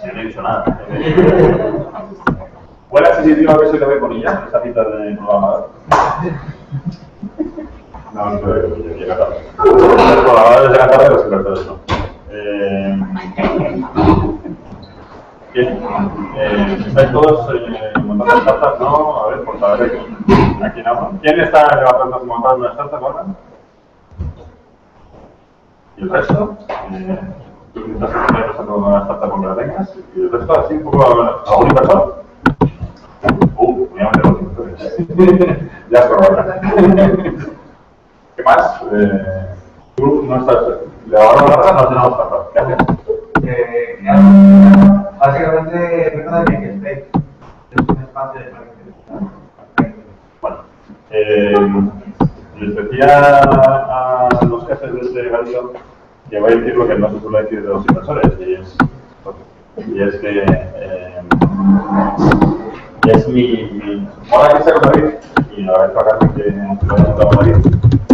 No he dicho nada. ¿Cuál es el idioma que se le ve Bonilla? Esa cita de programador. No, no llega tarde. Los programadores llegan tarde, los inversores no. Bien. ¿Estáis todos montando startups? No, a ver, por saber aquí no. ¿Quién está levantando montando una startup ahora? ¿Y el resto? Tú estás empezando una startup con que la tengas. ¿Y el resto así un poco algún inversor? Voy a meter los inversores. Ya es correcto. ¿Qué más? Tú no estás... ¿Le ahora no tenemos startup? ¿Qué haces? Básicamente, vengo de Makerspace. Es un espacio de marketing. Bueno, les decía a los jefes de este evento que voy a decir lo que no se suele decir de los inversores, y es que es mi ahora que saco Madrid, y la verdad es que he montado Madrid,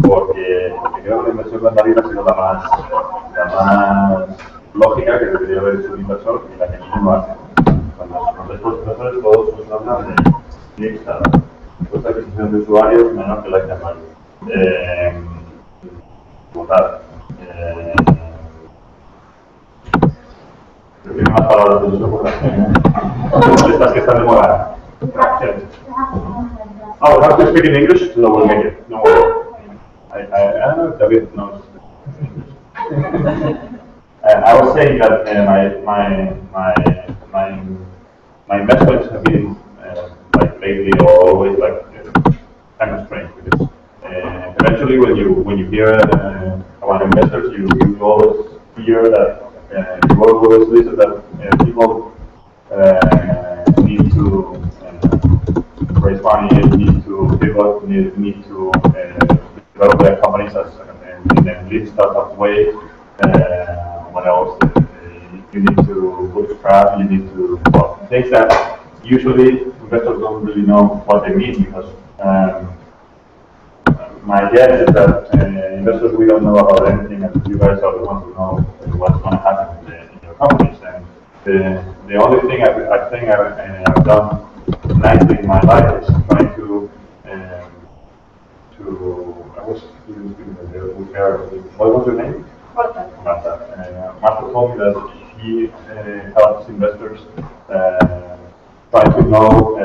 porque creo que la inversión de Madrid ha sido la más lógica que debería haber hecho un inversor y la que ninguno hace. Cuando los inversores todos son normas de Instagram. Pues adquisición de usuarios menor que la de Madrid. Votar. Tiene más palabras de uso. Estas que están de moda. Oh, have to speak in English? No, we'll make it. No worry. I don't know if David knows. I was saying that my investments have been like lately or always like kind of strange because eventually when you hear about investors, you always hear that you always listen that people need to raise money, need to pivot, need to develop their companies as in a lean startup way. What else? You need to bootstrap, you need to, well, things that usually investors don't really know what they mean because my guess is that investors, we don't know about anything and you guys are the ones who know what's going to happen in your companies. And the only thing I think I've done nicely in my life is trying to I was what was your name? Marta told me that he helps investors try to know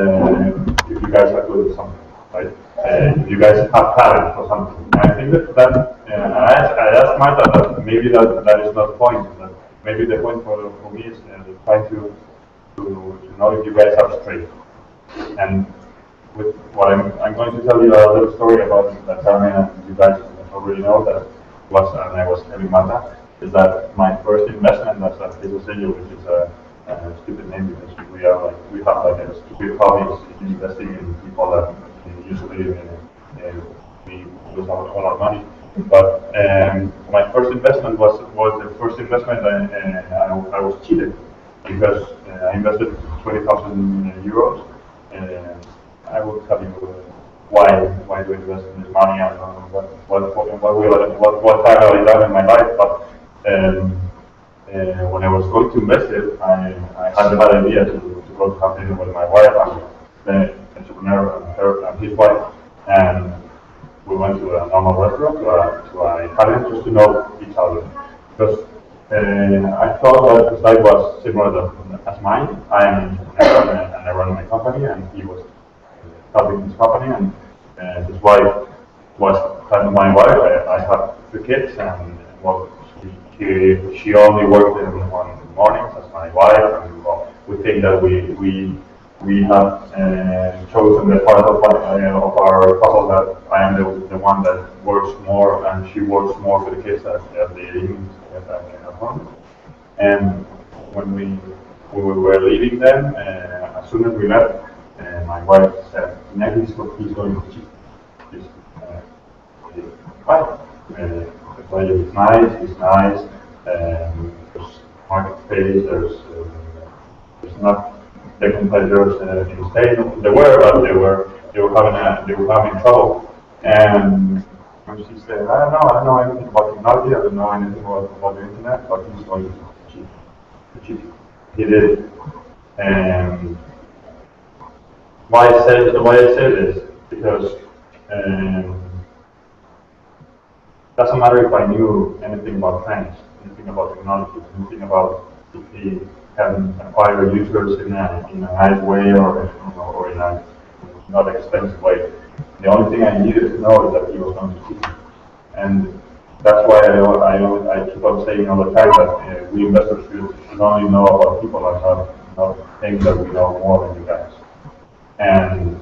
if you guys are good at something, right? If you guys have talent for something. And I think that I asked Marta that maybe that is not the point. That maybe the point for me is trying to know if you guys are straight. And with what I'm going to tell you a little story about that Carmen and you guys already know that was, and I was telling Marta, is that my first investment was at Tetuan, which is a stupid name because we have like a stupid hobby in investing in people that usually we lose all our money. But my first investment was the first investment I was cheated because I invested 20,000 euros. I will tell you why do I invest in this money and what have I done in my life. But when I was going to invest it, I had the bad idea to go to have dinner with my wife and the entrepreneur and her and his wife, and we went to a normal restaurant to an Italian just to know each other because I thought that his life was similar as mine. I am an entrepreneur and I run my company, and he was helping his company, and his wife was kind of my wife. I have 3 kids, and well, she only worked on mornings as my wife, and well, we think that we have chosen the part of our couple that I am the one that works more, and she works more for the kids at the evenings at home. And when we were leaving them, as soon as we left, my wife said, "Next, he's going to cheat." He's fine. The project is nice. It's nice. There's market space. There's not the competitors in Spain. They were, but they were having trouble. And she said, I don't know anything about technology. I don't know anything about the internet, but he's going to cheat. He did. And why I say this because doesn't matter if I knew anything about France, anything about technology, anything about if he can acquire users in a nice way or in a not expensive way. The only thing I needed to know is that he was going to cheat. And that's why I keep on saying all the time that we investors should only know about people and not think that we know more than you guys. And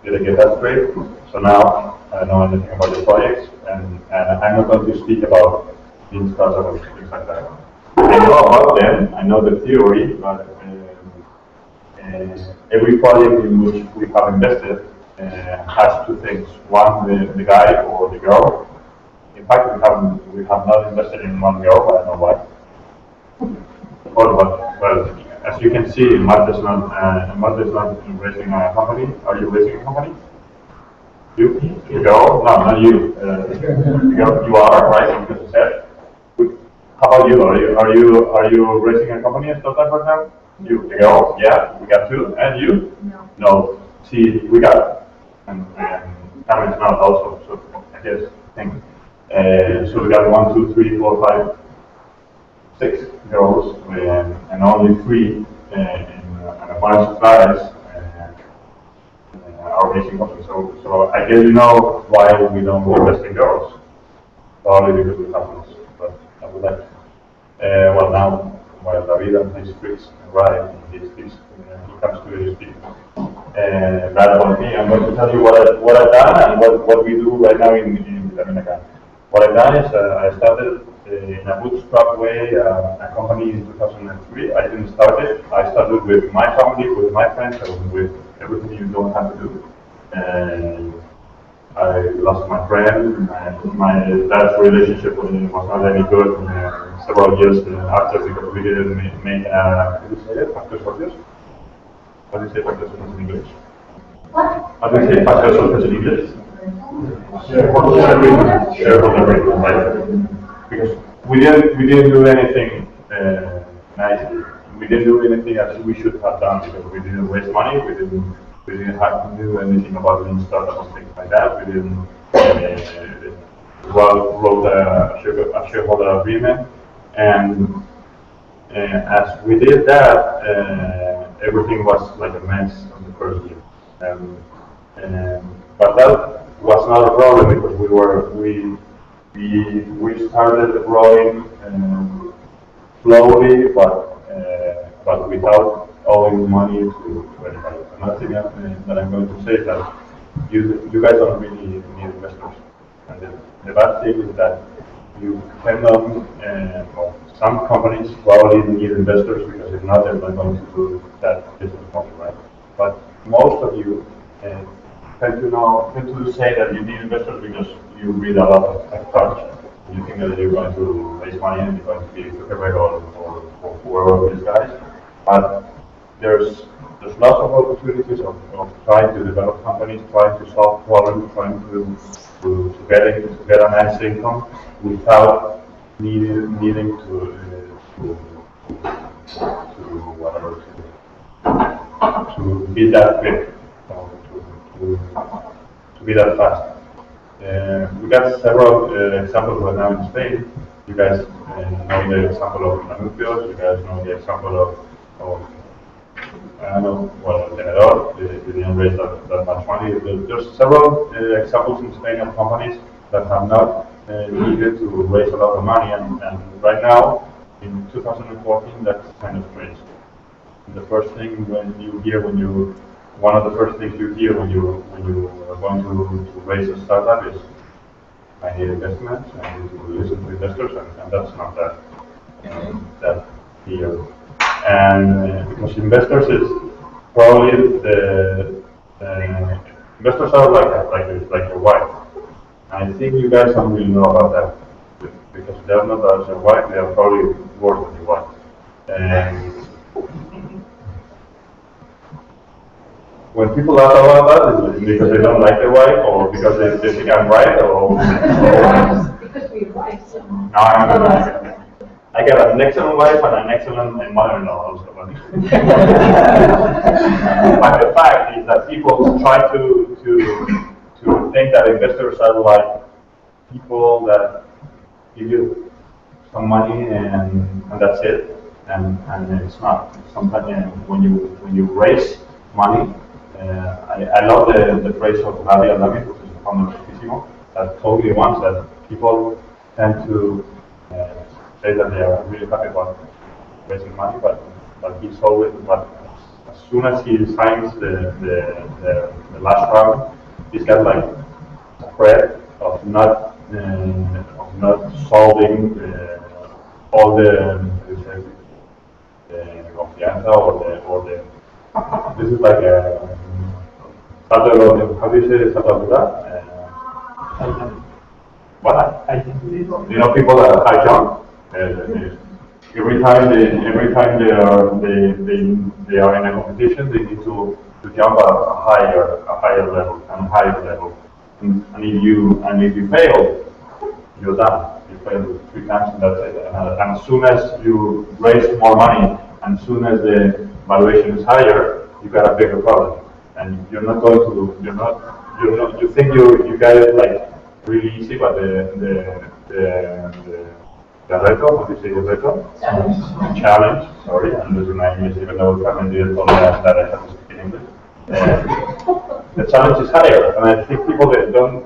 did I get that straight? So now I don't know anything about the projects, and I'm not going to speak about being startup or things like that. I know about them, I know the theory, but every project in which we have invested has two things. One, the guy or the girl. In fact, we have not invested in one girl. I don't know why. Well, as you can see, Matt is not raising a company. Are you raising a company? You girl? No, not you. You are, right? Because you said. How about you? Are you raising a company and stuff like that? You, the girl? Yeah, we got two. And you? No. No. See, we got. And Cameron's not also. So I guess so we got 1, 2, 3, 4, 5, 6 girls, and only 3 and a bunch of guys are raising companies. So I guess you know why we don't invest in girls. Probably because we have this. But I would like to. Well, now, while David plays tricks and right, he comes to his speak. That about me. I'm going to tell you what I've done and what we do right now in Vitaminaca. What I've done is I started in a bootstrap way a company in 2003. I didn't start it. I started with my family, with my friends, and with everything you don't have to do. I lost my friend, and my dad's relationship with him was not any good several years after because we didn't make how do you say it? Pactos socios? How do you say pactos socios in English? What? How do you say pactos socios in English? Shareholder agreement, right? Because we didn't do anything nicely. We didn't do anything as we should have done because we didn't waste money. We didn't have to do anything about lean startups and things like that. We didn't wrote a shareholder agreement, and as we did that, everything was like a mess on the first year. But that was not a problem because we started growing slowly, but without owing money to anybody. Another thing that I'm going to say is that you guys don't really need investors. And the bad thing is that you depend on, some companies probably need investors because if not, they're not going to do that business model, right? But most of you tend to say that you need investors because you read a lot of tech talk. You think that you're going to raise money and you're going to be Zuckerberg or whoever these guys. But there's lots of opportunities of trying to develop companies, trying to solve problems, trying to get a nice income without needing to whatever to be that big, to be that fast. We got several examples right now in Spain. You guys know the example of Anuncios. You guys know the example of I don't know, well, Tenedor. They didn't raise that much money. There's several examples in Spain of companies that have not needed to raise a lot of money, and right now, in 2014, that's kind of strange. The first thing one of the first things you hear when you are going to raise a startup is, I need investments, I need to listen to investors, and that's not that clear. And because investors is probably the investors are like your wife. I think you guys don't really know about that because they're not as your wife. They are probably worse than your wife. And when people ask about that, is it because they don't like their wife, or because they think I'm right, or because we're right. So. No. I got an excellent wife and an excellent mother-in-law also. But the fact is that people try to think that investors are like people that give you some money and that's it, and it's not. Sometimes when you raise money, I love the phrase of Nadia Lamit, which is the founder of Fissimo, that totally wants that people tend to say that they are really happy about raising money, but he's always, but as soon as he signs the last round, he's got like a threat of not solving all the confianza or the this is like a how do you say saltadura? What? You know, people that are high jump. Every time they are in a competition, they need to jump a higher level, and if you fail, you're done. You fail 3 times, and that's it. And as soon as you raise more money, and as soon as the valuation is higher, you got a bigger problem, and you're not going to you think you got it like really easy, but the reto, how do you say the reto? Challenge, sorry, I'm losing my English even though Carmen didn't tell me that I have to speak in English. The challenge is higher, and I think people that don't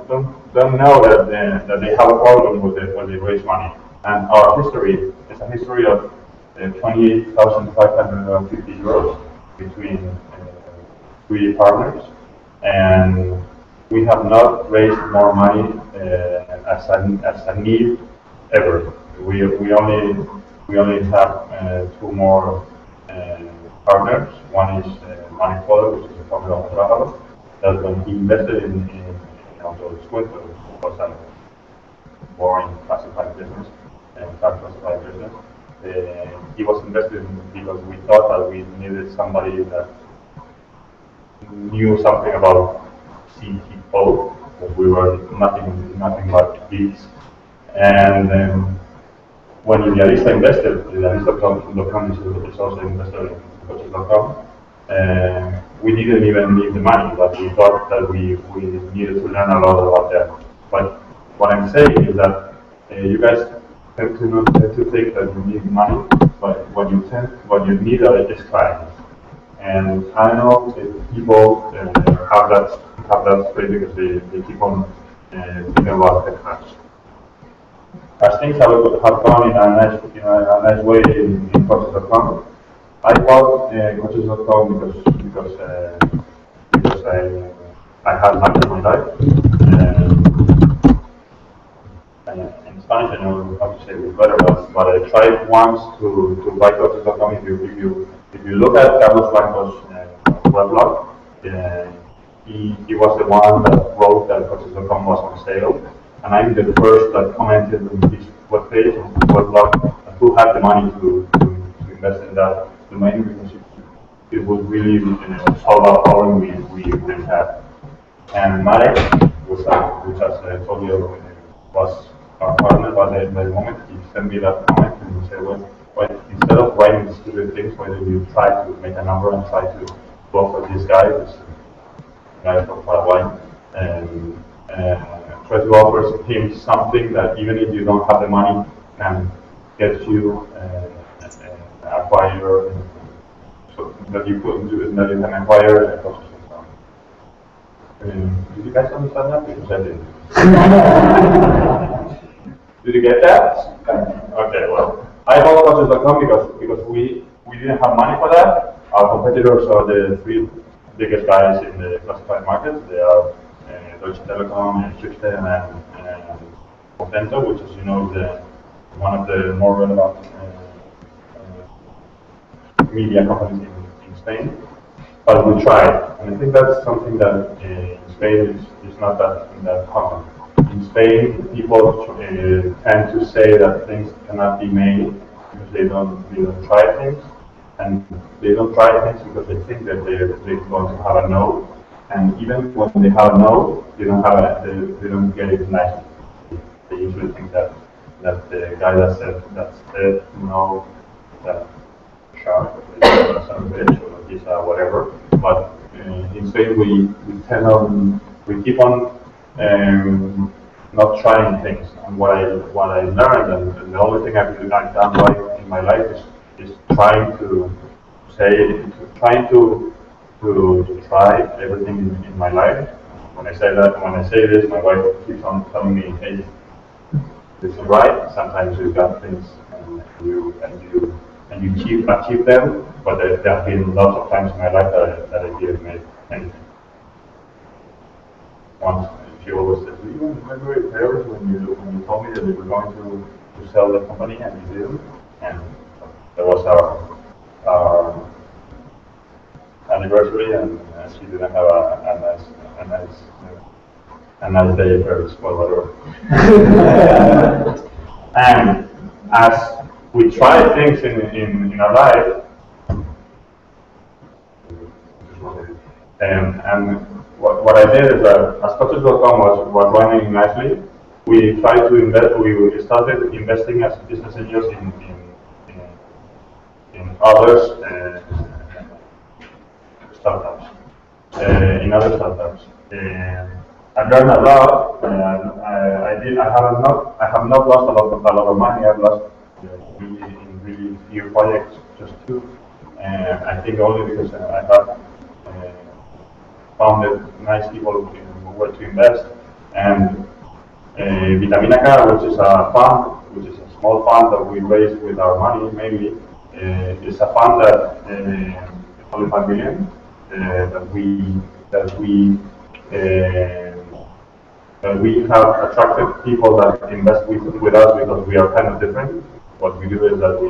know that they have a problem when they raise money. And our history is a history of 28,550 euros between 3 partners, and we have not raised more money as a need ever. We only have 2 more partners. One is Mani Fowler, which is a founder of Trabajo, that when he invested in autodescuento, which was a boring classified business and classified business, he was invested because we thought that we needed somebody that knew something about CTO, because we were nothing but geeks. And when Idealista invested, Idealista.com is also invested in Coaches.com, we didn't even need the money, but we thought that we needed to learn a lot about that. But what I'm saying is that you guys tend to think that you need money, but what you need is clients. And I don't know if people have that space because they keep on thinking about tech hacks. As things have gone in a nice way in Coaches.com, I bought Coaches.com because I had luck in my life. In Spanish, I know how to say it better, but I tried once to buy Coaches.com. If you look at Carlos Blanco's weblog, he was the one that wrote that Coaches.com was on sale. And I'm the first that commented on his webpage, on his weblog, who had the money to invest in that domain because it would really solve a problem we didn't have. And Marek, which as I told you was our partner by the moment, he sent me that comment and he said, well, instead of writing stupid things, why don't you try to make a number and try to go for this guy from Paraguay, and try to offer him something that even if you don't have the money can get you acquire, so that you can acquire a process. Did you guys understand that? Because I didn't. Did you get that? Okay, well, I bought Process.com because we didn't have money for that. Our competitors are the 3 biggest guys in the classified markets. They are Deutsche Telekom, Schüchte, and Potento, which, as you know, is one of the more relevant media companies in Spain, but we tried. And I think that's something that in Spain is not that common. In Spain, people tend to say that things cannot be made because they don't try things, and they don't try things because they think that they're going to have a no. And even when they have a no, they don't get it nicely. They usually think that the guy that said no, that sharp, or some bitch, or he's whatever. But in Spain, we keep on not trying things. And what I learned, and the only thing I've done right in my life is trying to try everything in my life. When I say this, my wife keeps on telling me, "Hey, this is right." Sometimes you've got things and you achieve them, but there have been lots of times in my life that I didn't make anything. Once she always says, "Do you remember it, Paris, when you told me that we were going to sell the company and you didn't?" And that was our anniversary, and she didn't have a nice day in Paris or whatever. And as we try things in our life, and what I did is that as coaches.com was running nicely, we tried to invest. We started investing as business angels in others startups, in other startups. I learned a lot. I have not lost a lot of money. I've lost really few projects, just two. I think only because I have founded nice people where to invest. And Vitamina K, which is a fund, which is a small fund that we raise with our money mainly, is a fund that only 5 million that we have attracted people that invest with us because we are kind of different. What we do is that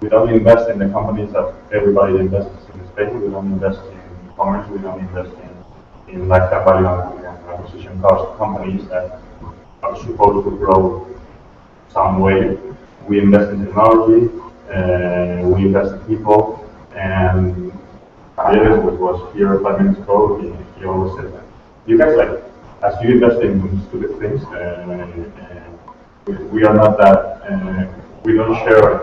we don't invest in the companies that everybody invests in Spain. We don't invest in e-commerce. We don't invest in lifetime value and acquisition cost companies that are supposed to grow some way. We invest in technology, we invest in people, and David, which was here 5 minutes ago, he always said that you guys, like, as you invest in stupid things, we are not that, we don't share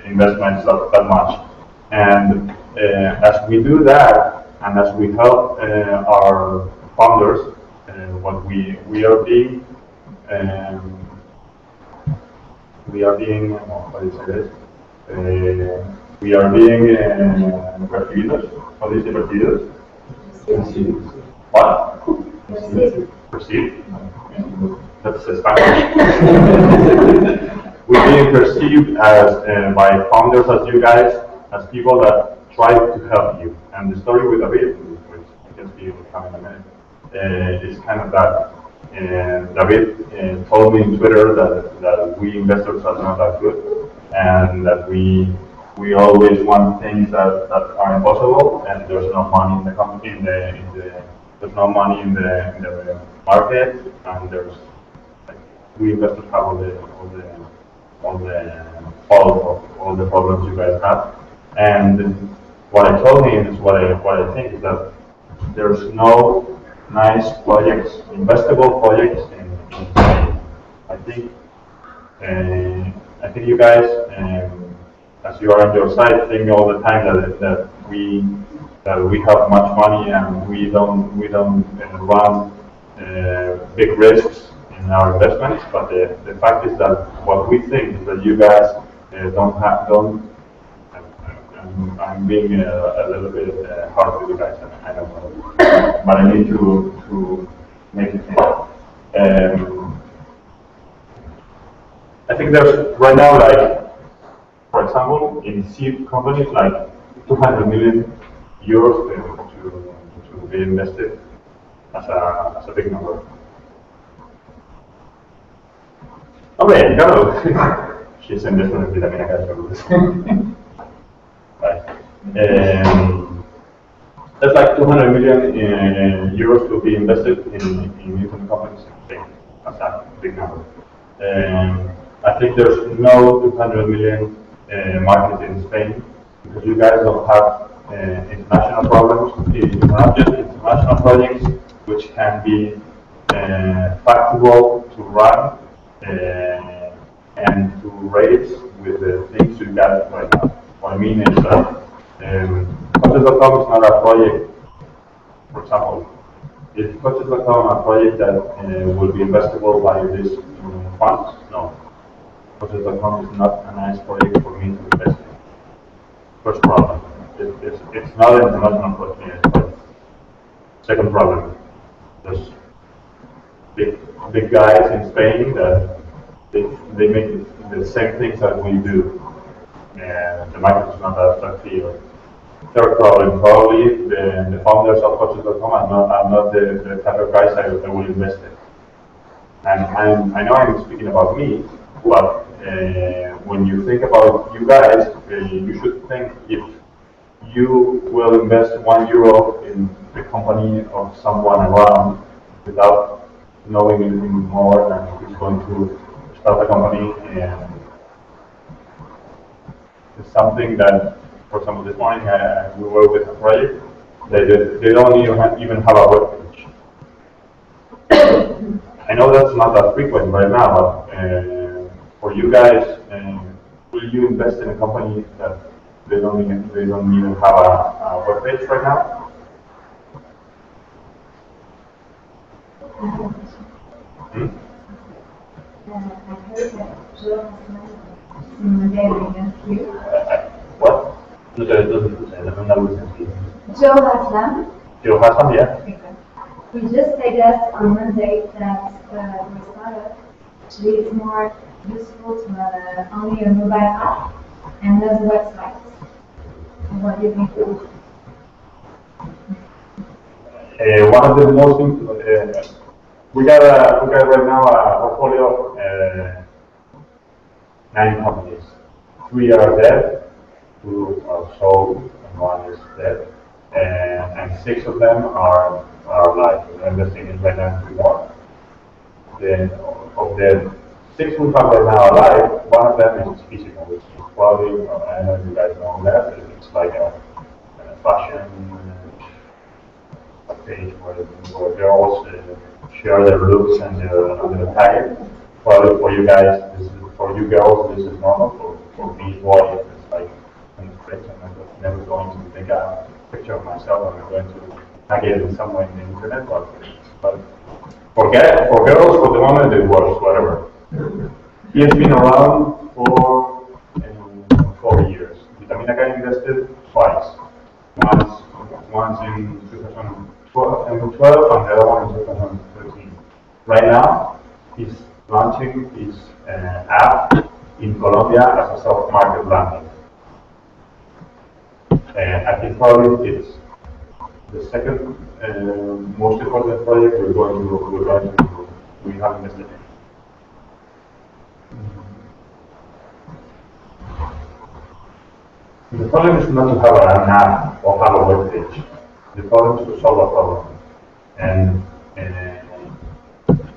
investments that much. And as we do that, and as we help our founders, what we are being, what is it? We are being percibidos. How do you say percibidos? Perceived. What? Perceived. That's Spanish. We're being perceived as by founders, as you guys, as people that try to help you. And the story with David, which I can see will come in a minute, is kind of that. David told me in Twitter that we investors are not that good, and that we always want things that are impossible, and there's no money in the company, there's no money in the market, and there's, like, we investors have all the fault of all the problems you guys have. And what I told him is what I think is that there's no nice projects, investable projects in Spain. I think you guys, as you are on your side, think all the time that we have much money and we don't run big risks in our investments. But the fact is that what we think is that you guys don't. I'm being a little bit hard with you guys, I don't know, but I need to make it clear. I think there's right now, like, for example, in seed companies, like 200 million euros to be invested as a big number. Okay, claro. She's invested in Vitamina K. There's like 200 million euros to be invested in internet companies in Spain. That's a big number. I think there's no 200 million market in Spain because you guys don't have international problems. You have just international projects which can be factorable to run and to raise with the things you got right now. What I mean is that Coaches.com is not a project, for example, is Coaches.com a project that will be investable by this funds? No. Coaches.com is not a nice project for me to invest in. First problem. It's not an international project. Second problem. There's big guys in Spain that they make the same things that we do. The market is not that clear. Third problem, probably the founders of Coaches.com are not the type of guys I will invest in. And I know I'm speaking about me, but when you think about you guys, you should think if you will invest €1 in the company of someone around without knowing anything more than who's going to start a company, and it's something that, for example, this morning we were with a project. They don't even have a web page. I know that's not that frequent right now, but for you guys, will you invest in a company that they don't even have a web page right now? What? Joe Haslam, yeah. We just discussed on Monday that with Sala, actually it's more useful to have only a mobile app and not a website. What do you think? One of the most we got right now a portfolio of 9 companies. 3 are dead, 2 are sold, and 1 is dead, and 6 of them are live. We're investing in right now 3 more. Of the 6 we have right now alive, 1 of them is physical, which is probably, I don't know if you guys know that, it's like a fashion page where girls share their looks and their tag. Probably for you guys, for you girls, this is normal. For me, boy, it's like kind of strange. I'm never going to take a picture of myself. I'm going to tag it in some way in the internet. But for girls, for the moment, it works. Whatever. He has been around for 4 years. Vitamina K invested twice. Once in 2012 and the other one in 2013. Right now, he's launching his app in Colombia as a self-market landing. I think probably it's the second most important project we have invested in. The problem is not to have an app or have a web page. The problem is to solve a problem. And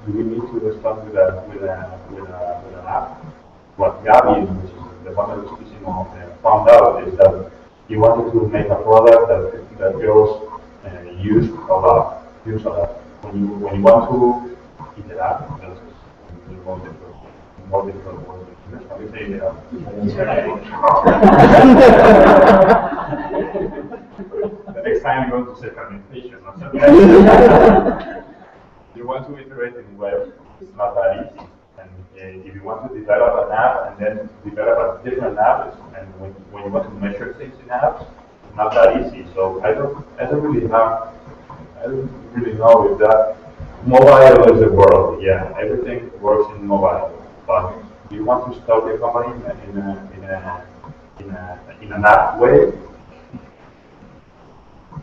we need to respond with an app. What Gabi, which is the one that is teaching found out is that he wanted to make a product that girls use a lot. When you want to interact, that's more difficult words. How do you say the next time you're going to say fermentation or something. You want to iterate in web, it's not that easy. And if you want to develop an app and then develop a different app, and when you want to measure things in apps, it's not that easy. So I don't really know if that mobile is the world. Yeah, everything works in mobile. But if you want to start a company in an app way,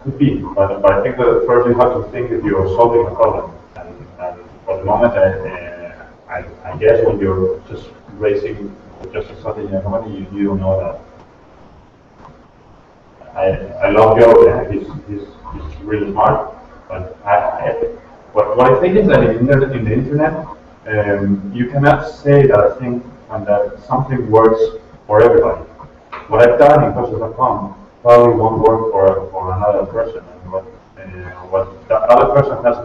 could be. But I think that first you have to think if you're solving a problem. And for the moment, I guess when you're just racing, just starting a company, you don't know that. I love Joe, yeah, he's really smart, but what I think is that in the internet, you cannot say that thing and that something works for everybody. What I've done in courses.com probably won't work for another person, and what the other person has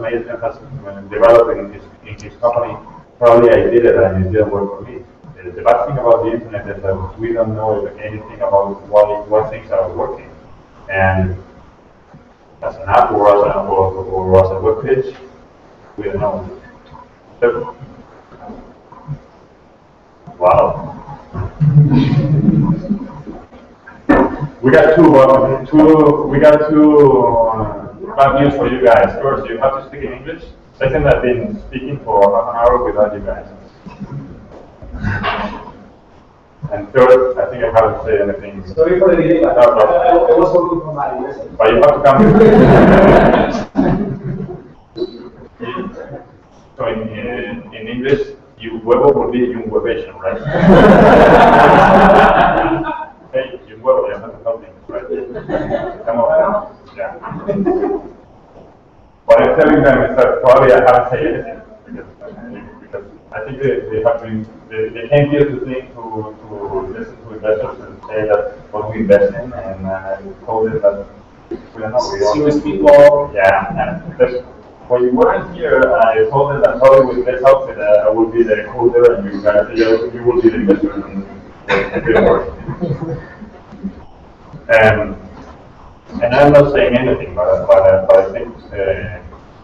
developed in his company, probably I did it and it didn't work for me. The bad thing about the internet is that we don't know anything about why things are working. And as an app or as a web page, we don't know. So, wow. We got two bad news for you guys. First, you have to speak in English. Second, I've been speaking for half an hour without you guys. And third, I think I haven't said anything. Sorry for the delay, but I was working for my lesson. But you have to come So in English, you huevo would be un huevation, right? Hey, you huevo, you have to help me, right? Come on. Yeah. What I'm telling them is that probably I haven't said anything because I think they came here to listen to investors and say that what we invest in, and I told them that we don't know. Serious people. Yeah, and when you weren't here, I told them that probably with this outfit I will be the holder and you will be the investor and it didn't work. And I'm not saying anything, but I think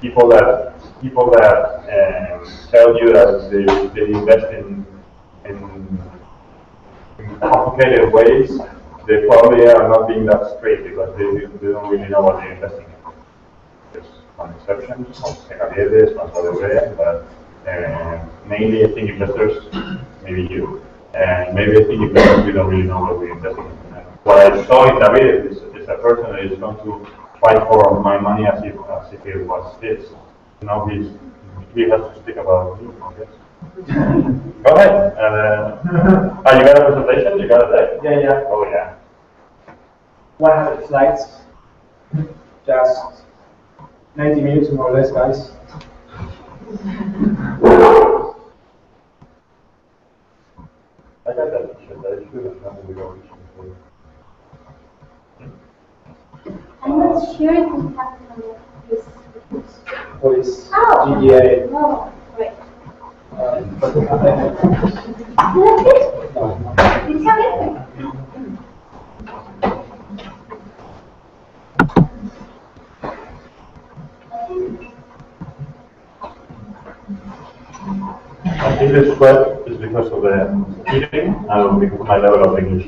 people that tell you that they invest in complicated ways, they probably are not being that straight because they don't really know what they're investing in. There's some exceptions, some Segaredes, some Delorean, but mainly I think investors, maybe you, and maybe I think investors we don't really know what we're investing in. What I saw in David is a person that is going to fight for my money as if it was his. Now he has to speak about me, I guess. Go ahead. You got a presentation? You got a deck? Yeah. Oh yeah. 100 slides. Just 90 minutes more or less, guys. I got that picture. That should have done with your picture. I'm not sure if we have this. Police, Oh! GDA. No, wait. But, It's okay. I think the sweat is because of the heating and because of my level of English.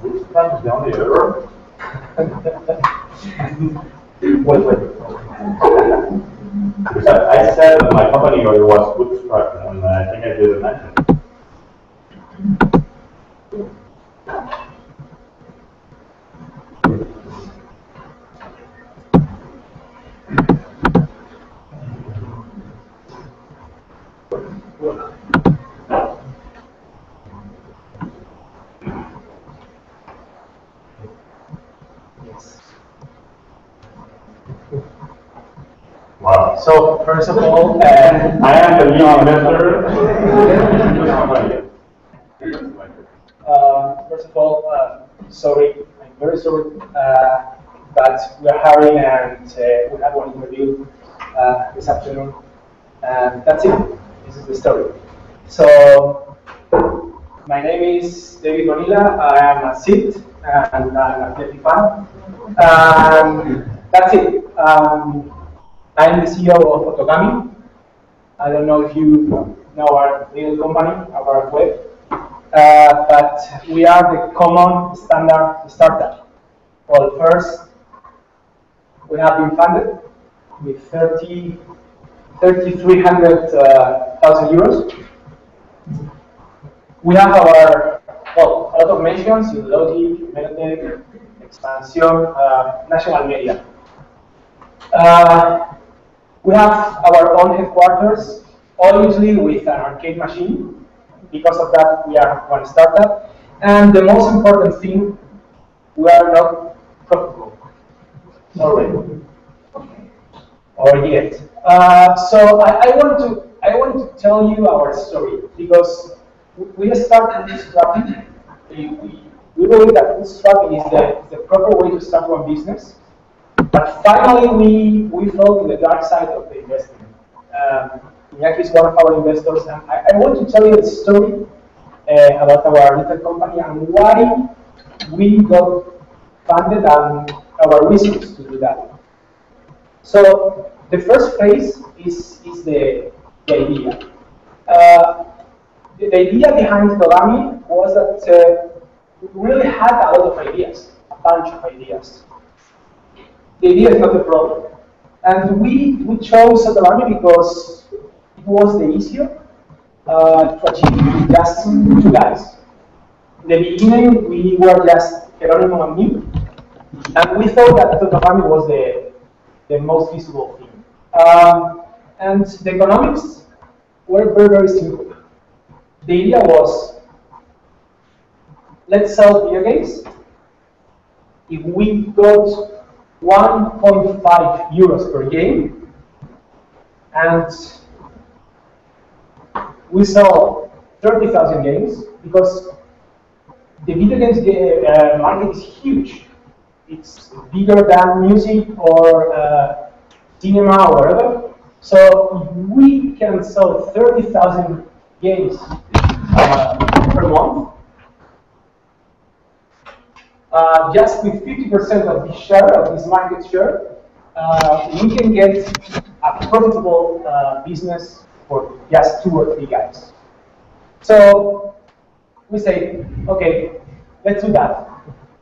Which time is the only error? Wait. Because I said that my company was bootstrapped, and I think I didn't mention it. Wow. so, first of all, I am the new investor. First of all, sorry, I'm very sorry, but we are hiring and we have one interview this afternoon, and that's it. This is the story. So, my name is David Bonilla. I am a SIT and I'm a Tetuan. That's it. I'm the CEO of Otogami. I don't know if you know our little company, our web. But we are the common standard startup. Well, first, we have been funded with 300,000 euros. We have a lot of mentions in Logic, Medtech, Expansion, national media. We have our own headquarters, obviously with an arcade machine. Because of that, we are one startup. And the most important thing, we are not profitable. Sorry. Or yet. So I want to tell you our story because we started bootstrapping. We believe that bootstrapping is the proper way to start one business. But finally, we fell in the dark side of the investment. Iñaki is one of our investors, and I want to tell you a story about our little company and why we got funded and our reasons to do that. So the first phase is the idea. The idea behind Dolami was that we really had a lot of ideas, a bunch of ideas. The idea is not the problem. And we chose Dolami because it was the easier to achieve just two guys. In the beginning, we were just Geronimo and me, and we thought that Dolami was the most feasible thing. And the economics were very, very simple. The idea was, let's sell video games. If we got 1.5 euros per game, and we sell 30,000 games, because the video games market is huge. It's bigger than music or cinema or whatever. So if we can sell 30,000 games per month, just with 50% of this share, of this market share, we can get a profitable business for just 2 or 3 guys. So we say, okay, let's do that.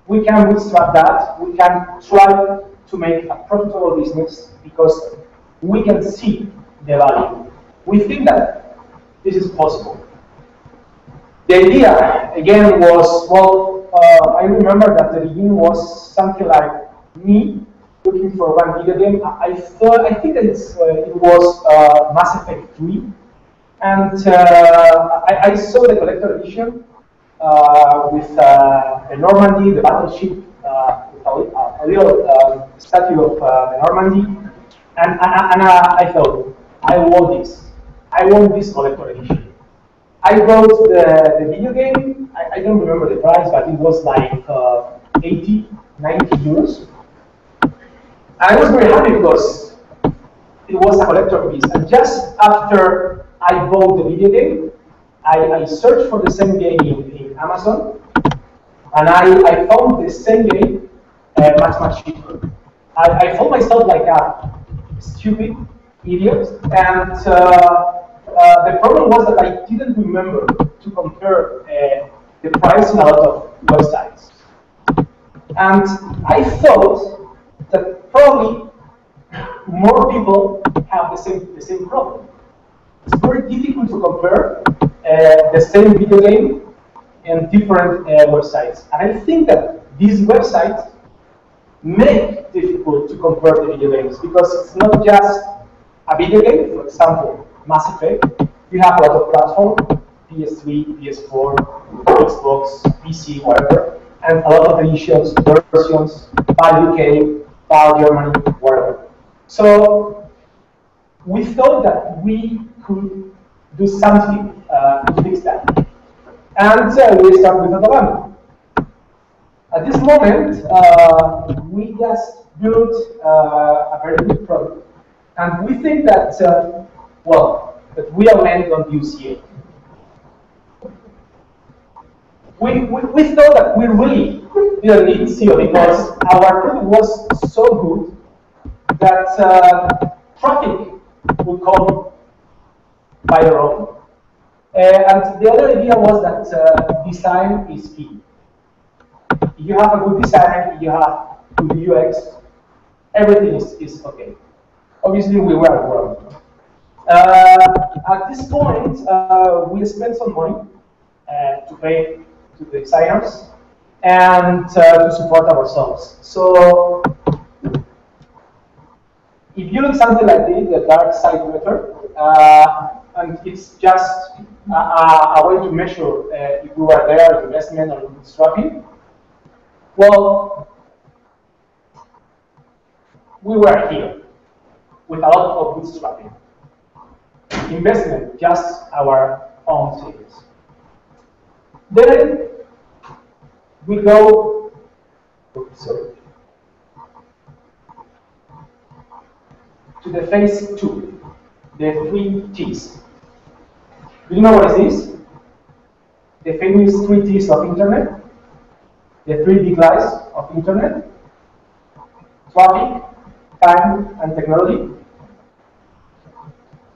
We can bootstrap that. We can try to make a profitable business because we can see the value. We think that this is possible. The idea, again, was, well, I remember that the beginning was something like me looking for one video game. I think that it was Mass Effect 3. And I saw the collector edition with the Normandy, the battleship, with a little statue of the Normandy. And I thought, I want this. I want this collector edition. I bought the video game. I don't remember the price, but it was like 80, 90 euros. And I was very happy because it was a collector piece. And just after I bought the video game, I searched for the same game in Amazon, and I found the same game much, much cheaper. I felt myself like a stupid idiot, and the problem was that I didn't remember to compare the price in a lot of websites. And I thought that probably more people have the same problem. It's very difficult to compare the same video game in different websites. And I think that these websites make it difficult to compare the video games because it's not just a video game. For example, Mass Effect, you have a lot of platforms, PS3, PS4, Xbox, PC, whatever, and a lot of editions, versions, PAL UK, PAL Germany, whatever. So we thought that we could do something to fix that. And we start with Tetuan. At this moment, we just built a very good product. And we think that, that real men don't use CA. We thought that we really didn't need SEO because our product was so good that traffic would come by their own. And the other idea was that design is key. If you have a good design, if you have good UX, everything is okay. Obviously, we were growing. At this point, we spent some money to pay to the designers and to support ourselves. So if you look something like this, the dark side meter, and it's just a way to measure if we were there, investment or bootstrapping. Well, we were here with a lot of bootstrapping. Investment, just our own savings. Then we go, sorry, to the phase 2, the 3 T's. Do you know what is this? The famous 3 T's of internet, the 3 big lies of internet: traffic, time, and technology.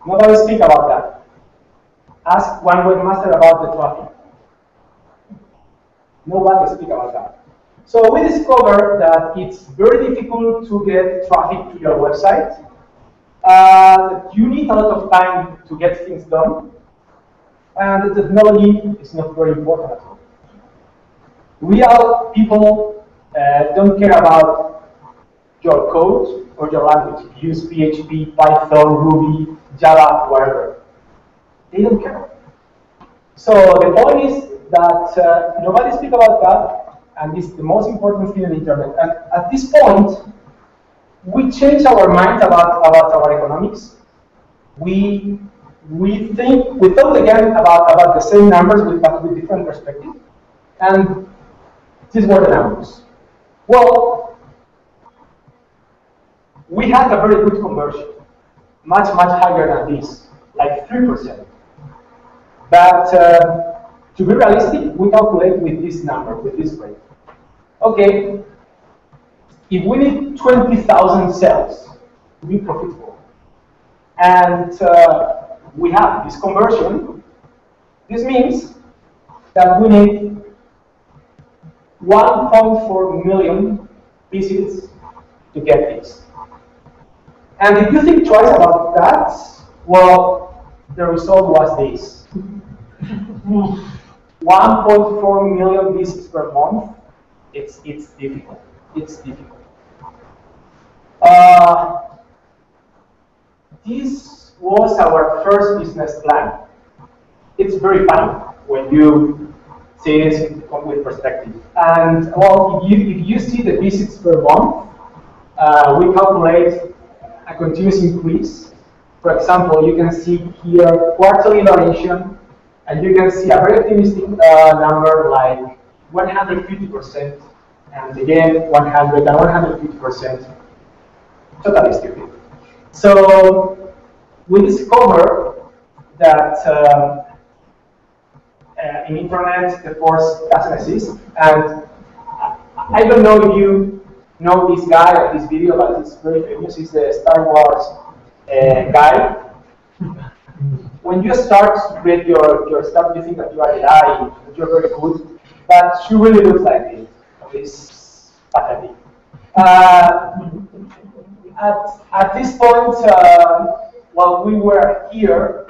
Nobody speak about that. Ask one webmaster about the traffic. Nobody speak about that. So we discovered that it's very difficult to get traffic to your website. You need a lot of time to get things done. And the technology is not very important at all. Real people don't care about your code or your language. If you use PHP, Python, Ruby, Java, whatever. They don't care. So the point is that nobody speaks about that, and this is the most important thing on the internet. And at this point, we change our mind about our economics. We thought again about the same numbers, but with different perspective. And these were the numbers. Well, we had a very good conversion, much higher than this, like 3%. But to be realistic, we calculate with this number, with this rate. Okay, if we need 20,000 cells to be profitable, and we have this conversion, this means that we need 1.4 million visits to get this. And if you think twice about that, well, the result was this. 1.4 million visits per month. It's difficult. It's difficult. This was our first business plan. It's very funny when you see it with perspective. And well, if you see the visits per month, we calculate a continuous increase. For example, you can see here quarterly variation, and you can see a very optimistic number like 150%, and again 100 and 150%. Totally stupid. So we discover that in internet the force doesn't exist, and I don't know if you know this guy or this video, but it's very famous. He's the Star Wars guy. When you start to create your stuff, you think that you are AI, that you're very good, but she really looks like this. It's pathetic. At this point, while we were here,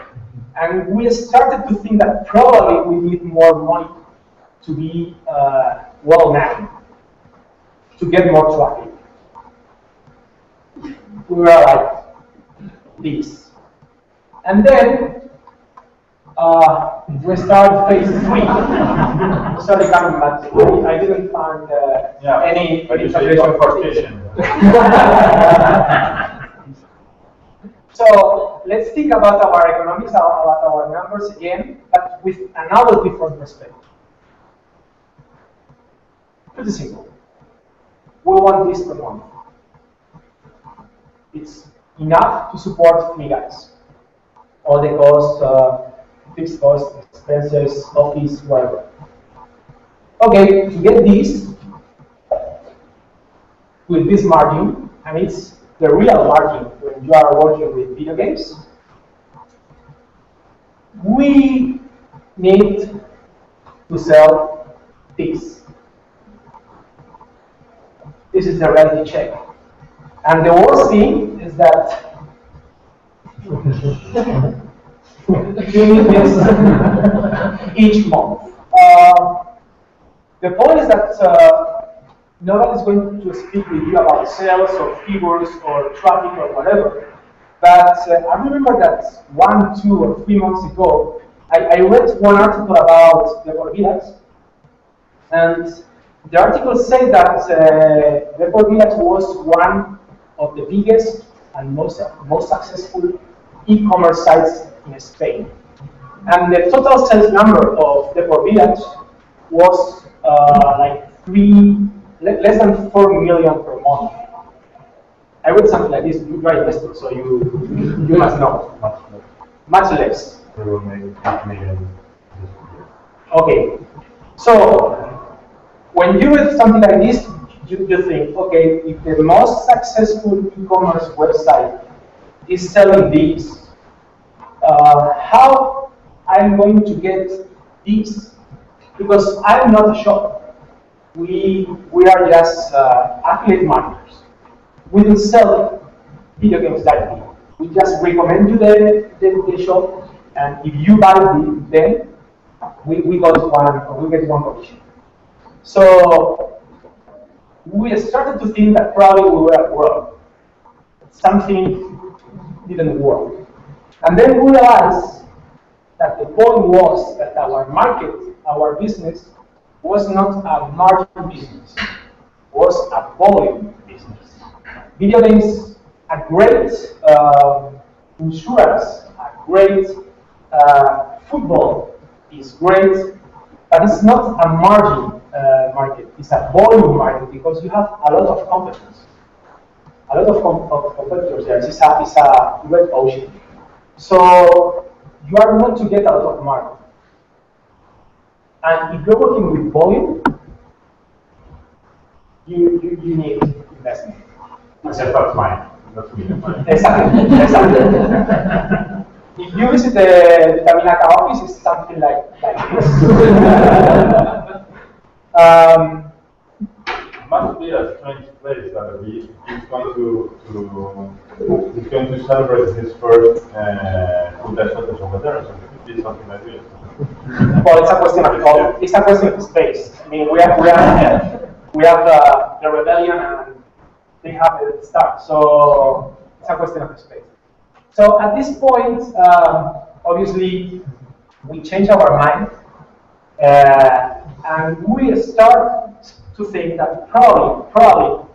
and we started to think that probably we need more money to be well-known, to get more traffic. We were like this. And then we started phase 3. Sorry, coming back. I didn't find any translation for this. So let's think about our economics, about our numbers again, but with another different perspective. Pretty simple. We want this per month. It's enough to support 3 guys. All the costs, fixed costs, expenses, office, whatever. Okay, to get this with this margin, and it's the real margin when you are working with video games, we need to sell this. This is the reality check. And the worst thing is that you need this each month. The point is that nobody's going to speak with you about sales or figures or traffic or whatever. But I remember that 1, 2, or 3 months ago, I read one article about the Bonillas, and the article said that the Bonillas was one of the biggest and most successful e-commerce sites in Spain. And the total sales number of the Bonillas was like less than 4 million per month. I read something like this. You are investor, so you must know. Much less. We will make 8 million this year. Okay, so when you read something like this, you think, okay, if the most successful e-commerce website is selling this, how I'm going to get this? Because I'm not a shop. We are just affiliate marketers. We don't sell video games directly. We just recommend you the shop, and if you buy them, we get one commission. So we started to think that probably we were wrong. Something didn't work. And then we realized that the point was that our market, our business, was not a margin business, was a volume business. Video games are great, insurance are great, football is great, but it's not a margin market, it's a volume market because you have a lot of competitors. A lot of competitors there. It's a red ocean. So you are going to get a lot of market. And if you're working with volume, you need investment. Except that's mine. That's me. Exactly. If you visit the Taminaca office, it's something like this. Must be a strange place that he's going to celebrate his first investment over there. So it could be something like this. Well, it's a question of space. I mean, we have the rebellion and they have the start. So it's a question of space. So at this point, obviously, we change our mind, and we start to think that probably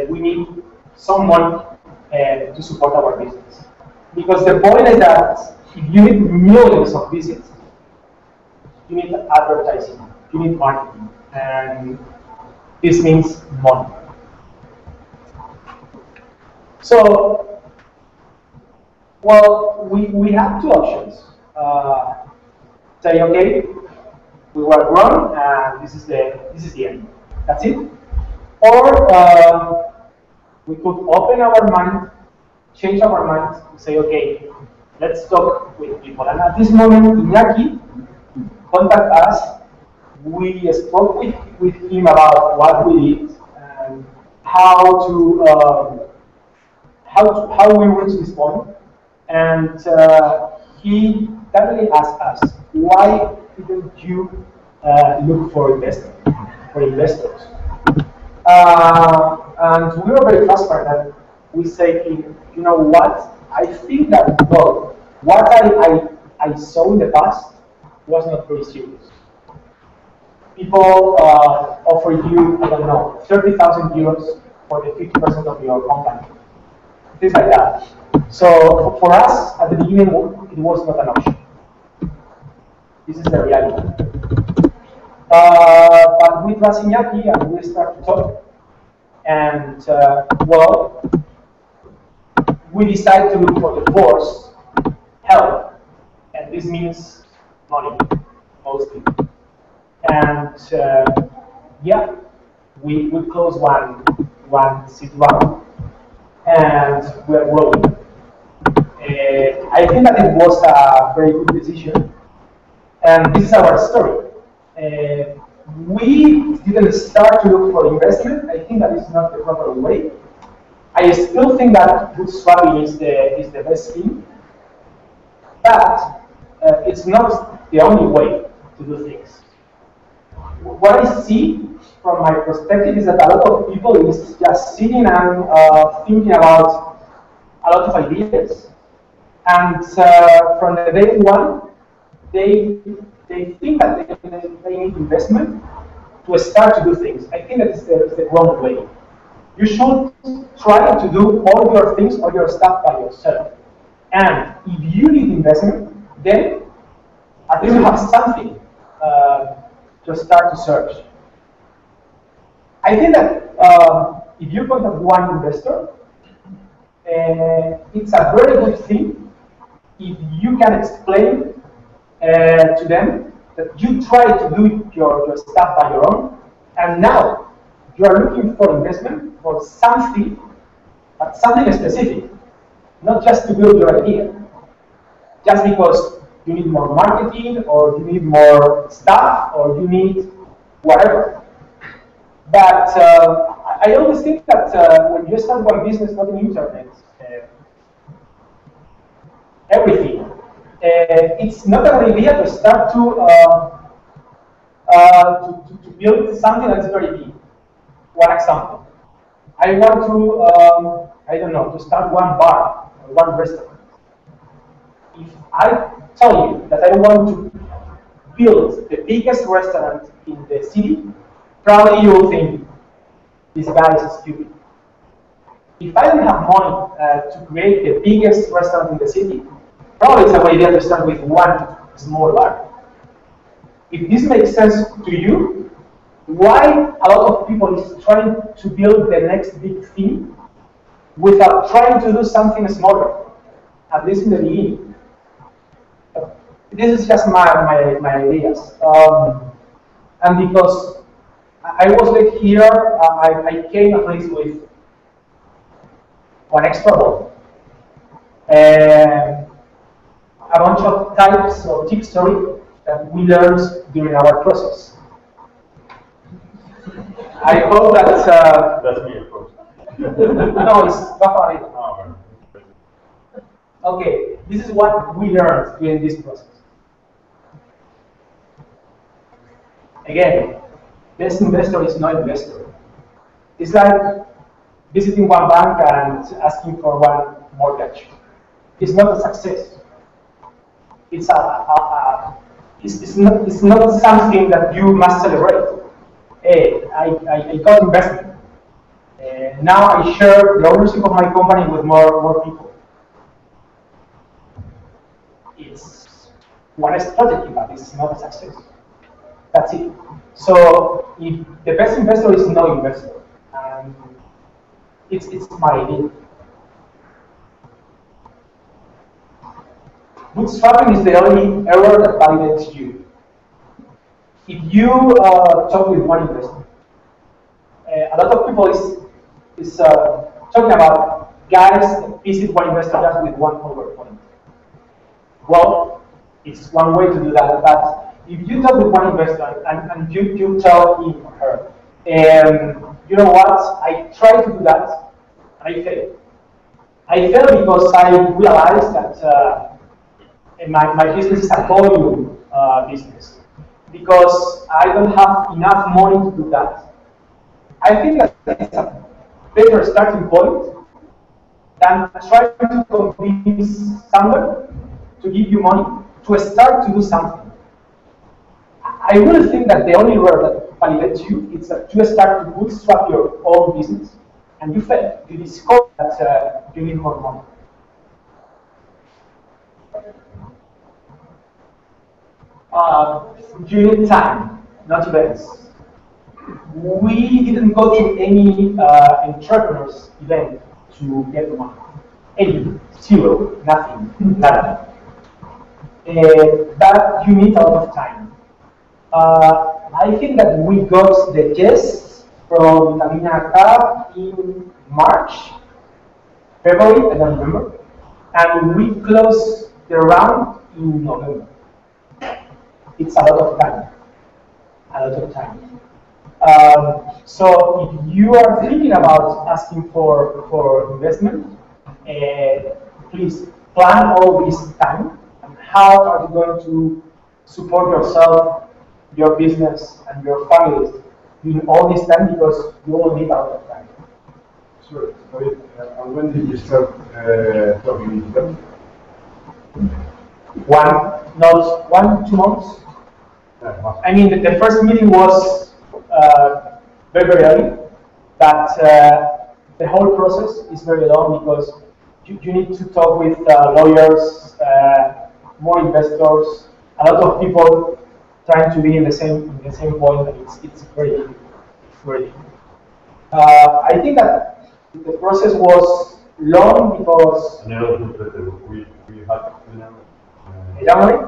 we need someone to support our business. Because the point is that if you need millions of visits, you need advertising, you need marketing, and this means money. So, well, we have two options. Say, okay, we were wrong, and this is the end. That's it. Or we could open our mind, change our minds, and say, okay, let's talk with people. And at this moment, Iñaki contacted us. We spoke with him about what we did and how we reached this point. And he directly asked us, why didn't you look for investors? And we were very transparent. We said, you know what? I think that, well, what I saw in the past was not very serious. People offer you, I don't know, 30,000 euros for the 50% of your company. Things like that. So for us, at the beginning, it was not an option. This is the reality. But we trust Iñaki and we start to talk. And, well, we decide to look for the force, help. And this means money, mostly. And, yeah, we close one seed round. And we're growing. I think that it was a very good decision. And this is our story. We didn't start to look for investment. I think that is not the proper way. I still think that bootstrapping is the best thing. But it's not the only way to do things. What I see from my perspective, is that a lot of people is just sitting and thinking about a lot of ideas. And from the day one, they think that they need investment to start to do things. I think that is the wrong way. You should try to do all your things, all your stuff by yourself. And if you need investment, then at least you have something to start to search. I think that if you contact one investor, it's a very good thing if you can explain to them that you try to do your stuff by your own, and now you are looking for investment for something, but something specific, not just to build your idea, just because you need more marketing, or you need more staff, or you need whatever. But I always think that when you start one business, not an internet, everything, it's not a good idea to start to build something that's very big. One example, I want to, I don't know, to start one bar or one restaurant. If I tell you that I want to build the biggest restaurant in the city, probably you will think, this guy is stupid. If I don't have money to create the biggest restaurant in the city, probably it's a good idea to start with one small bar. If this makes sense to you, why a lot of people is trying to build the next big thing without trying to do something smaller, at least in the beginning? This is just my ideas. And because I was like here, I came at least with one extra role. A bunch of types or tips, that we learned during our process. I hope that... That's me, of course. No, it's Rafael. Oh, okay, this is what we learned during this process. Again, best investor is no investor. It's like visiting one bank and asking for one mortgage. It's not a success. It's it's not something that you must celebrate. Hey, I got investment. Now I share the ownership of my company with more people. It's one strategy, but it's not a success. That's it. So if the best investor is no investor, and it's my idea. Bootstrapping is the only error that validates you. If you talk with one investor, a lot of people is talking about guys that visit one investor just with one PowerPoint. Well, it's one way to do that, but if you talk with one investor and you tell him or her, you know what, I tried to do that, and I failed. I failed because I realized that my business is a volume business, because I don't have enough money to do that. I think that it's a better starting point than trying to convince someone to give you money to start to do something. I really think that the only word that validates you is that you start to bootstrap your own business and you fail. You discover that you need more money. You need time, not events. We didn't go to any entrepreneurs event to get money. Any, zero, nothing, nada. But you need a lot of time. I think that we got the yes from Vitamina Cup in March, February, I don't remember, and we closed the round in November. It's a lot of time, so if you are thinking about asking for investment, please plan all this time. And how are you going to support yourself, your business, and your family during all this time because you will need a lot of time. Sure. And when did you start talking to them? 2 months. I mean, the first meeting was very early, but the whole process is very long because you need to talk with lawyers, more investors, a lot of people trying to be in the same point, and it's very difficult. I think that the process was long because we had January.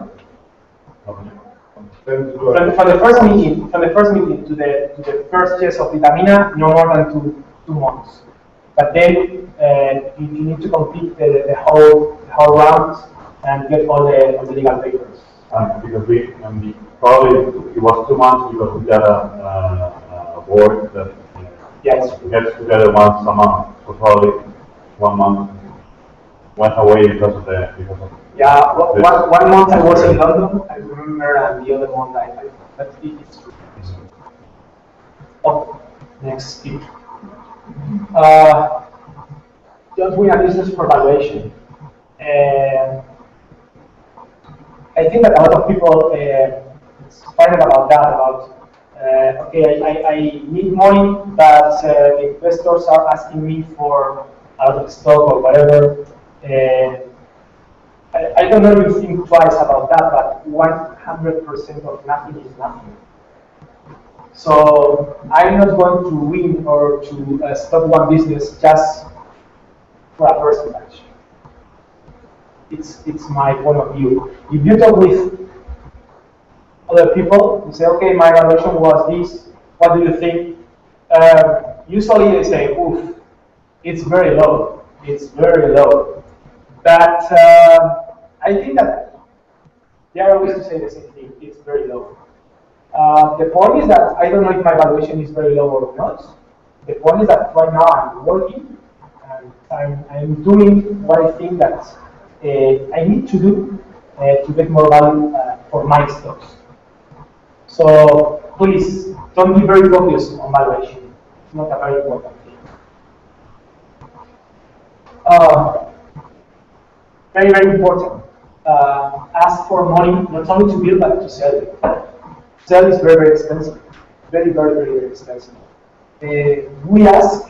From the first meeting to the first test of vitamina, no more than two months. But then you need to complete the whole round and get all the legal papers. Because we probably it was 2 months because we got a board that Yes. gets together once a month. So probably 1 month went away because of Yeah, one month I was in London, I remember, and the other month but it's true. Oh, next speaker. Don't we have business for valuation? I think that a lot of people find about that, okay, I need money, but the investors are asking me for a lot of stock or whatever. I don't know if you think twice about that, but 100% of nothing is nothing. So I'm not going to win or to stop one business just for a percentage. It's my point of view. If you talk with other people, you say, okay, my valuation was this, what do you think? Usually they say, oof, it's very low. It's very low. But I think that they are always to say the same thing, it's very low. The point is that I don't know if my valuation is very low or not. The point is that right now I'm working and I'm doing what I think that I need to do to get more value for my stocks. So please don't be very focused on valuation. It's not a very important thing. Very important. Ask for money not only to build but to sell it. Sell is very expensive. Very expensive. We ask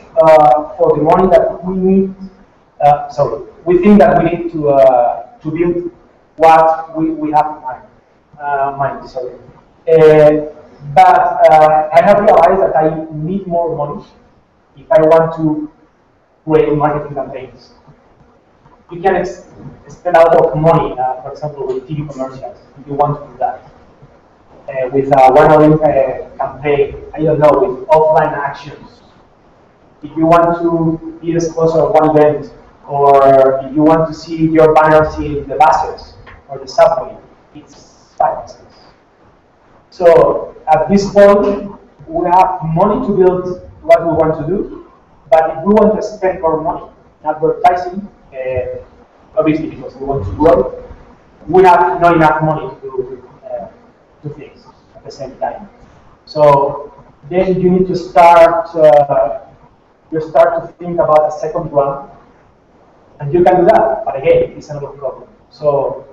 for the money that we need. We think that we need to build what we have in mind. But I have realized that I need more money if I want to create marketing campaigns. You can spend a lot of money, for example, with TV commercials, if you want to do that. With a one-on-one campaign, I don't know, with offline actions. If you want to be the sponsor of one event, or if you want to see your banners in the buses or the subway, it's 5 cents. So at this point, we have money to build what we want to do, but if we want to spend more money in advertising, obviously because we want to grow, we have not enough money to do two things at the same time. So then you need to start. You start to think about a second run, and you can do that. But again, it's another problem. So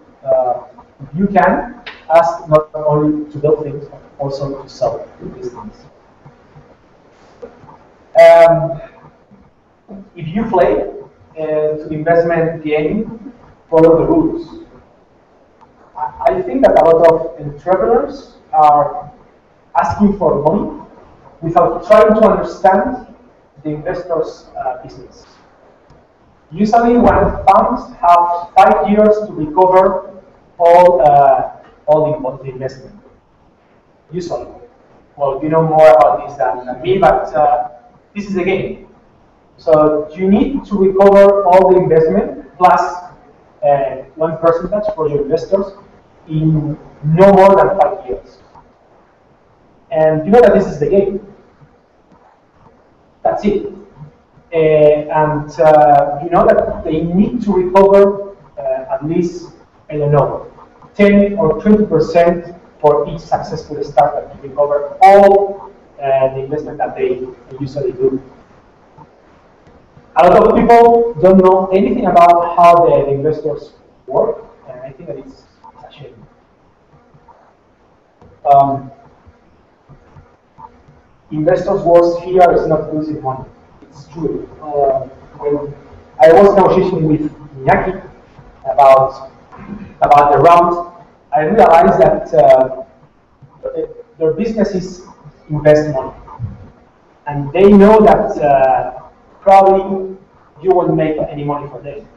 you can ask not only to build things, but also to sell these things. If you play to the investment game, follow the rules. I think that a lot of entrepreneurs are asking for money without trying to understand the investor's business. Usually, when funds have 5 years to recover all the investment. Usually, well, you know more about this than me, but this is the game. So you need to recover all the investment plus 1% for your investors in no more than 5 years. And you know that this is the game. That's it. And you know that they need to recover at least, I don't know, 10 or 20% for each successful startup to recover all the investment that they usually do. A lot of people don't know anything about how the investors work, and I think that it's a shame. Investors' worst fear is not losing money. It's true. When I was negotiating with Iñaki about the round, I realized that their business is invest money, and they know that probably you won't make any money for them.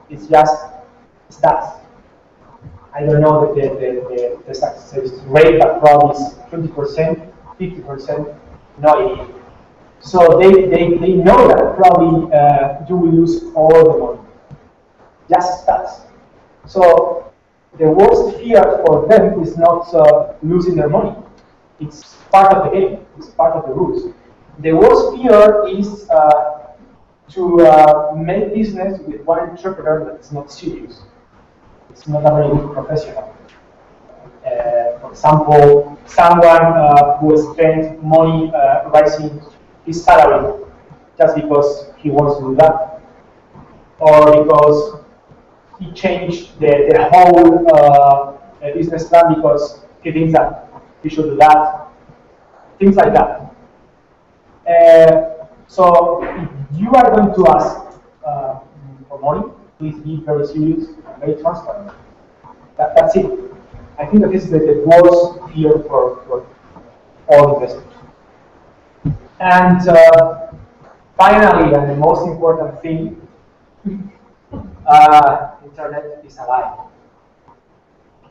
It's just stats. I don't know the success rate, but probably it's 20%, 50%, no idea. So they know that probably you will lose all the money. Just stats. So the worst fear for them is not losing their money. It's part of the game. It's part of the rules. The worst fear is to make business with one entrepreneur that is not serious. It's not a very good professional. For example, someone who spends money raising his salary just because he wants to do that, or because he changed the whole business plan because he thinks that he should do that, things like that. So if you are going to ask for money, please be very serious and very transparent. That's it. I think that this is the worst fear for all investors. And finally, and the most important thing, internet is alive.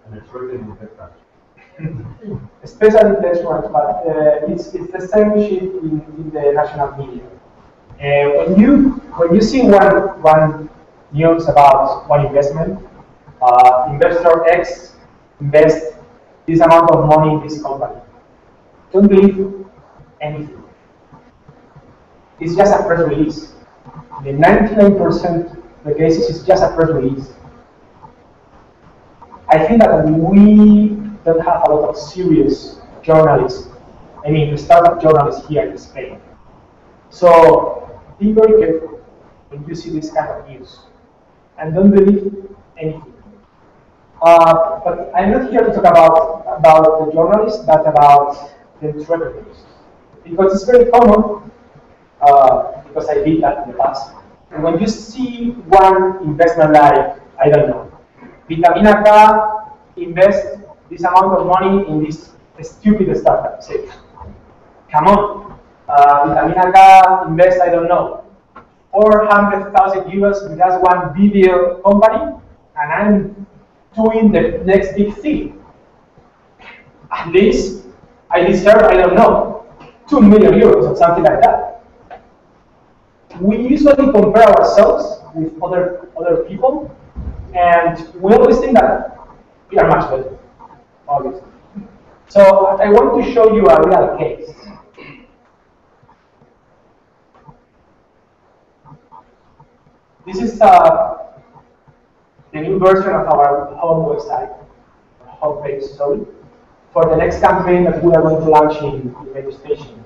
And it's really in Tetuan. Especially in Tetuan, but it's the same shit in the national media. When you see one news about one investment, investor X invest this amount of money in this company, don't believe anything. It's just a press release. The 99% of the cases is just a press release. I think that we don't have a lot of serious journalists, startup journalists here in Spain. So be very careful when you see this kind of news, and don't believe anything. But I'm not here to talk about the journalists, but about the entrepreneurs, because it's very common. Because I did that in the past. And when you see one investment like, I don't know, Vitamina K invest this amount of money in this stupid startup. Say, come on, Vitamina K invest, I don't know, 400,000 euros in just one video company, and I'm doing the next big thing. At least I deserve, I don't know, 2 million euros or something like that. We usually compare ourselves with other people, and we always think that we are much better, obviously. So I want to show you a real case. This is the new version of our home website, homepage, sorry, for the next campaign that we are going to launch in registration.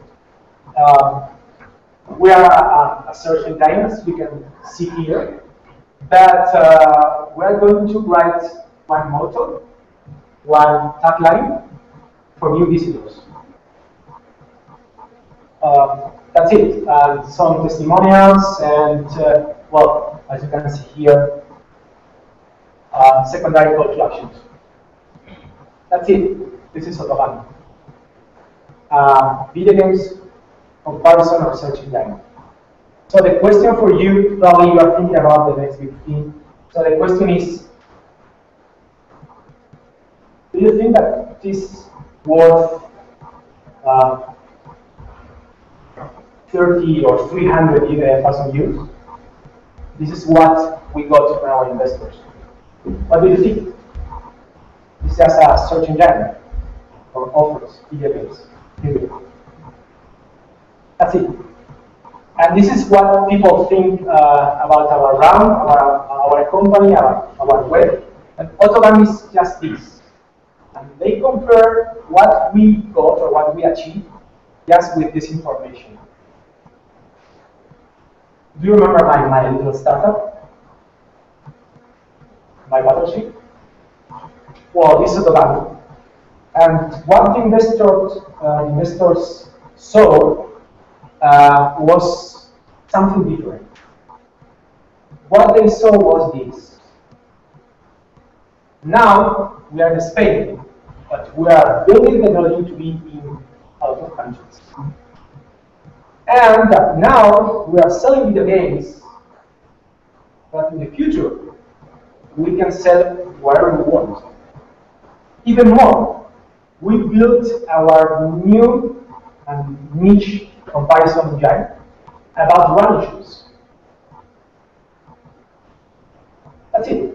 We are a search engine, as you can see here, but we are going to write one motto, one tagline for new visitors. That's it. Some testimonials and, well, as you can see here, secondary call to actions. That's it. This is Autobahn. Video games, comparison, or search engine. So the question for you, probably you are thinking about the next big thing. So the question is, do you think that this is worth 30 or 300,000 euros? This is what we got from our investors. What do you think? This is just a search engine or offers video games. That's it. And this is what people think about our round, our company, our web. And Autobahn is just this. And they compare what we got or what we achieved just with this information. Do you remember my little startup? My battleship? Well, this is the value. And what the investors saw was something different. What they saw was this. Now we are in Spain, but we are building technology to be in other countries. And now we are selling video games, but in the future we can sell whatever we want. Even more, we built our new and niche comparison engine about running shoes. That's it.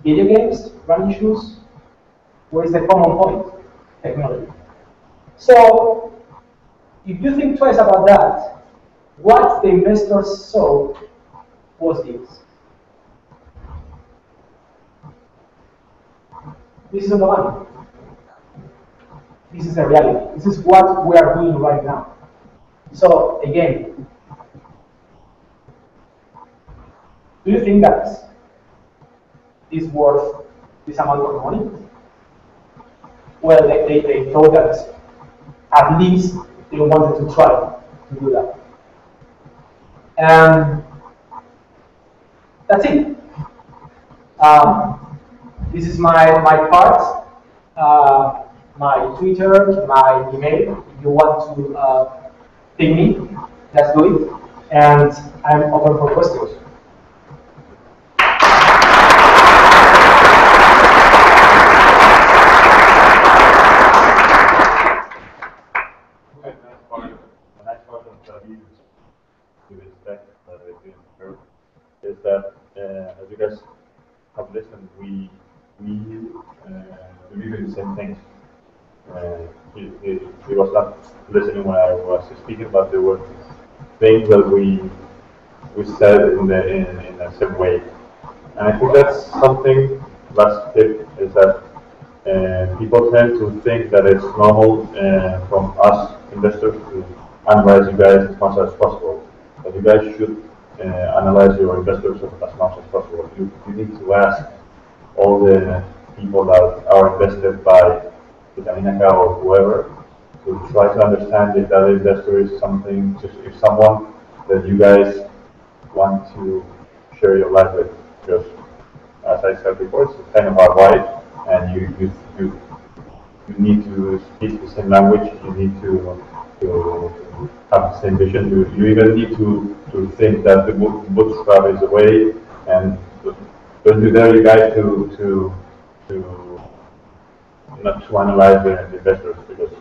Video games, running shoes. Where is the common point? Technology. So, if you think twice about that, what the investors saw was this. This is the one. This is the reality. This is what we are doing right now. So, again, do you think that is worth this amount of money? Well, they thought that at least they wanted to try to do that. And that's it. This is my part, my Twitter, my email. If you want to ping me, just do it. And I'm open for questions. Is that as you guys have listened, we believe in the same things. He was not listening when I was speaking, but there were things that we said in the same way, and I think that's something. Last tip is that people tend to think that it's normal from us investors to analyze you guys as much as possible, but you guys should analyze your investors as much as possible. You need to ask all the people that are invested by Iñaki or whoever to try to understand if that investor is something, if someone that you guys want to share your life with. Because, as I said before, it's kind of our life, and you need to speak the same language. You need to have the same vision. You even need to think that the bootstrap is the way, and don't you dare you guys to not to analyze the investors, because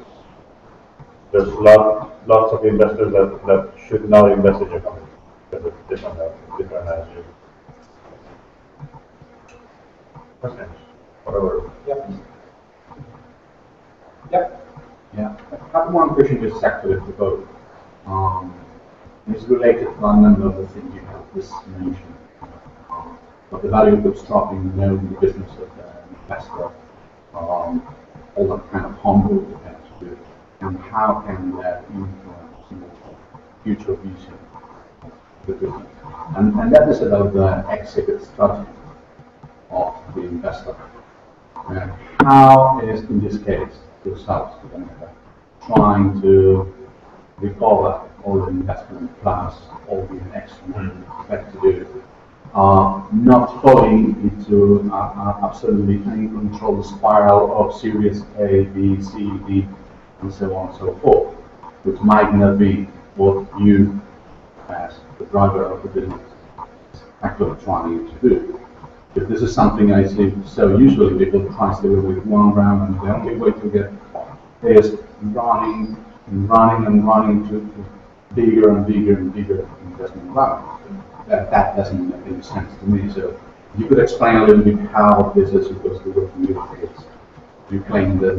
there's lots of investors that should not invest in your company because of different attitudes. Questions? Whatever. Yep. Yep. Yeah, I have one question just actually to both. It's related to a number of the things you have just mentioned. But the value of bootstrapping, knowing the business of the investor, all that kind of homework you have to do, and how can that influence your future vision of the business. And that is about the exit strategy of the investor. How is, in this case, yourselves trying to recover all the investment plus all the extra money you expect to do, not falling into absolutely uncontrolled spiral of series A, B, C, D, and so on and so forth, which might not be what you, as the driver of the business, is actually trying to do. If this is something I see so usually people try to do it with one round, and the only way to get is running to bigger and bigger and bigger investment rounds. That doesn't make any sense to me. So you could explain a little bit how this is supposed to work in your case. You claim that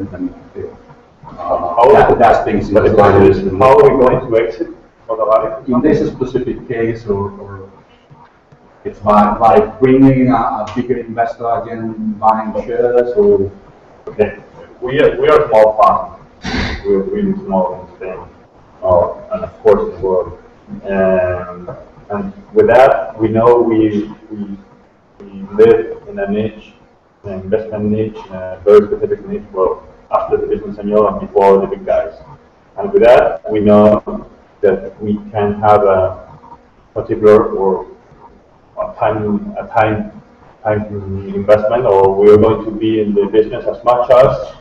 that's things. But how are we going to exit for the value? In this specific case, or it's by bringing a bigger investor again, buying shares, or okay, we are a small fund. We're really small in Spain, and of course in the world. And with that, we know we live in a niche, an investment niche, a very specific niche, well, after the business angel and before the big guys. And with that, we know that we can have a particular or a time investment, or we are going to be in the business as much as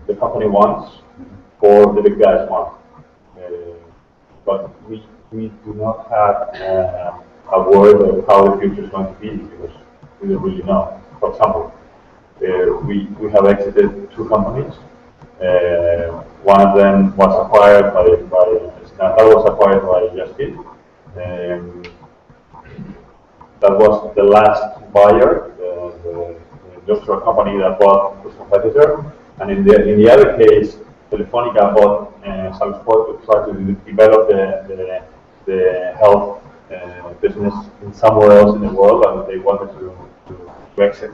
the company wants or the big guys want. But we do not have a word of how the future is going to be because we don't really know. For example, we have exited 2 companies. One of them was acquired by Just Eat. That was the last buyer, the industrial company that bought its competitor. And in the other case, Telefonica bought Salesforce to try to develop the health business in somewhere else in the world, and they wanted to exit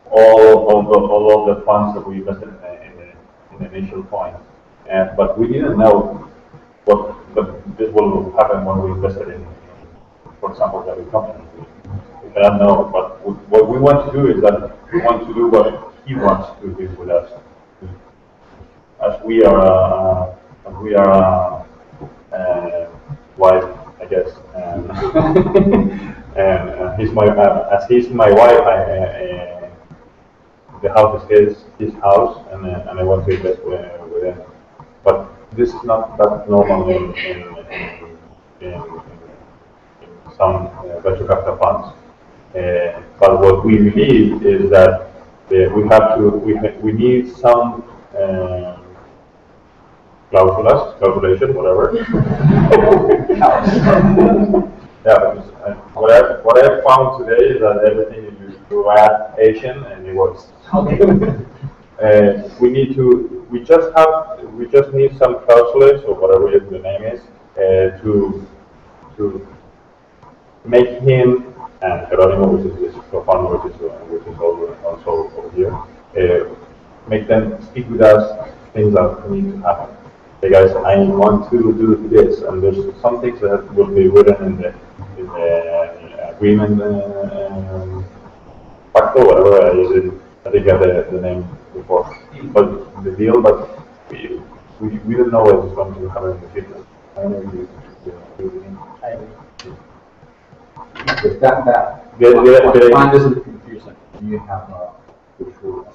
all of the funds that we invested in the initial point. But we didn't know what this will happen when we invested in, for example, the big company. We cannot know, but what we want to do is that we want to do what he wants to do with us. As we are wife, I guess, and he's my wife. The house is his house, and I want to invest with him. But this is not that normal in some venture capital funds. But what we believe is that we need some calculation, whatever. Yeah, because what I found today is that everything you add Asian and it works. We just need some calculations or whatever the name is to make him and Geronimo, which is his co-founder, which is also over here, make them speak with us things that need to happen. Hey guys, I want to do this, and there's some things that will be written in the agreement, pacto, whatever. I think I had the name before, but the deal. But we don't know what is going to happen in the future. I don't know Because I find this a bit confusing. You have a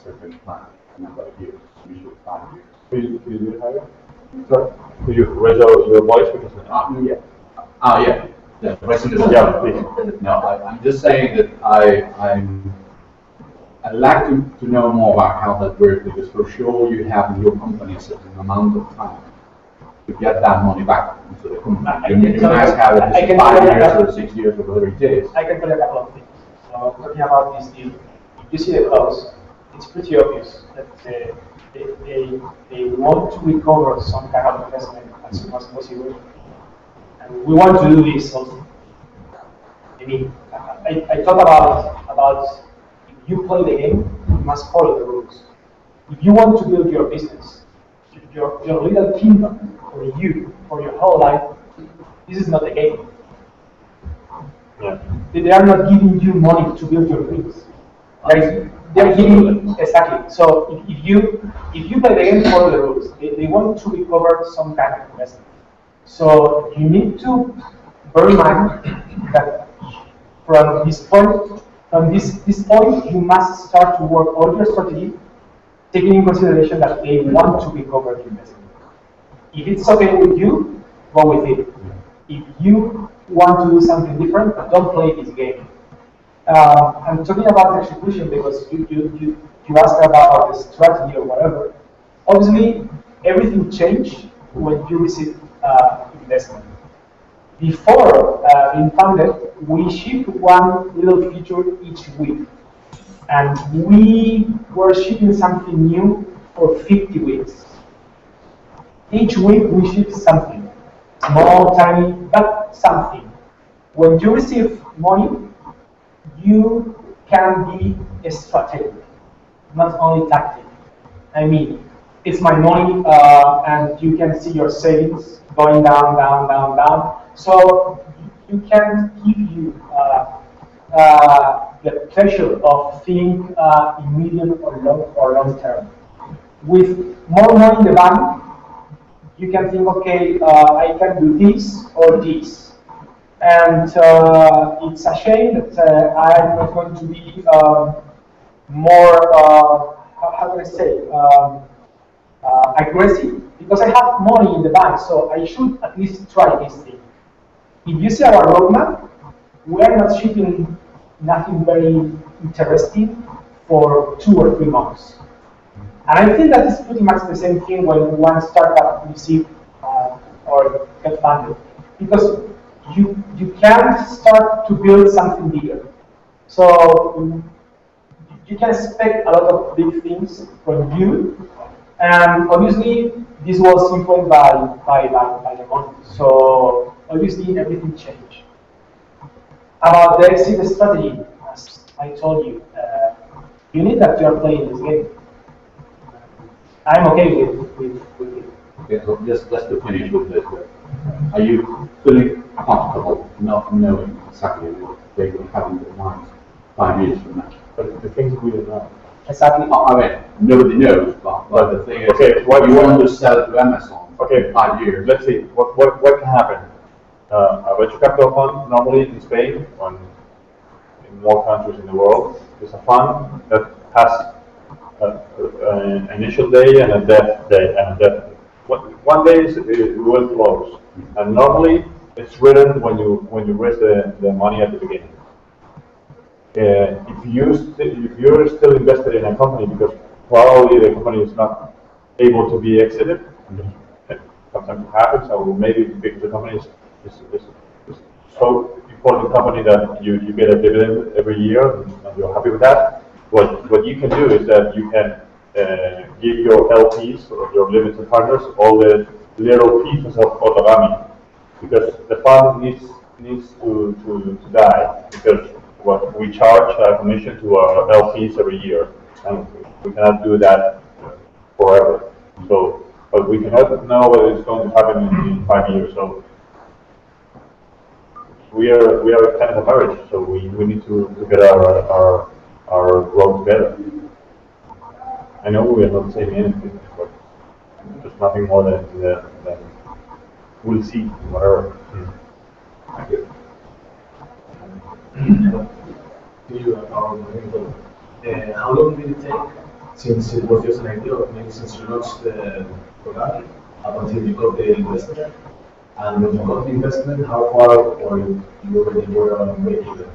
certain plan, a number of years, usually 5 years. Could you do it higher? Sorry? Could you raise your voice? Because yeah. Yeah, yeah, please. No, I'm just saying that I'd like to know more about how that works, because for sure you have in your company a certain amount of time to get that money back into the company. You guys have it 5 years or 6 years or whatever it is. I can tell you a couple of things. So talking about this deal, if you see the clause, it's pretty obvious that they want to recover some kind of investment as soon as possible. And we want to do this also. I mean, I thought about if you play the game, you must follow the rules. If you want to build your business, your little kingdom for you, for your whole life, this is not the game. Yeah. They are not giving you money to build your dreams. They're giving exactly. So if you play the game, follow the rules. They want to recover some kind of investment. So you need to bear in mind that from this point, you must start to work all your strategy, taking in consideration that they want to recover the investment. If it's okay with you, go with it. If you want to do something different, don't play this game. I'm talking about execution because you asked about the strategy or whatever. Obviously, everything changed when you receive investment. Before being funded, we shipped one little feature each week. And we were shipping something new for 50 weeks. Each week we ship something. Small, tiny, but something. When you receive money, you can be strategic, not only tactic. I mean, it's my money, and you can see your savings going down, down, down, down. So you can give you the pleasure of think in medium or long term. With more money in the bank, you can think, okay, I can do this or this. And it's a shame that I'm not going to be more, how do I say, aggressive, because I have money in the bank, so I should at least try this thing. If you see our roadmap, we are not shipping nothing very interesting for 2 or 3 months. And I think that is pretty much the same thing when one startup receives or get funded, because you can't start to build something bigger. So you can expect a lot of big things from you, and obviously this was influenced by the money. So obviously everything changed. About the exit strategy, as I told you, you need that you are playing this game. I'm okay with it. Okay, so just to finish with this, are you feeling comfortable not knowing exactly what they will have in their minds 5 years from now? But the things we don't know. Exactly. I mean, nobody knows, but the thing is, okay, what you want to sell it to Amazon in 5 years. Let's see, what can happen? A venture capital fund, normally in Spain, or in more countries in the world, is a fund that has an initial day and a death day and a death day. One day it will close, and normally it's written when you raise the money at the beginning. If you're still invested in a company because probably the company is not able to be exited, sometimes it happens, or maybe because the company is so important company that you get a dividend every year and you're happy with that. What you can do is that you can give your LPs or your limited partners all the little pieces of origami, because the fund needs to die, because what we charge a commission to our LPs every year, and we cannot do that forever. So, but we cannot know what is going to happen in 5 years. So we are kind of a marriage, so we need to get our road together. I know we are not saying anything, but there's nothing more than we'll see, whatever. Thank you. How long did it take since it was just an idea, or maybe since you launched the program, up until you got the investment? And when you got the investment, how far or you already were on break-even?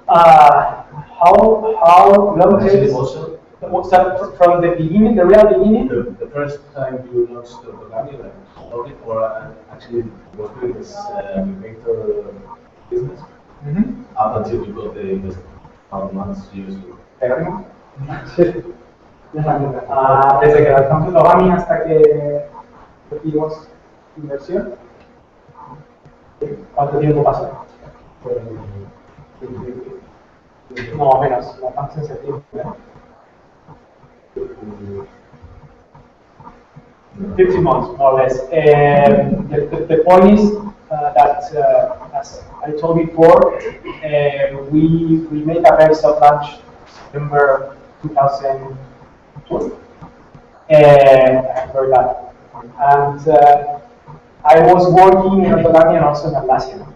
How long takes? From the beginning, the real beginning? The first time you launched the program, like, or actually was doing this vector business, up until you got the investment. How months years ago? Desde que lanzamos el Ogami hasta que recibimos inversión, ¿cuánto tiempo pasó? No, menos, lanzamos en septiembre. 15 months, more or less. The point is that, as I told before, we made a very soft launch September 2012. Very bad. And I was working in Otogami and also in Atlassian.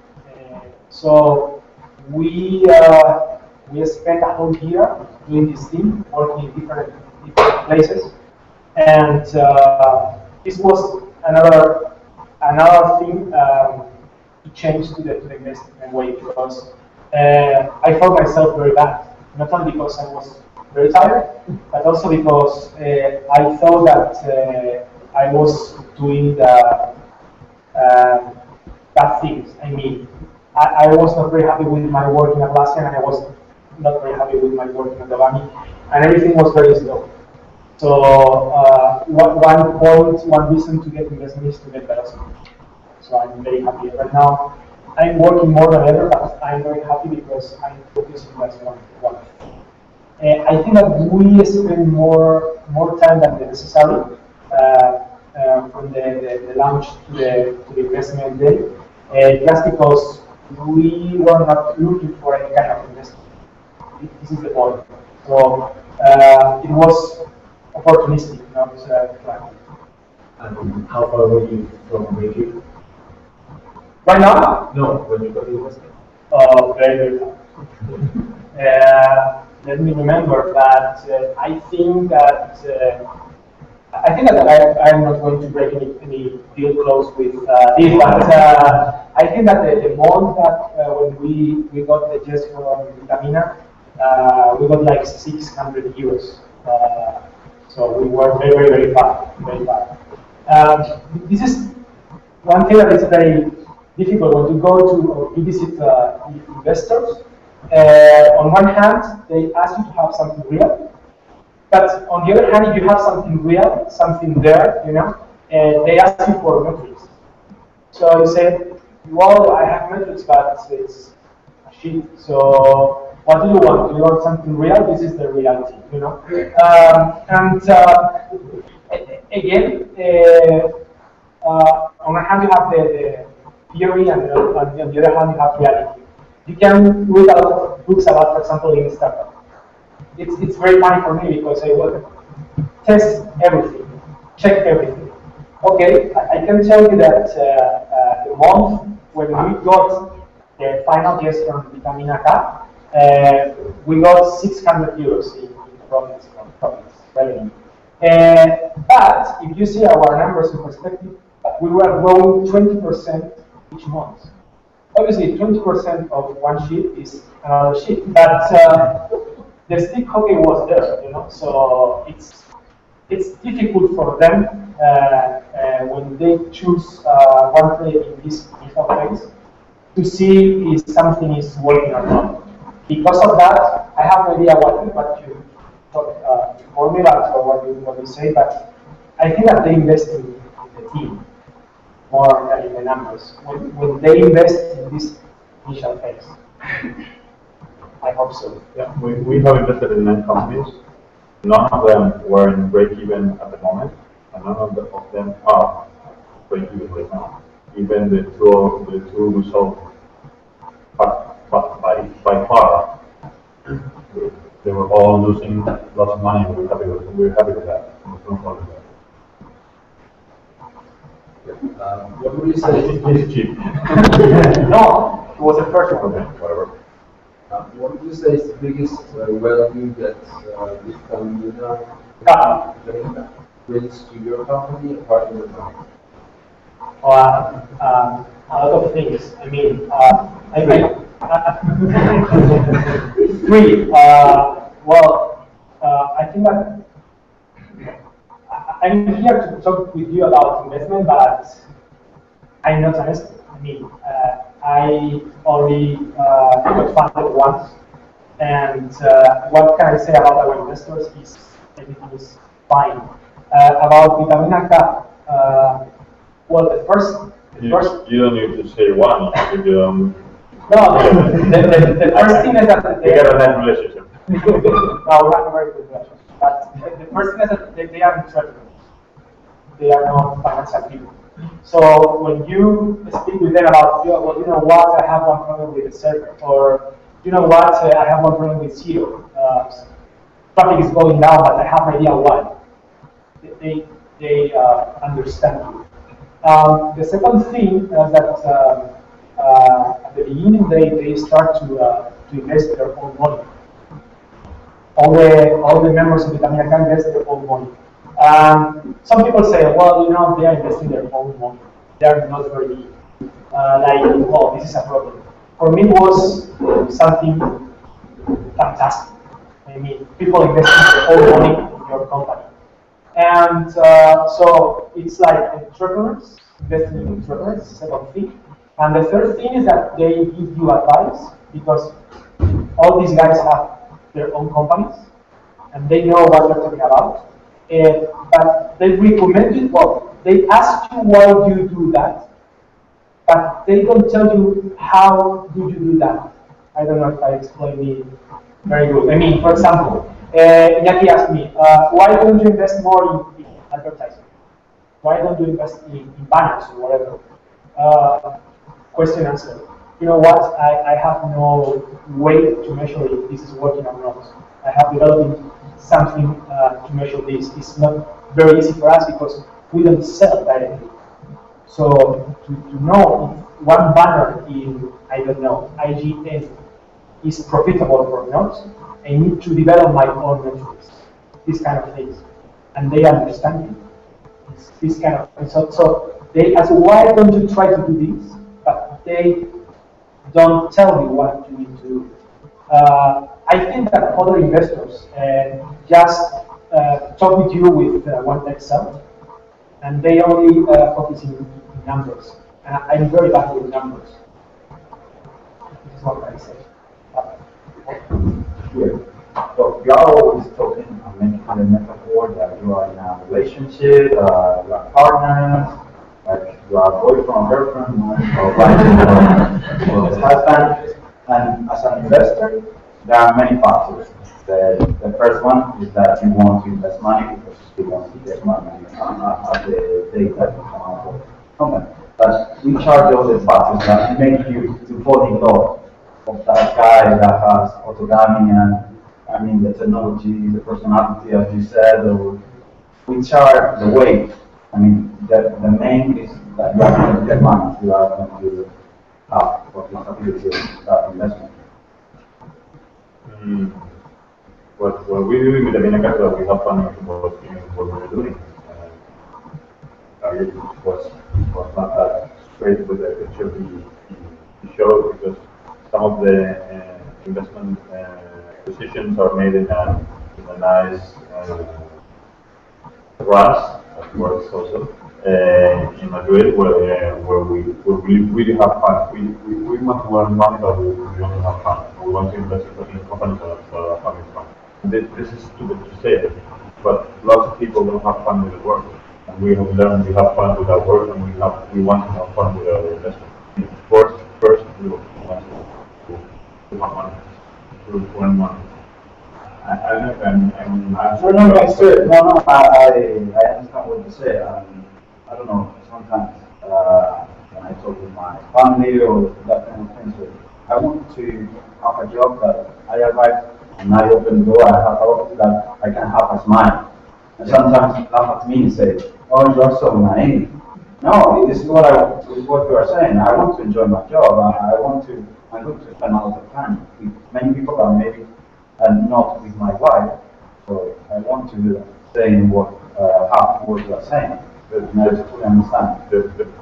So we spent a whole year doing this thing, working in different places. And this was another thing to change to the investment way, because I felt myself very bad. Not only because I was very tired, but also because I thought that I was doing the bad things. I mean, I was not very happy with my work in Atlassian, and I was not very happy with my work in Otogami, and everything was very slow. So one reason to get investment is to get better. So I'm very happy right now. I'm working more than ever, but I'm very happy because I'm focusing on one. I think that we spend more time than the necessary from the launch to the investment day, just because we were not looking for any kind of investment. This is the point. So it was opportunistic, not planned. And how far were you from breaking? Right now? No, when you got the investment. Very, very far. Let me remember that I think that I'm not going to break any deal close with this, but I think that the month that when we got the just from Vitamina, we got like 600 euros. So we were very, very, very far, very far. This is one thing that is very difficult when you go to or you visit investors. On one hand, they ask you to have something real, but on the other hand, if you have something real, something there, they ask you for metrics. So you say, well, I have metrics, but it's a shit. So what do you want? Do you want something real? This is the reality, Again, on one hand, you have the theory, and on the other hand, you have reality. You can read a lot of books about, for example, in startup. It's very funny for me because I will test everything, check everything. Okay, I can tell you that the month when we got the final yes from Vitamina K, we got 600 euros in profits revenue. But if you see our numbers in perspective, we were growing 20% each month. Obviously, 20% of one sheet is another sheet, but the stick hockey was there, So it's difficult for them when they choose one play in this initial phase to see if something is working or not. Because of that, I have no idea what you talk for me about or what you say, but I think that they invest in the team more than in the numbers. When they invest in this initial phase, I hope so. Yeah, we have invested in 9 companies. None of them were in break-even at the moment, and none of them are break-even right now. Even the two results, but by far, they were all losing lots of money. We're happy with that. No problem with that. What would you say? It's cheap. No, it was the first one. Okay, whatever. What would you say is the biggest value that this Bonilla brings to your company apart from the company? A lot of things. I mean, three. I think that I'm here to talk with you about investment, but I'm not honest. I mean, I only got funded once, and what can I say about our investors is everything is fine. About Vitamina K, the first. You don't need to say one. No, the first thing is that they got a nice relationship. No, we have a very good relationship. But the first thing is that they are entrepreneurs. They are not financial people. So when you speak with them about, well, you know what, I have one problem with the server, or you know what, I have one problem with Zero. Traffic is going down, but I have no idea why. They understand you. The second thing is that at the beginning they start to invest their own money. All the members of Vitamina K invest their own money. Some people say, well, you know, they are investing their own money. They are not very oh, this is a problem. For me, it was something fantastic. I mean, people investing their own money in your company. And so it's like entrepreneurs, investing in entrepreneurs, second thing. And the third thing is that they give you advice because all these guys have their own companies and they know what they're talking about. But they recommend it, well, they ask you why you do that, but they don't tell you how do you do that. I don't know if I explained it Very good. I mean, for example, Iñaki asked me, why don't you invest more in advertising? Why don't you invest in banners or whatever? Question answer. You know what? I have no way to measure if this is working or not. I have developed something to measure this. It's not very easy for us because we don't sell directly. So to know if one banner in, I don't know, IGN is profitable or not, I need to develop my own metrics, these kind of things. And they understand it. It's this kind of thing. So they ask, why don't you try to do this? But they don't tell you what you need to do. I think that other investors just talk with you with one Excel, and they only focus in numbers. And I'm very bad with numbers. This is what I say. Here. So you are always talking and making the metaphor that you are in a relationship, you are partners, like you are boyfriend, girlfriend, or wife, or husband. And as an investor, there are many factors. The first one is that you want to invest money because you want to get money at the date that you come out of the company. But which are the other factors that make you to fall in love of that guy that has orthogamia and I mean the technology, the personality, as you said, or which are the way? I mean, the main is that you are going to get money, you are going to have responsibility of that investment. What we do with the Vina Capital, we have fun in what we're doing. It was not that straight with the picture we showed because some of the investment decisions are made in a nice grass, that works also, in Madrid, where we really have fun. We want to earn money, but we want to have fun. We want to invest in companies that are having fun. This is stupid to say, but lots of people don't have fun with the work. And we have learned we have fun with our work, and we want to have fun with our investment. First we want to have money, to earn money. I don't know if No, that's good. No, I understand what you say. I don't know, sometimes when I talk with my family or that kind of thing, so I want to have a job that I arrive and I open the door, I have a hope that I can have a smile. And sometimes laugh at me and say, oh, you're so naive. No, this is what you are saying. I want to enjoy my job. I'm going to spend a lot of time with many people that maybe not with my wife. So I want to say what you are saying. And I totally understand.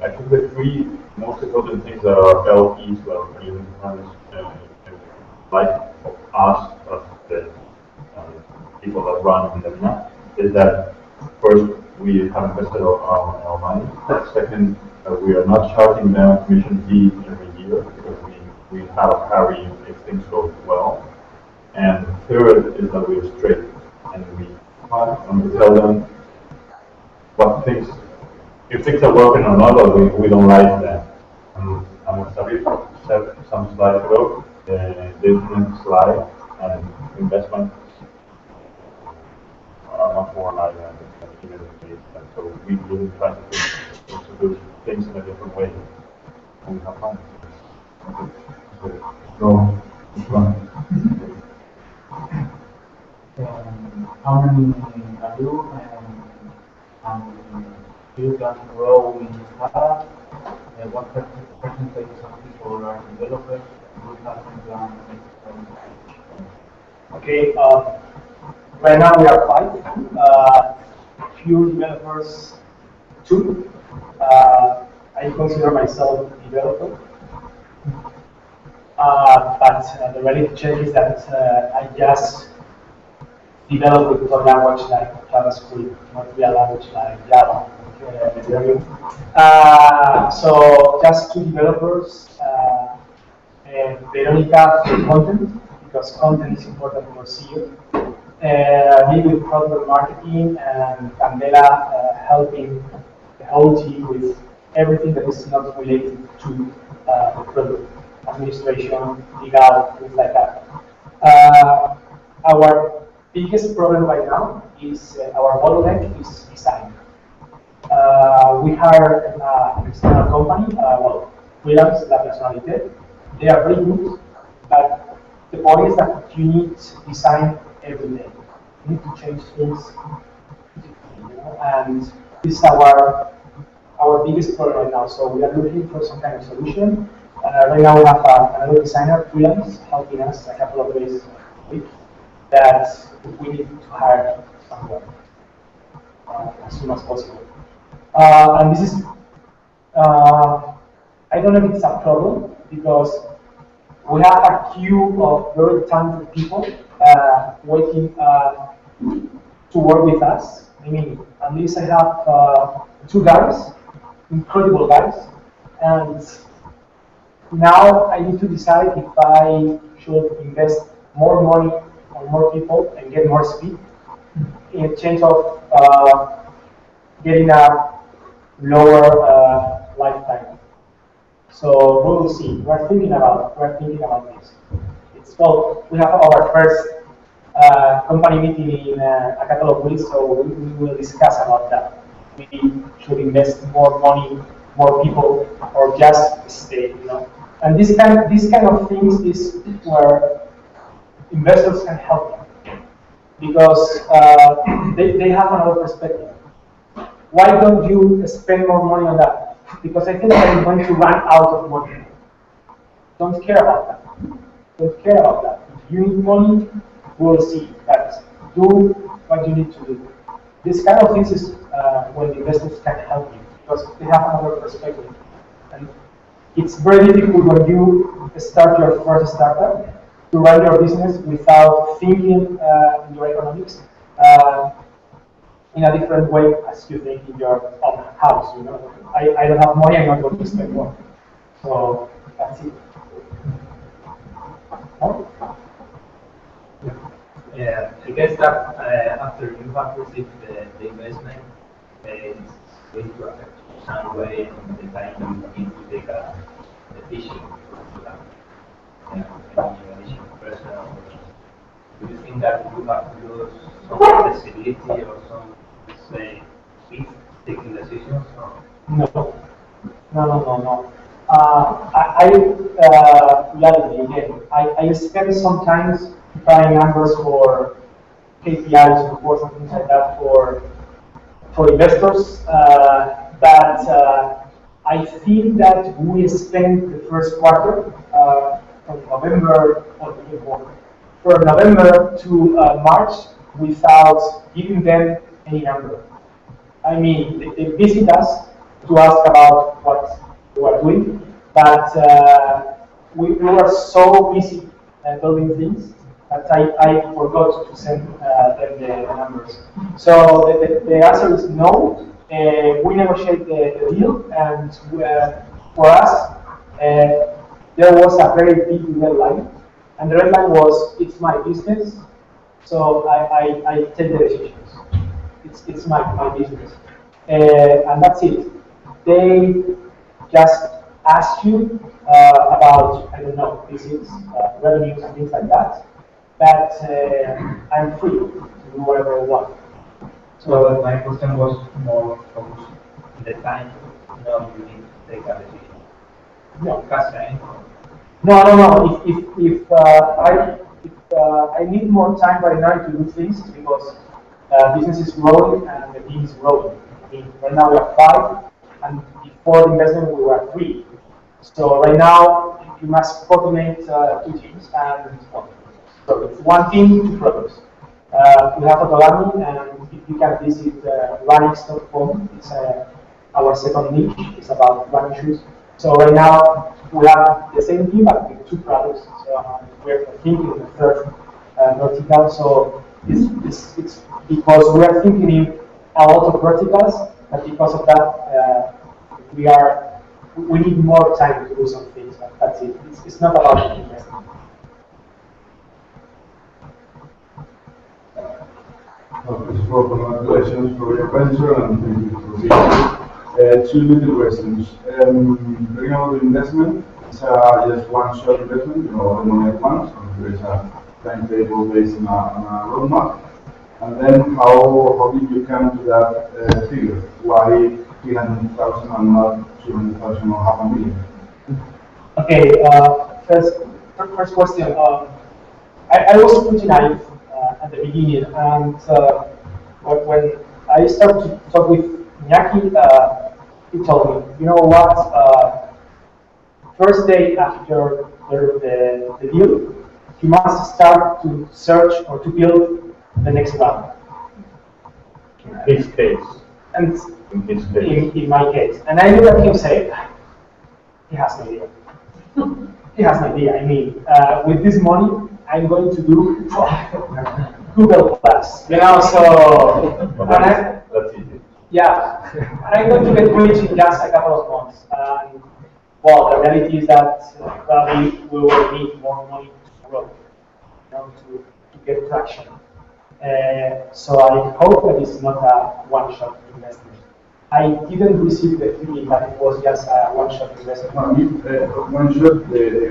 I think the three most important things that our LPs, like us, as the people that run the Mina, is that first, we have invested our money. Second, we are not charging them a commission fee every year because we have a carry if things go well. And third is that we are straight and we tell them what things, if things are working or not, or we don't like them. I'm going to set some slides ago, different slide and investment are much more like so we really try to do things in a different way and we have fun. So, how many are you and do you plan to grow in Sala? What percentage of people are developers? Do you have some plan? Okay, right now we are 5. Pure developers, 2. I consider myself a developer. But the reality check is that I just develop with a language like JavaScript, not real language like Java, Delorean. So just 2 developers, and Veronica for content, because content is important for SEO. Me with product marketing, and Candela helping the whole team with everything that is not related to the product, administration, legal, things like that. our biggest problem right now is our bottleneck is design. We hire an external company, well, freelance, La Personalité. They are very good, but the point is that you need design every day. You need to change things, and this is our biggest problem right now. So we are looking for some kind of solution. Right now we have another designer, freelance, helping us a couple of days a week, that we need to hire someone as soon as possible. And this is, I don't know if it's a problem, because we have a queue of very talented people waiting to work with us. I mean, at least I have 2 guys, incredible guys, and now I need to decide if I should invest more money on more people and get more speed in exchange of getting a lower lifetime. So we will see. We're thinking about this. Well, we have our first company meeting in a couple of weeks, so we will discuss about that. We should invest more money, more people, or just stay, And this kind of things is where investors can help you, because they have another perspective. Why don't you spend more money on that? Because I think that you're going to run out of money. Don't care about that. Don't care about that. If you need money, we'll see. But do what you need to do. This kind of things is when the investors can help you, because they have another perspective. And it's very difficult when you start your first startup to run your business without thinking in your economics in a different way as you think in your own house. I don't have money, I'm not going to spend more. So that's it. Yeah, I guess that after you have received the investment, it's going to affect you some way on the time you need to take a decision to that. Any additional person, or do you think that you have to lose some flexibility or some, say, speed taking decisions? Or? No. I spend sometimes trying numbers for KPIs, reports, and things like that for investors. But I think that we spent the first quarter from November from November to March without giving them any number. I mean, they visit us to ask about what we are doing, but we were so busy building things that I forgot to send them the numbers. So the answer is no. We negotiate the deal, and for us, there was a very big red line, and the red line was, it's my business, so I take the decisions. It's my business, and that's it. They just ask you about, I don't know, visits, revenues, and things like that. But I'm free to do whatever I want. So my question was more focused on the time you need to take a decision. No. Time. No. If I need more time right now to do things, because business is growing and the team is growing. I mean, right now we are 5, and before the investment we were 3. So right now you must coordinate 2 teams, and one team, 2 products. We have Autogami, and if you can visit runnings.com, it's our second niche. It's about running shoes. So right now we have the same team but with 2 products. So we're thinking in the third vertical. So it's because we are thinking in a lot of verticals, and because of that we need more time to do some things. That's it. It's not about investment. First of all, congratulations for your venture and thank you for being here. 2 little questions. Talking about the investment, it's just one shot investment, the money at once, or there is a timetable based on a roadmap? And then how did you come to that figure? Why 300,000 and not 200,000 or 500,000? Okay, first question. I was pretty naive at the beginning, and when I started to talk with Iñaki, he told me, you know what, first day after the deal, he must start to search or to build the next round. His case. And In his case. in my case. And I looked at him and said, he has no idea. He has no idea. I mean, with this money, I'm going to do Google Plus. You know, so That's easy. yeah, and I'm going to get rich in just a couple of months. And well, the reality is that probably we will need more money to grow, you know, to get traction. So I hope that it's not a one-shot investment. I didn't receive the feeling that it was just a one-shot investment. No, one shot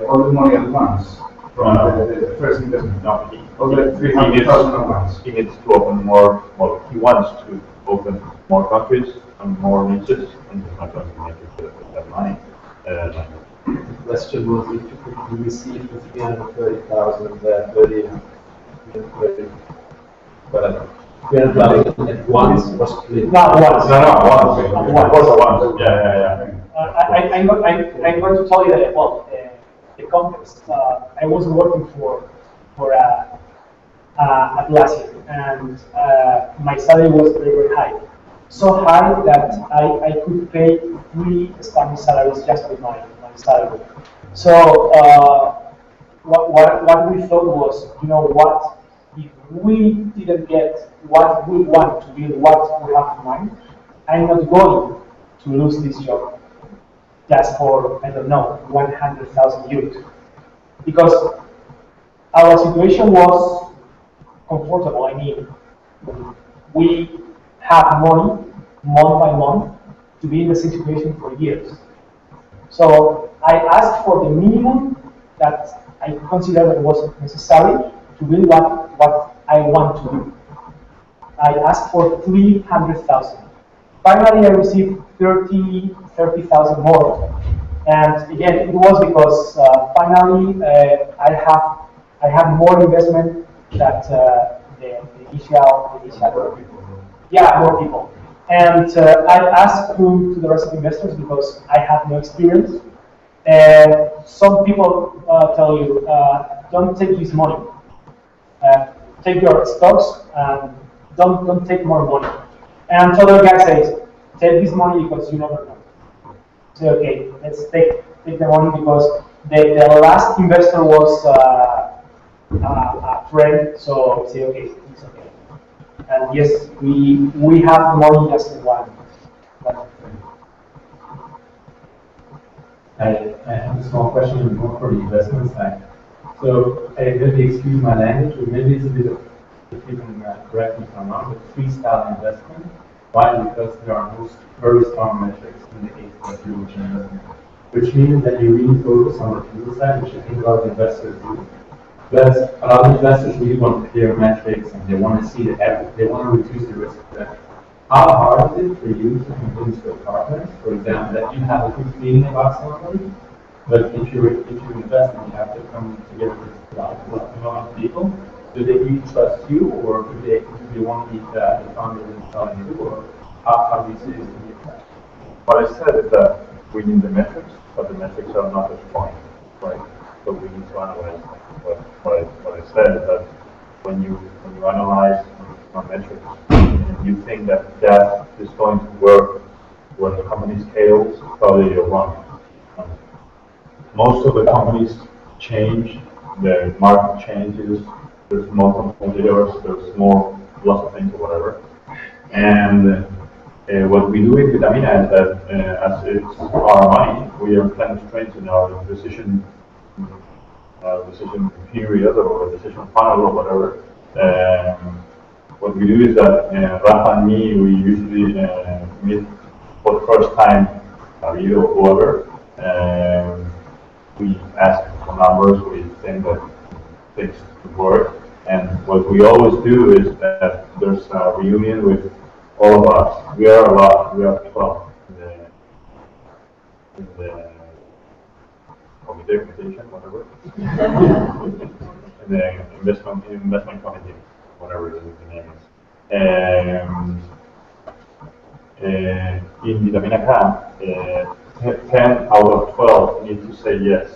all the money at once from the first investment. No, All the 300,000 at once. he needs to open more, well, he wants to open more countries and more niches, and he's not going to make it with that money. The question was if you could receive the 330,000, 30, but 300,000 at once was split. Not once. Once. Yeah. I'm going to tell you that, well, the context. I was working for Atlassian, and my salary was very, very high. So high that I could pay 3 Spanish salaries just with my salary. So what we thought was, you know what, if we didn't get what we want to build, what we have in mind, I'm not going to lose this job just for, I don't know, 100,000 euros. Because our situation was comfortable. I mean, we have money month by month to be in the situation for years. So I asked for the minimum that I considered was necessary to build what I want to do. I asked for 300,000. Finally, I received 30,000 more. And again, it was because finally I had more investment that the initial. Yeah, more people. And I asked to the rest of the investors because I have no experience. Some people tell you, don't take this money. Take your stocks and don't take more money. And the other guy says, take this money because you never know. Say, okay, let's take the money because the last investor was a friend, so we say, okay, it's okay. And yes, we have money just in one. I have a small question more for the investment side. So I maybe excuse my language, or maybe it's a bit of, if you can correct me if I'm wrong, but freestyle investment. Why? Because there are very strong metrics in the case of the investment, which means that you really focus on the people side, which I think a lot of investors do. But a lot of investors really want clear metrics and they want to see they want to reduce the risk of that. How hard is it for you to convince your partners, for example, that you have a good feeling about somebody, but if you invest and you have to come together with a lot of people, do they really trust you, or do they want to be the founder and telling you, or how do you see this? What I said is that we need the metrics, but the metrics are not the point, right? So we need to analyze them. What I said is that when you analyze on metrics, and you think that is going to work when the company scales, probably you're wrong. Most of the companies change, the market changes, there's more competitors, there's more, lots of things or whatever. And what we do in Vitamina is that as it's our money, we are kind of trained in our decision period or decision funnel or whatever. What we do is that Rafa and me, we usually meet for the first time, David or whoever. We ask for numbers. We think that things to work. And what we always do is that there's a reunion with all of us. We are a lot. We are 12 in the committee, whatever. In the investment committee, whatever the name is. In Vitamina 10 out of 12 need to say yes.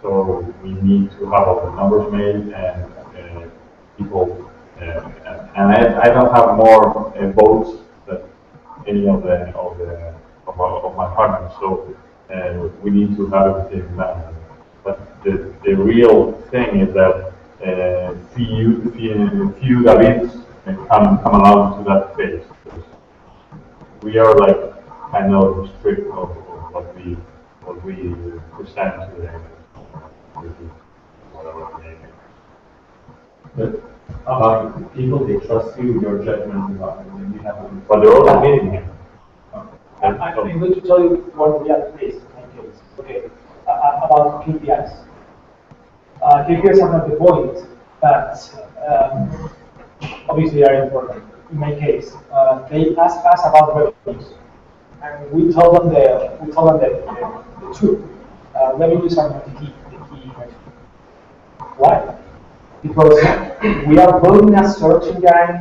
So we need to have all the numbers made and people. And I don't have more votes than any of my partners. So we need to have everything done. But the real thing is that few Davids come along to that phase. We are like kind of strict of what we present to them. Whatever the name is. But people, they trust you, your judgment, and you have. But they're all admitting him. I'm going to tell you one reality is in my case. Okay, about KPIs. KPIs are not the point, but obviously are important. In my case, they ask us about revenues, and we told them the truth. Revenues are not the key measure. Why? Because we are building a search engine,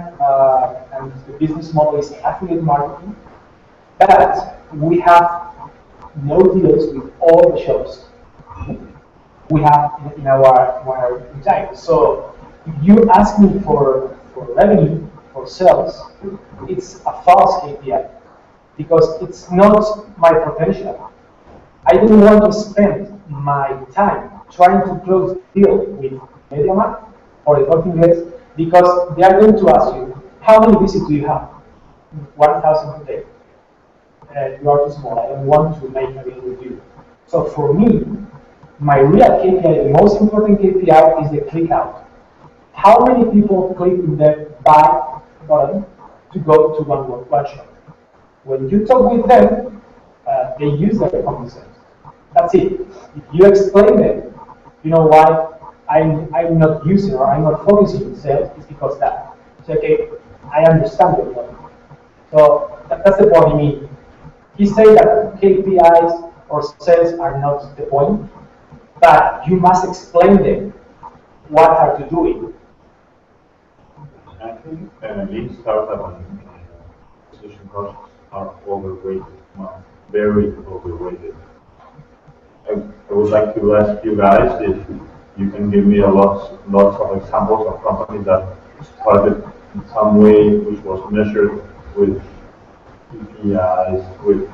and the business model is affiliate marketing, but we have no deals with all the shops we have in our design. So if you ask me for revenue, for sales, it's a false KPI because it's not my potential. I don't want to spend my time trying to close deal with MediaMarkt or the Corte Inglés because they are going to ask you, how many visits do you have? 1,000 per day. You are too small. I don't want to make a deal with you. So for me, my real KPI, the most important KPI is the click out. How many people click in the buy button to go to one shop? When you talk with them, they use their common sense. That's it. If you explain them, you know why I'm not using or I'm not focusing on sales, it's because that. So, okay, I understand your point. So that's the point. I mean, he said that KPIs or sales are not the point, but you must explain them what are you doing. I think lean startup and acquisition costs are overrated, very overrated. I would like to ask you guys if you can give me lots of examples of companies that started in some way which was measured with KPIs, with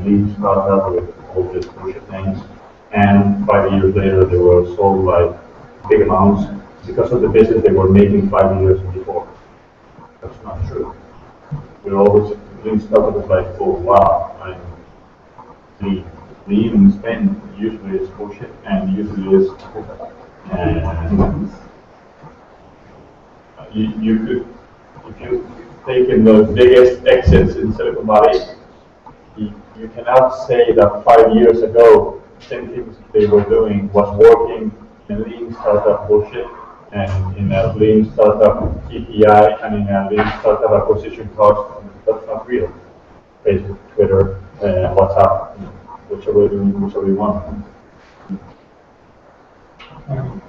lean startup, with all these bullshit things, and 5 years later they were sold like big amounts because of the business they were making 5 years before. That's not true. We're always lean startup is like, oh wow, I'm lean. Lean in Spain usually is bullshit and usually is you could, if you've taken the biggest exits in Silicon Valley, you cannot say that 5 years ago same things they were doing was working in lean startup bullshit and in a lean startup KPI and in a lean startup acquisition cost. That's not real. Facebook, Twitter, WhatsApp, whichever you want.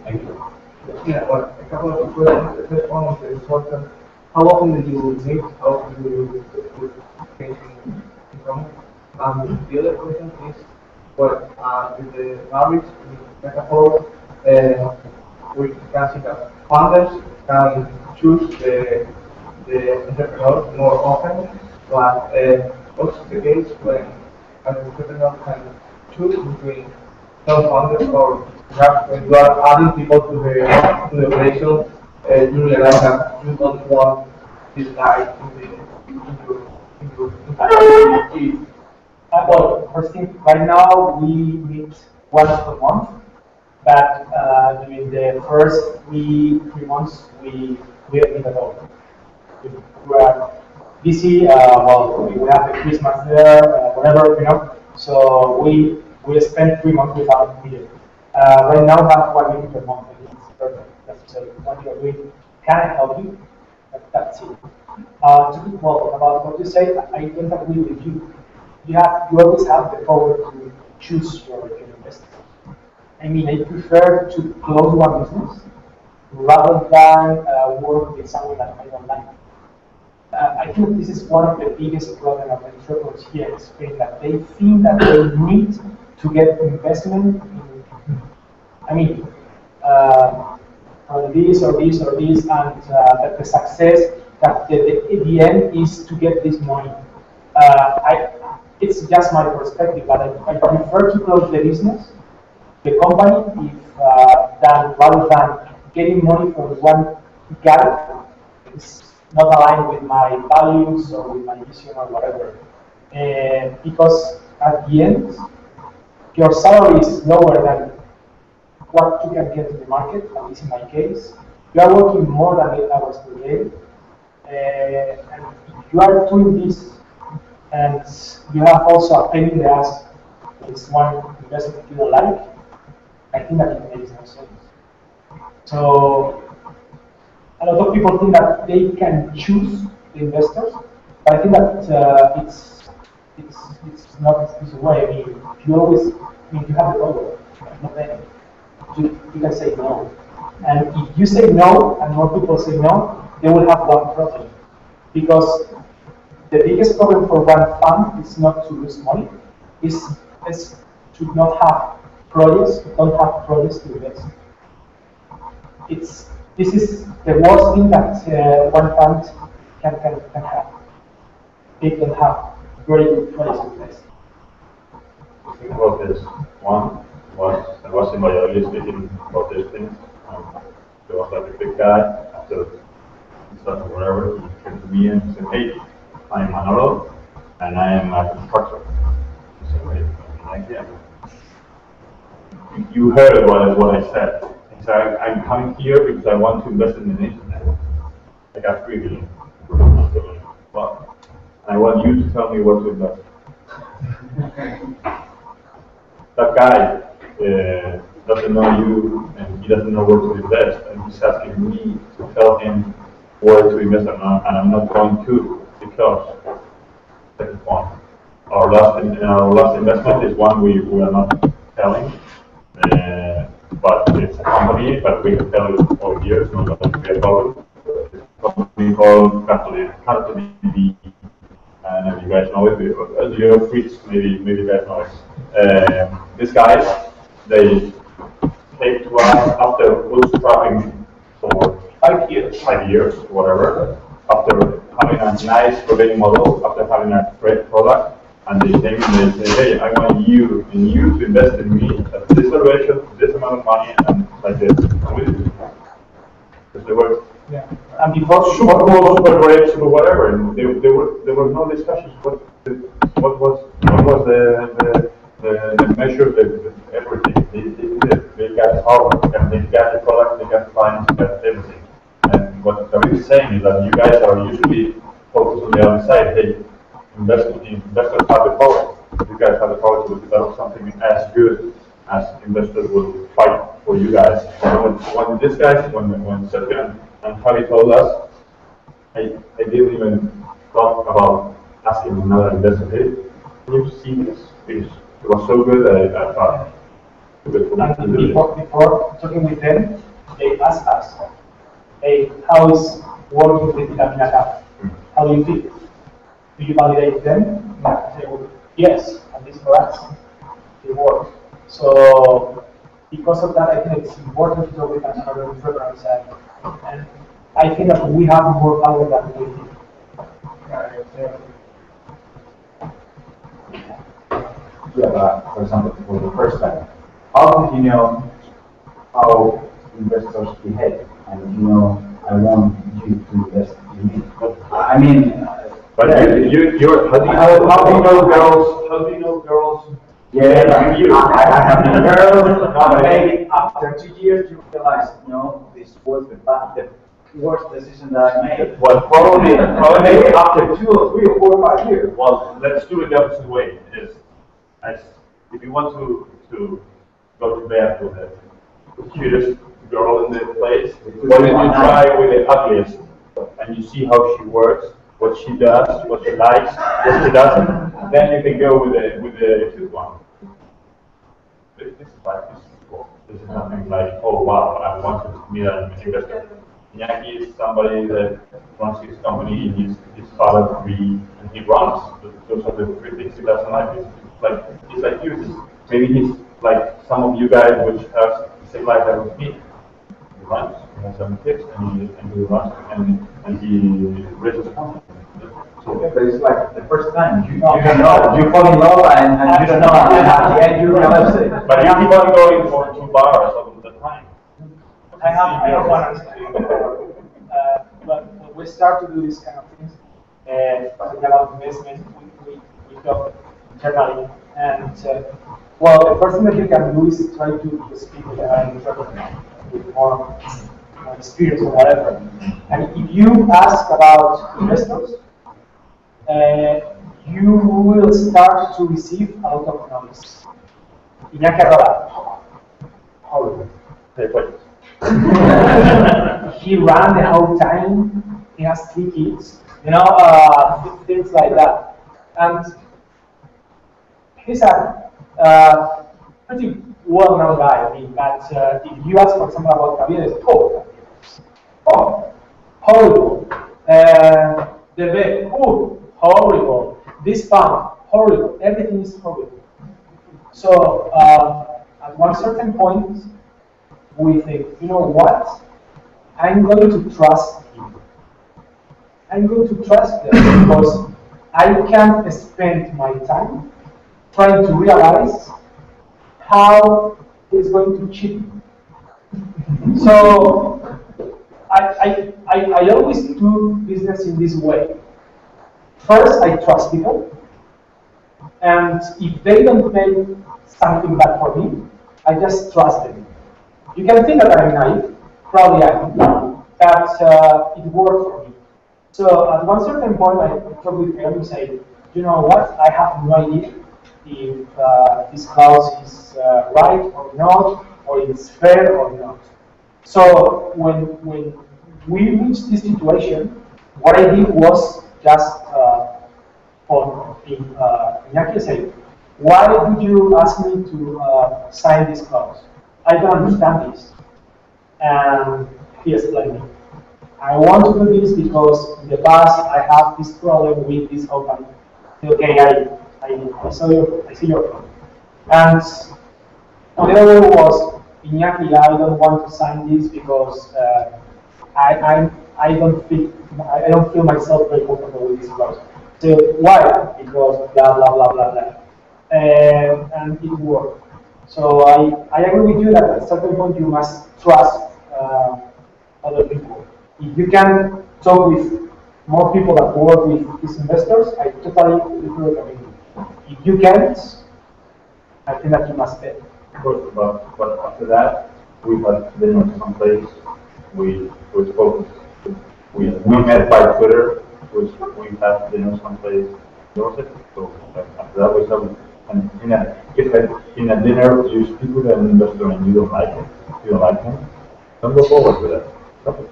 Thank you. Yeah, well, a couple of questions. The first one is important. How often do you meet? How often do you change income? The other question is, well, with the marriage metaphor, we can see that founders can choose the entrepreneur more often, but what's the case when an entrepreneur can choose between some founders or perhaps when you are adding people to the operation, you realize that you don't want this guy in your team. Well, first thing, right now we meet once per month, but during the first 3 months we didn't meet at all. We are busy. Well, we have the Christmas there, whatever, you know. So we spent 3 months without meeting. Right now, we have 1 meeting per month. I think it's perfect. That's So what you're doing can I help you? That's it. Well, about what you say, I don't agree with you. You always have the power to choose your investment. I mean, I prefer to close one business rather than work with someone that I don't like. I think this is one of the biggest problems of entrepreneurs here in Spain, that they think that they need to get investment in, I mean, on this or this or this, and that the success, that the end is to get this money. It's just my perspective, but I prefer to close the business, the company, rather than getting money from one guy. It's not aligned with my values or with my vision or whatever. Because at the end, your salary is lower than what you can get in the market, at least in my case. You are working more than 8 hours per day. And if you are doing this, and you have also a pain in the ass, it's one investment you don't like, I think that it makes no sense. So a lot of people think that they can choose the investors, but I think that it's not this way. I mean, you have the power, not any. You can say no. And if you say no, and more people say no, they will have one problem. Because the biggest problem for one fund is not to lose money, is to not have projects, don't have projects to invest. This is the worst thing that one fund can have. They can have very good projects in place. Think about this. One I was in Valladolid speaking about these things. There was like a big guy after stuff or whatever. He came to me and said, "Hey, I'm Manolo, and I am a constructor." I said, "Wait, like yeah. You heard what I said. I said, I'm coming here because I want to invest in the internet. I got 3 million. Well, I want you to tell me what to invest." That guy doesn't know you, and he doesn't know where to invest, and he's asking me to tell him where to invest, and I'm not going to, because second point, our last investment is one we are not telling, but it's a company, but we can tell you for years, not going to be a problem. It's a company called Cartolini. And if you guys know it, you're freaks, maybe you guys know it. These guys, they came to us after bootstrapping for 5 years, whatever, after having a nice revenue model, after having a great product, and they came and they say, "Hey, I want you to invest in me at this valuation, this amount of money," and like this. Because they were and before super cool, super great, super whatever, and there were no discussions. What was the measure, everything. They got power, and they got the product, they got clients, they got everything. And what David is saying is that you guys are usually focused on the other side. Hey, investors have the power. You guys have the power to develop something as good as investors will fight for you guys. When these guys, when Sergio and Javi told us, I didn't even thought about asking another investor, "Hey, can you see this?" Because it was so good that I thought. And before talking with them, they asked us, "Hey, how is working with Vitamina K? How do you feel? Do you validate them?" And I say, "Well, yes, at least for us, it works." So because of that, I think it's important to talk with another entrepreneur side. And I think that we have more power than we think. Yeah, but for example, for the first time, how did you know how investors behave? And you know, I want you to invest in me. I mean, but how do you know girls? Yeah, I have girls. Maybe after 2 years, you realize, no, this was the worst decision that I made. Well, probably after 2 or 3 or 4 or 5 years. Well, let's do it the opposite way. If you want to go to bed with the cutest girl in the place, why don't you try with the ugliest? And you see how she works, what she does, what she likes, what she doesn't. Then you can go with the cute one. This is cool. This is nothing like, oh wow, I want to meet an investor. Iñaki is somebody that runs his company, his father free, and he runs. Those are the three things he doesn't like. He's like you. Maybe he's like some of you guys, which has the same life as me. He runs, he has 7 kids, and he runs, and he raises a company. So, but it's like the first time you don't know, you fall in love and you don't know, and at the end you realize it. But you keep on going for 2 bars all the time. I have one answer. But when we start to do these kind of things, talking about investment, we talk internally. And well, the first thing that you can do is try to speak with an entrepreneur with more experience or whatever. And if you ask about investors, you will start to receive a lot of noise. Iñaki Arrola, horrible. He ran the whole time. He has 3 kids. Things like that. And he's a pretty well-known guy. I mean, but if you ask, for example, about Javier, it's horrible. The bed, horrible. This fund, horrible. Everything is horrible. So at one certain point, we think, you know what? I'm going to trust him. I'm going to trust them because I can't spend my time trying to realize how he's going to cheat me. So I always do business in this way. First, I trust people, and if they don't pay something back for me, I just trust them. You can think that I'm naive, probably I am, but it worked for me. So at one certain point, I talked with him and said, you know what, I have no idea if this clause is right or not, or if it's fair or not. So when we reached this situation, what I did was just Iñaki said, why did you ask me to sign this clause? I don't understand this. And he explained me. I want to do this because in the past I have this problem with this company. Okay, I see your problem. And the other one was, Iñaki, I don't want to sign this because I don't feel myself very comfortable with this clause. So why? Because blah blah blah blah blah. And it worked. So I agree with you that at a certain point you must trust other people. If you can talk with more people that work with these investors, I totally agree with you. If you can't, I think that you must pay. But after that, we had dinner someplace. We spoke. We met by Twitter. We had dinner someplace. So after that, we started. And in a dinner you speak with an investor and you don't like him, don't go forward with that. Stop it.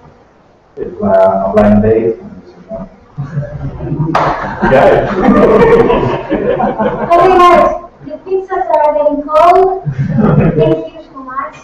It's a blind date. Yeah. Okay, guys, the pizzas are getting cold. So thank you so much.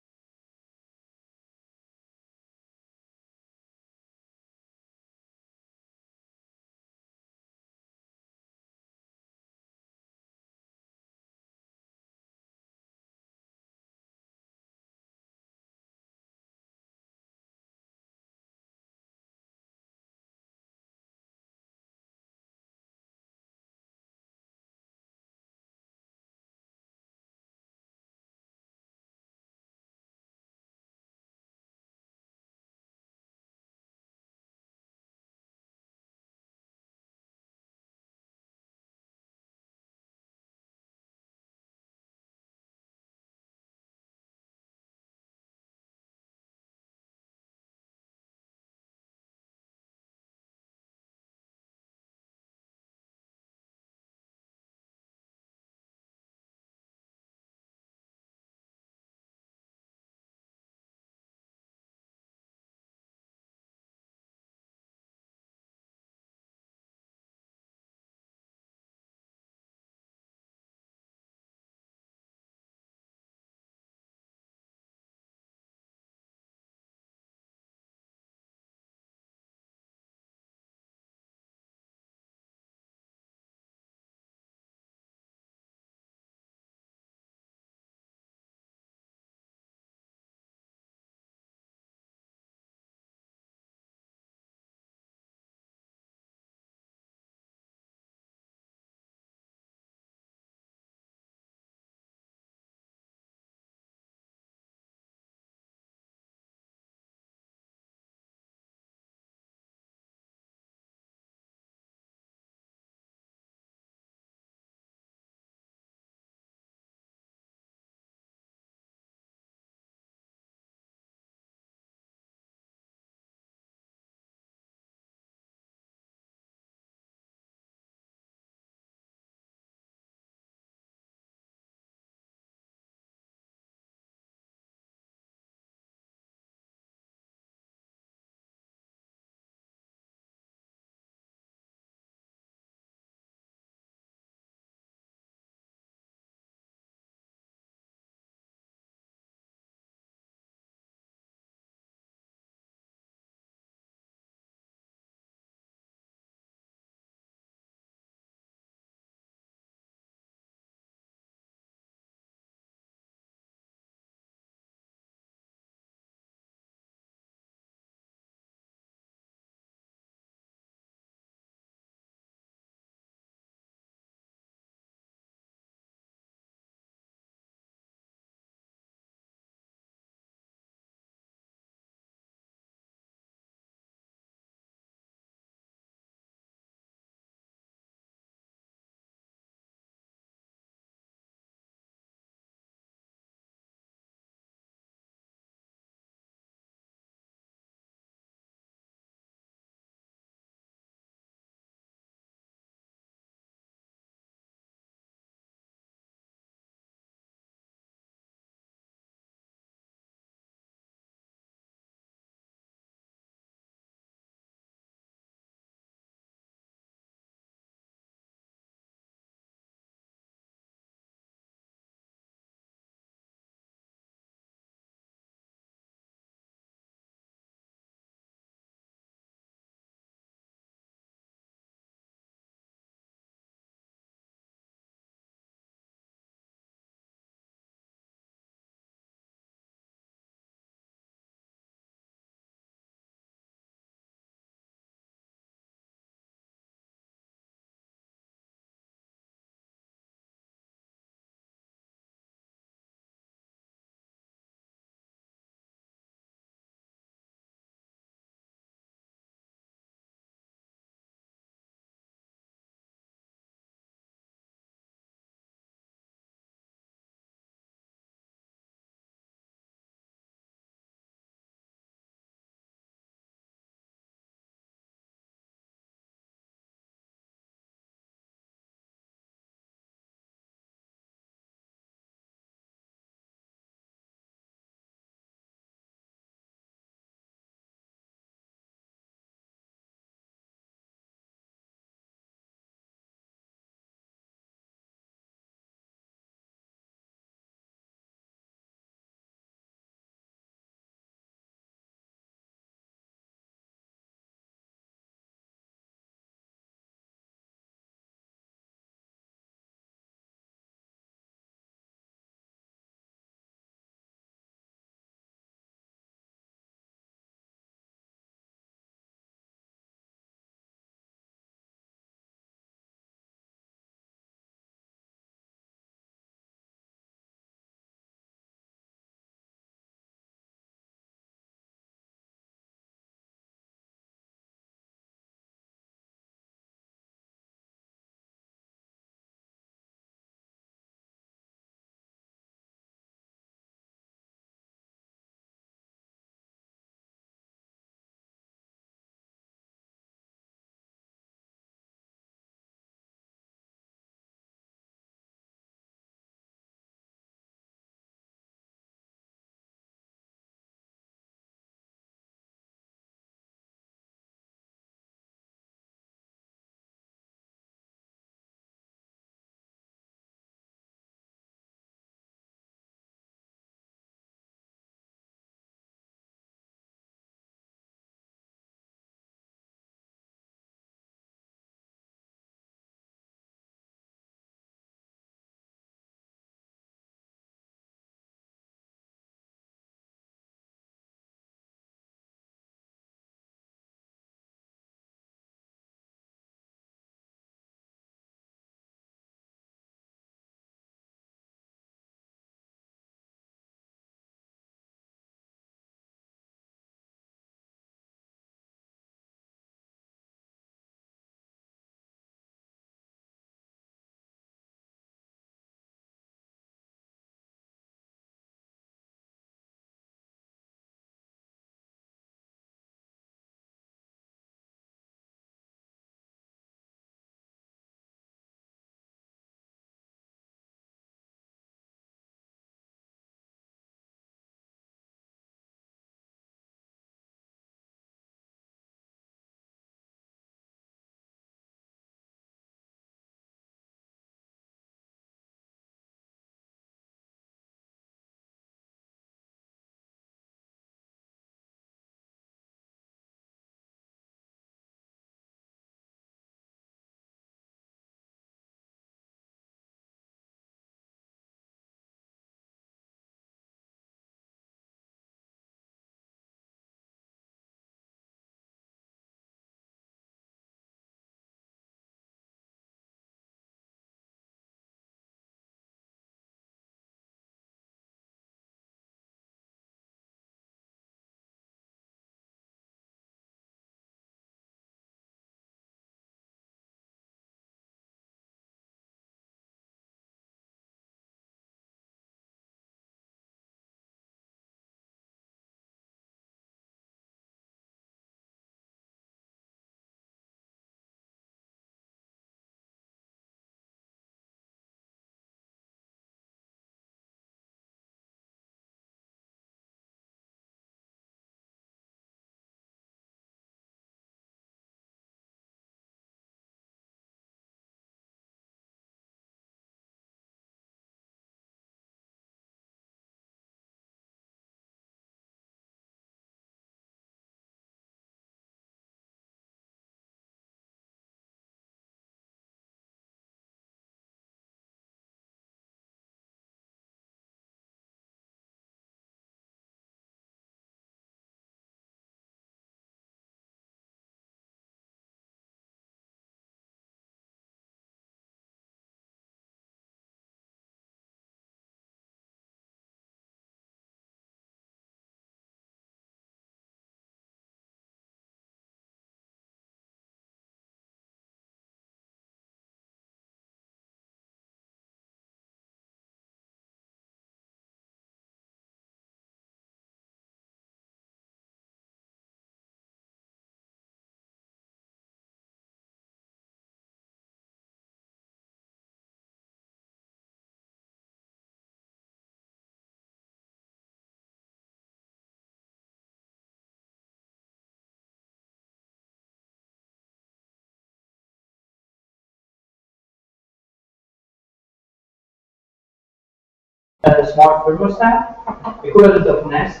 smart thermostat, equivalent of Nest,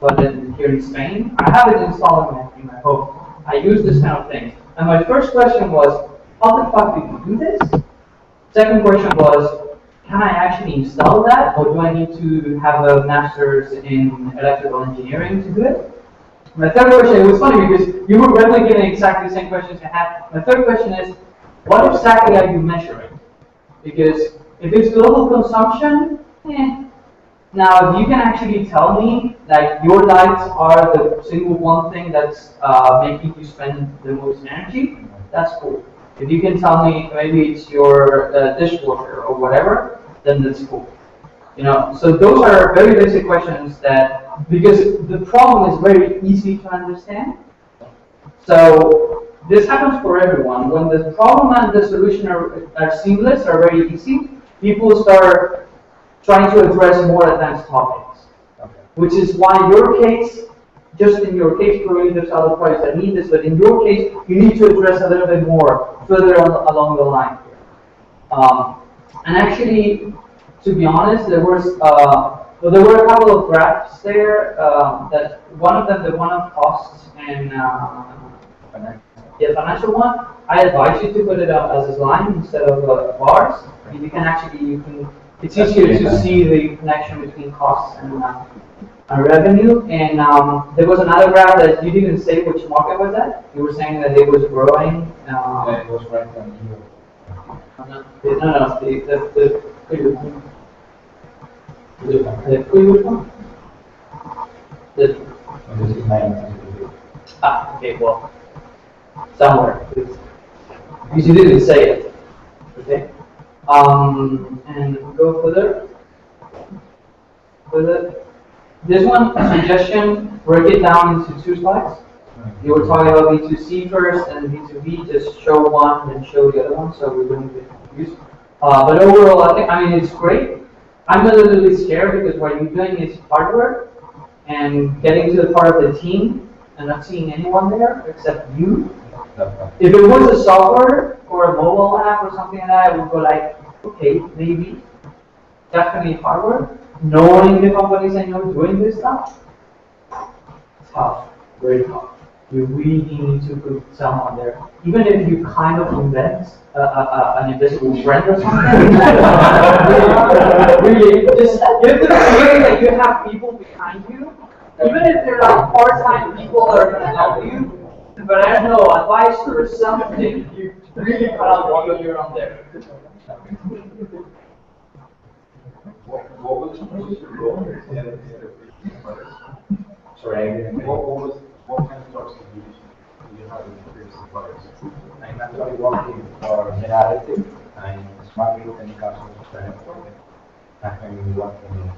but then here in Spain. I have it installed in my home. I use this kind of thing. And my first question was, how the fuck do you do this? Second question was, can I actually install that, or do I need to have a master's in electrical engineering to do it? My third question, it was funny because you were replicating exactly the same questions I had. My third question is, what exactly are you measuring? Because if it's global consumption, Now, if you can actually tell me, like, your lights are the single one thing that's making you spend the most energy, that's cool. If you can tell me maybe it's your dishwasher or whatever, then that's cool. You know, so those are very basic questions that, because the problem is very easy to understand. So this happens for everyone. When the problem and the solution are seamless, are very easy, people start trying to address more advanced topics. Okay. Which is why your case, just in your case, probably there's other parties that need this, but in your case, you need to address a little bit more further along the line here. And actually, to be honest, there was there were a couple of graphs there. That one of them, the one of costs and the financial one, I advise you to put it up as a line instead of bars. And you can actually, it's easier to see the connection between costs and revenue. And there was another graph that you didn't say which market was that. You were saying that it was growing. Yeah, it was right on here. No, the previous one. The previous one? This is 9. Okay, well, somewhere. Because you didn't say it. Okay? And go further. This one, suggestion, break it down into 2 slides. You were talking about B2C first and B2B, just show one and show the other one so we wouldn't get confused. But overall, I mean, it's great. I'm a little bit scared because what you're doing is hardware and getting to the part of the team and not seeing anyone there except you. If it was a software or a mobile app or something like that, I would go like, okay, maybe. Definitely hardware. Knowing the companies I know doing this stuff, tough, very tough. You really need to put someone there. Even if you kind of invent an invisible friend or something, really, just give the feeling that you have people behind you. Even if they're like part-time people that are going to help you, but I don't know, advice or something, you really cannot want you're on there. What was your role? Sorry, what kind of jobs did you have in the previous employers? I'm actually working for Generality. I'm smart group and customer experience. I've been working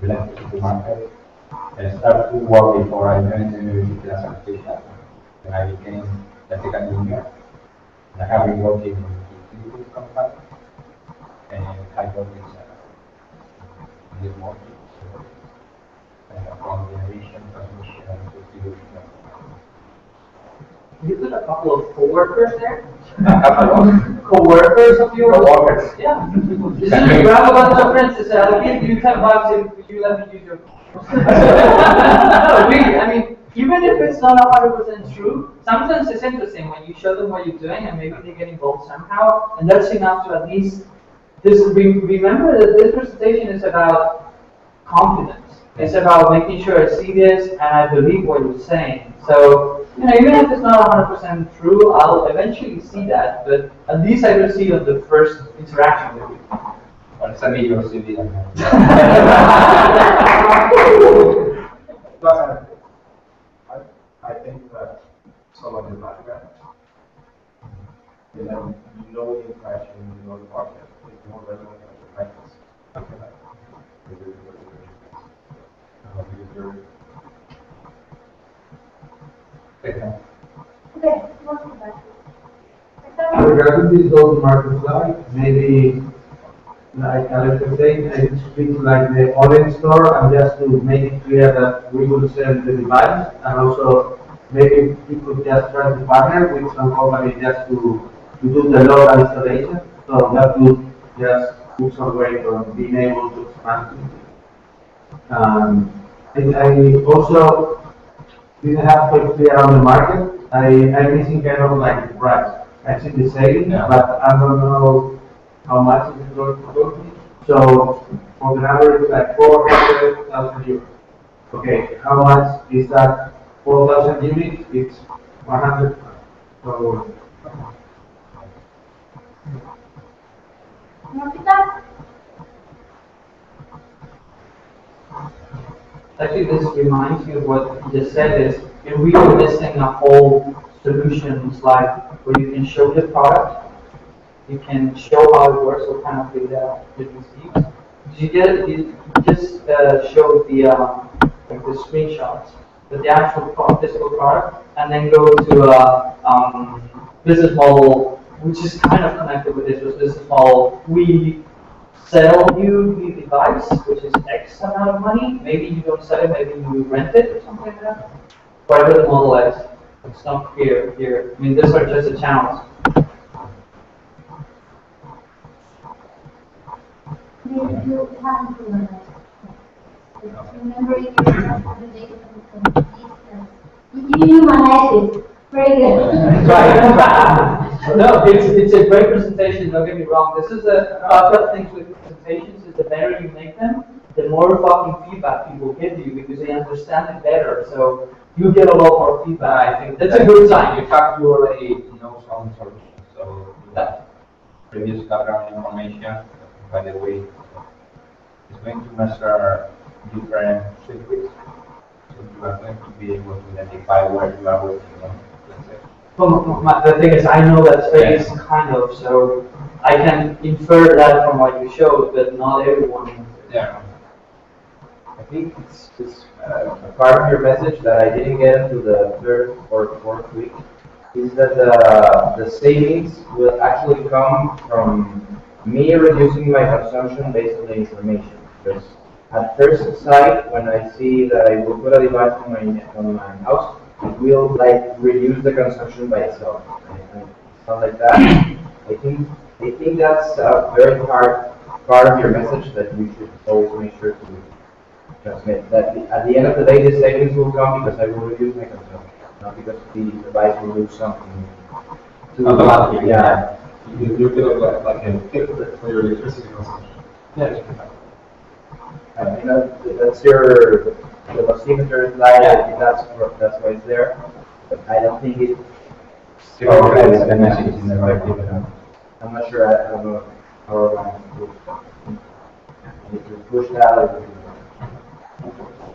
in electricity market. I started to work before I joined the university as a teacher. Then I became electrical engineer. And I have been working in utility company and high voltage this morning. From generation, transmission, distribution. You put a couple of co-workers there? Co-workers of yours? Co-workers. Yeah. This is a grab a bunch of friends and say, I'll give you $10 if you let me use your No, really, I mean, even if it's not 100% true, sometimes it's interesting when you show them what you're doing and maybe they get involved somehow, and that's enough to at least remember that this presentation is about confidence. It's about making sure I see this and I believe what you're saying. So, you know, even if it's not 100% true, I'll eventually see that, but at least I will see it on the first interaction with you. Or send me your CV. I think that some of the background, you know the interaction, you know the market, it's more relevant than the practice. Something like that. Okay, welcome back. Regarding this go-to-market slide, maybe like Alex was saying, it's speak like the online store and just to make it clear that we will sell the device, and also maybe people just try to partner with some company just to do the local installation. So that would just put some weight on being able to expand marketing. I also didn't have to clear on the market. I'm missing kind of like the price. I see the saving, but I don't know how much it's going to cost me. So on the average, like 400,000 euros. Okay, how much is that? 4,000 units, it's 100. So, actually, this reminds me of what you just said is you're really missing a whole solution slide where you can show the product, you can show how it works, what kind of data it receives. You just show the like the screenshots, but the actual physical product, and then go to business model, which is kind of connected with this business model. We sell you the device, which is X amount of money. Maybe you don't sell it, maybe you rent it or something like that. Whatever the model is, it's not clear here. I mean, these are just the channels. Maybe you haven't proven it. Remember, you have the data from the distance. You manage it. Very good. Right. No, it's a great presentation, don't get me wrong. This is a couple of things with presentations is the better you make them, the more fucking feedback people give you because they understand it better. So you get a lot more feedback. I think that's a good sign. In fact, you already know some solutions. So that previous background information, by the way, is going to measure different circuits. So you are going to be able to identify where you are working on. Well, the thing is, I know that space kind of, so I can infer that from what you showed, but not everyone. Yeah. I think it's a part of your message that I didn't get into the third or fourth week is that the savings will actually come from me reducing my consumption based on the information. Because at first sight, when I see that I will put a device on my house, it will like reduce the consumption by itself. Something like that. I think that's a very hard part of your message that you should always make sure to transmit. That at the end of the day, the savings will come because I will reduce my consumption, not because the device will do something. Automatically, yeah. You could have like a filter for your electricity consumption. Yeah. That's your velocimeter slide. Yeah. That's why it's there. But I don't think it. The message in the right direction. I'm not sure. I don't know how I need to push that. Or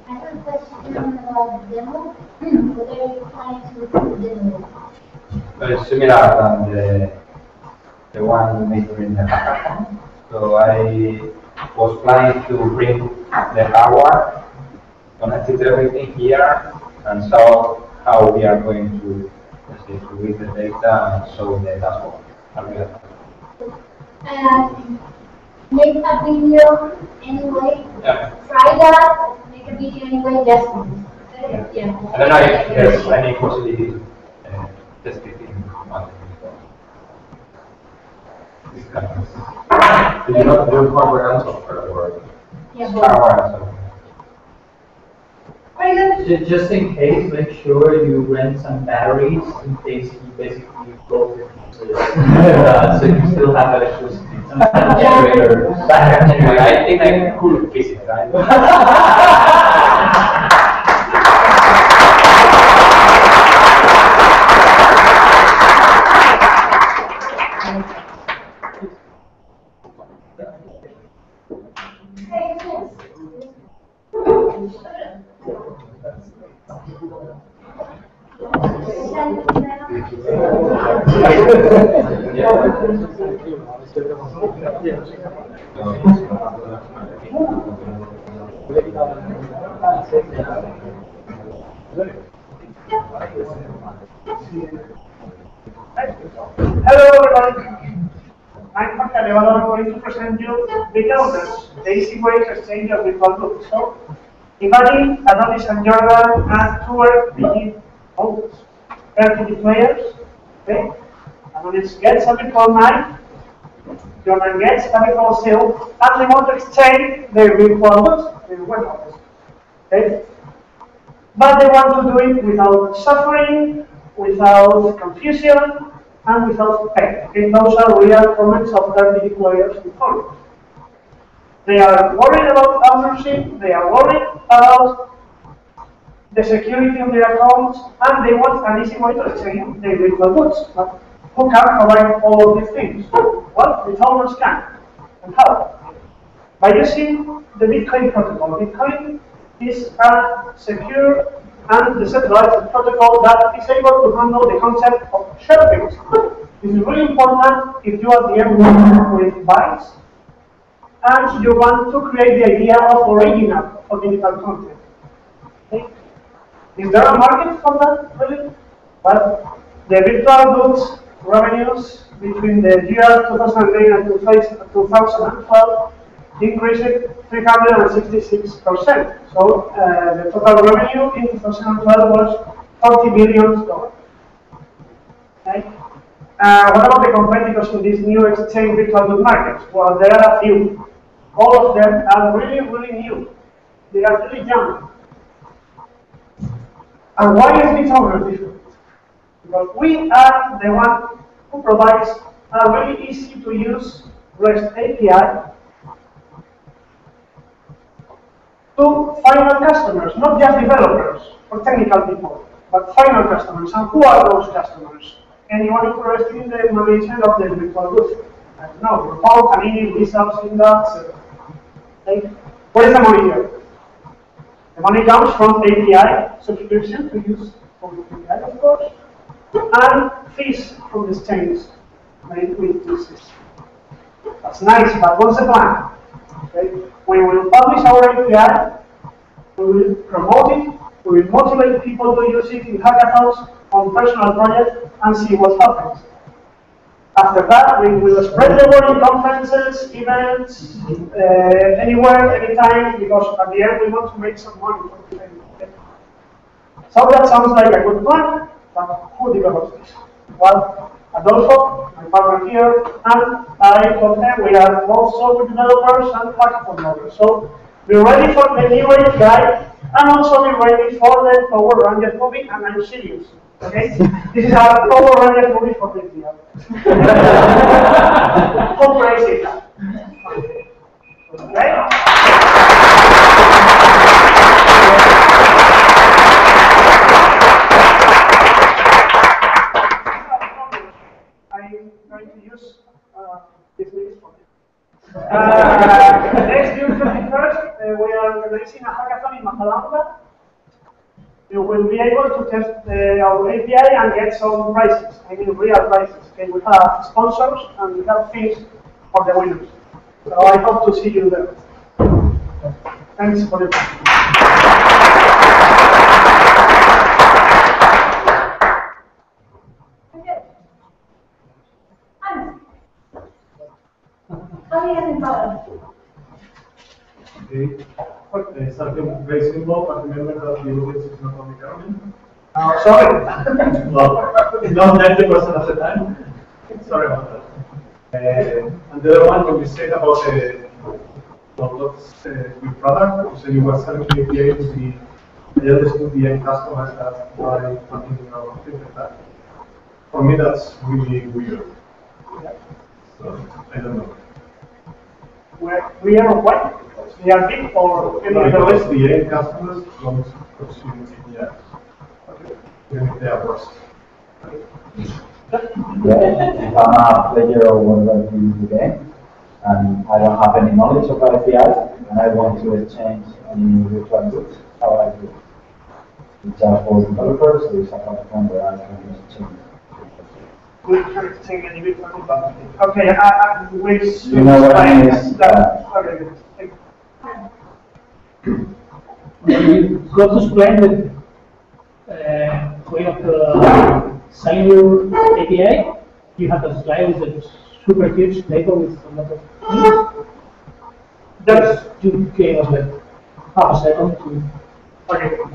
I have a question about the demo. What are you planning to do for the demo? Very similar than the one made during the hackathon. So I was planning to bring the hardware, connected everything here, and show how we are going to read the data and show the dashboard. Make a video anyway. Yeah. Try that. Make a video anyway. Just yeah. I don't know if there's any possibility to test it in one. Did you not do hardware and software or? Yeah. Hardware and software. Just in case, make sure you rent some batteries in case you basically close it. So you still have electricity. Some kind of generator. Backup generator. I think I could fix it, right? Hello everybody, I'm going to present you the counters, the easy way to exchange your virtual goods. So, imagine Adonis and Jordan and two RPG holders, RPG players, okay? Adonis gets a virtual knife, the owner gets a virtual seal, and they want to exchange their virtual goods, their web address. Okay? But they want to do it without suffering, without confusion, and without pain. Okay? Those are real comments of early deployers in Hollywood. They are worried about ownership, they are worried about the security of their accounts, and they want an easy way to exchange their virtual goods. But who can provide all of these things? Well, the owners can. And how? By using the Bitcoin protocol. Bitcoin is a secure and decentralized protocol that is able to handle the concept of shared things. This is really important if you are the end work with bytes and you want to create the idea of original for digital content. Okay? Is there a market for that, really? Well, the virtual goods revenues between the year 2009 and 2012 increased 366%. So the total revenue in 2012 was $40 billion. Okay? What about the competitors in this new exchange virtual good market? Well, there are a few. All of them are really, really new. They are really young. And why is this owner different? Because we are the one who provides a really easy to use REST API to final customers, not just developers or technical people, but final customers. And who are those customers? Anyone interested in the management of the virtual goods? I don't know, Paul, Panini, Lisa, Sinda, etc. Okay. Where is the money here? The money comes from API subscription to use from API, of course, and fees from the exchange made with this system. That's nice, but what's the plan? Okay. We will publish our API, we will promote it, we will motivate people to use it in hackathons, on personal projects, and see what happens. After that, we will spread the word in conferences, events, anywhere, anytime, because at the end we want to make some money from the thing. Okay? So that sounds like a good plan, but who develops this? Well, Adolfo, my partner here, and I told them we are both software developers and hackathon models. So be ready for the new API, and also be ready for the Power Rangers movie, and I'm serious. Okay? This is our Power Rangers movie for this year. How crazy is that? Okay? I'm going to use this minutes for it. Next June 21st, we are organizing a hackathon in Majalanga. You will be able to test our API and get some prizes, I mean real prizes. Okay, we have sponsors and we have fees for the winners. So I hope to see you there. Thanks for your time. Okay, something very simple, but remember that the audience is not only Caroline. Sorry. Well, not 90% of the time. Sorry about that. And the other one, when you said about what's your product, you said you were selling the API to the understood the end customer as by something or things like that. For me, that's really weird. So, I don't know. We are what? We are big or any other because the end customers don't consume APIs. Even if they are worse. Yeah, if I'm a player or whatever in the game, and I don't have any knowledge of APIs, and I want to exchange any virtual goods, how I do it? It's just for developers, there is a platform where I can exchange. We can exchange any virtual goods. Okay, which you know what I mean is okay. You got to explain the way of selling your API. You have a slide with a super huge table with a lot of things. That's you gave us like half a second to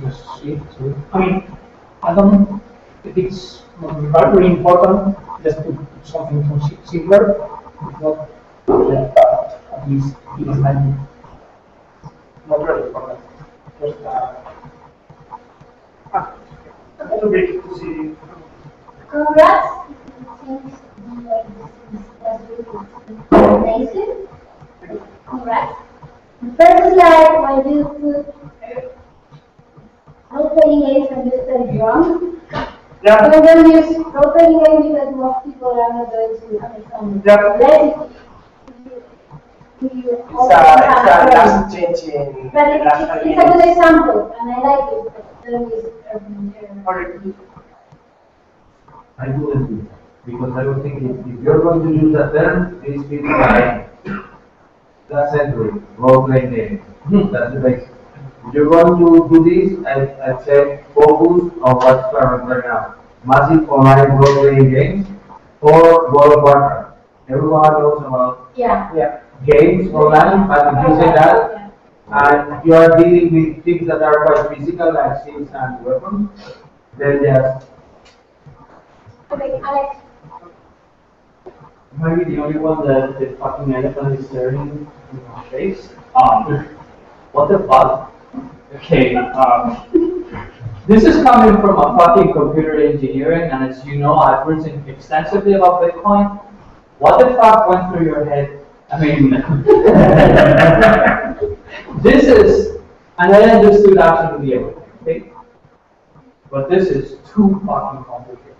just see it. So, I mean, I don't know if it's really important just to put something simpler. If not, At least it is like Not ready for that. Just, too big to see. Congrats. Seems like this is amazing. Congrats. The first slide, when you put role-playing games and you study wrong. Yeah. So when you use role-playing games because most people are not going to understand. Yeah. It's a last change in But it's a good example, and I like it. But then it's I wouldn't do that, because I was thinking, if you're going to use that term, these people are last century, role-playing game. That's the basic. If you're going to do this, I'd say focus on what's current right now. Massive online role-playing games or World of Warcraft. Everyone knows about games online, but if you say that, and you are dealing with things that are quite physical, like shields and weapons, then just... Okay, Alex. Maybe the only one that the fucking elephant is staring in my face. What the fuck? Okay, this is coming from a fucking computer engineering, and as you know, I've written extensively about Bitcoin. What the fuck went through your head? I mean, this is, and I understood absolutely everything, okay? But this is too fucking complicated.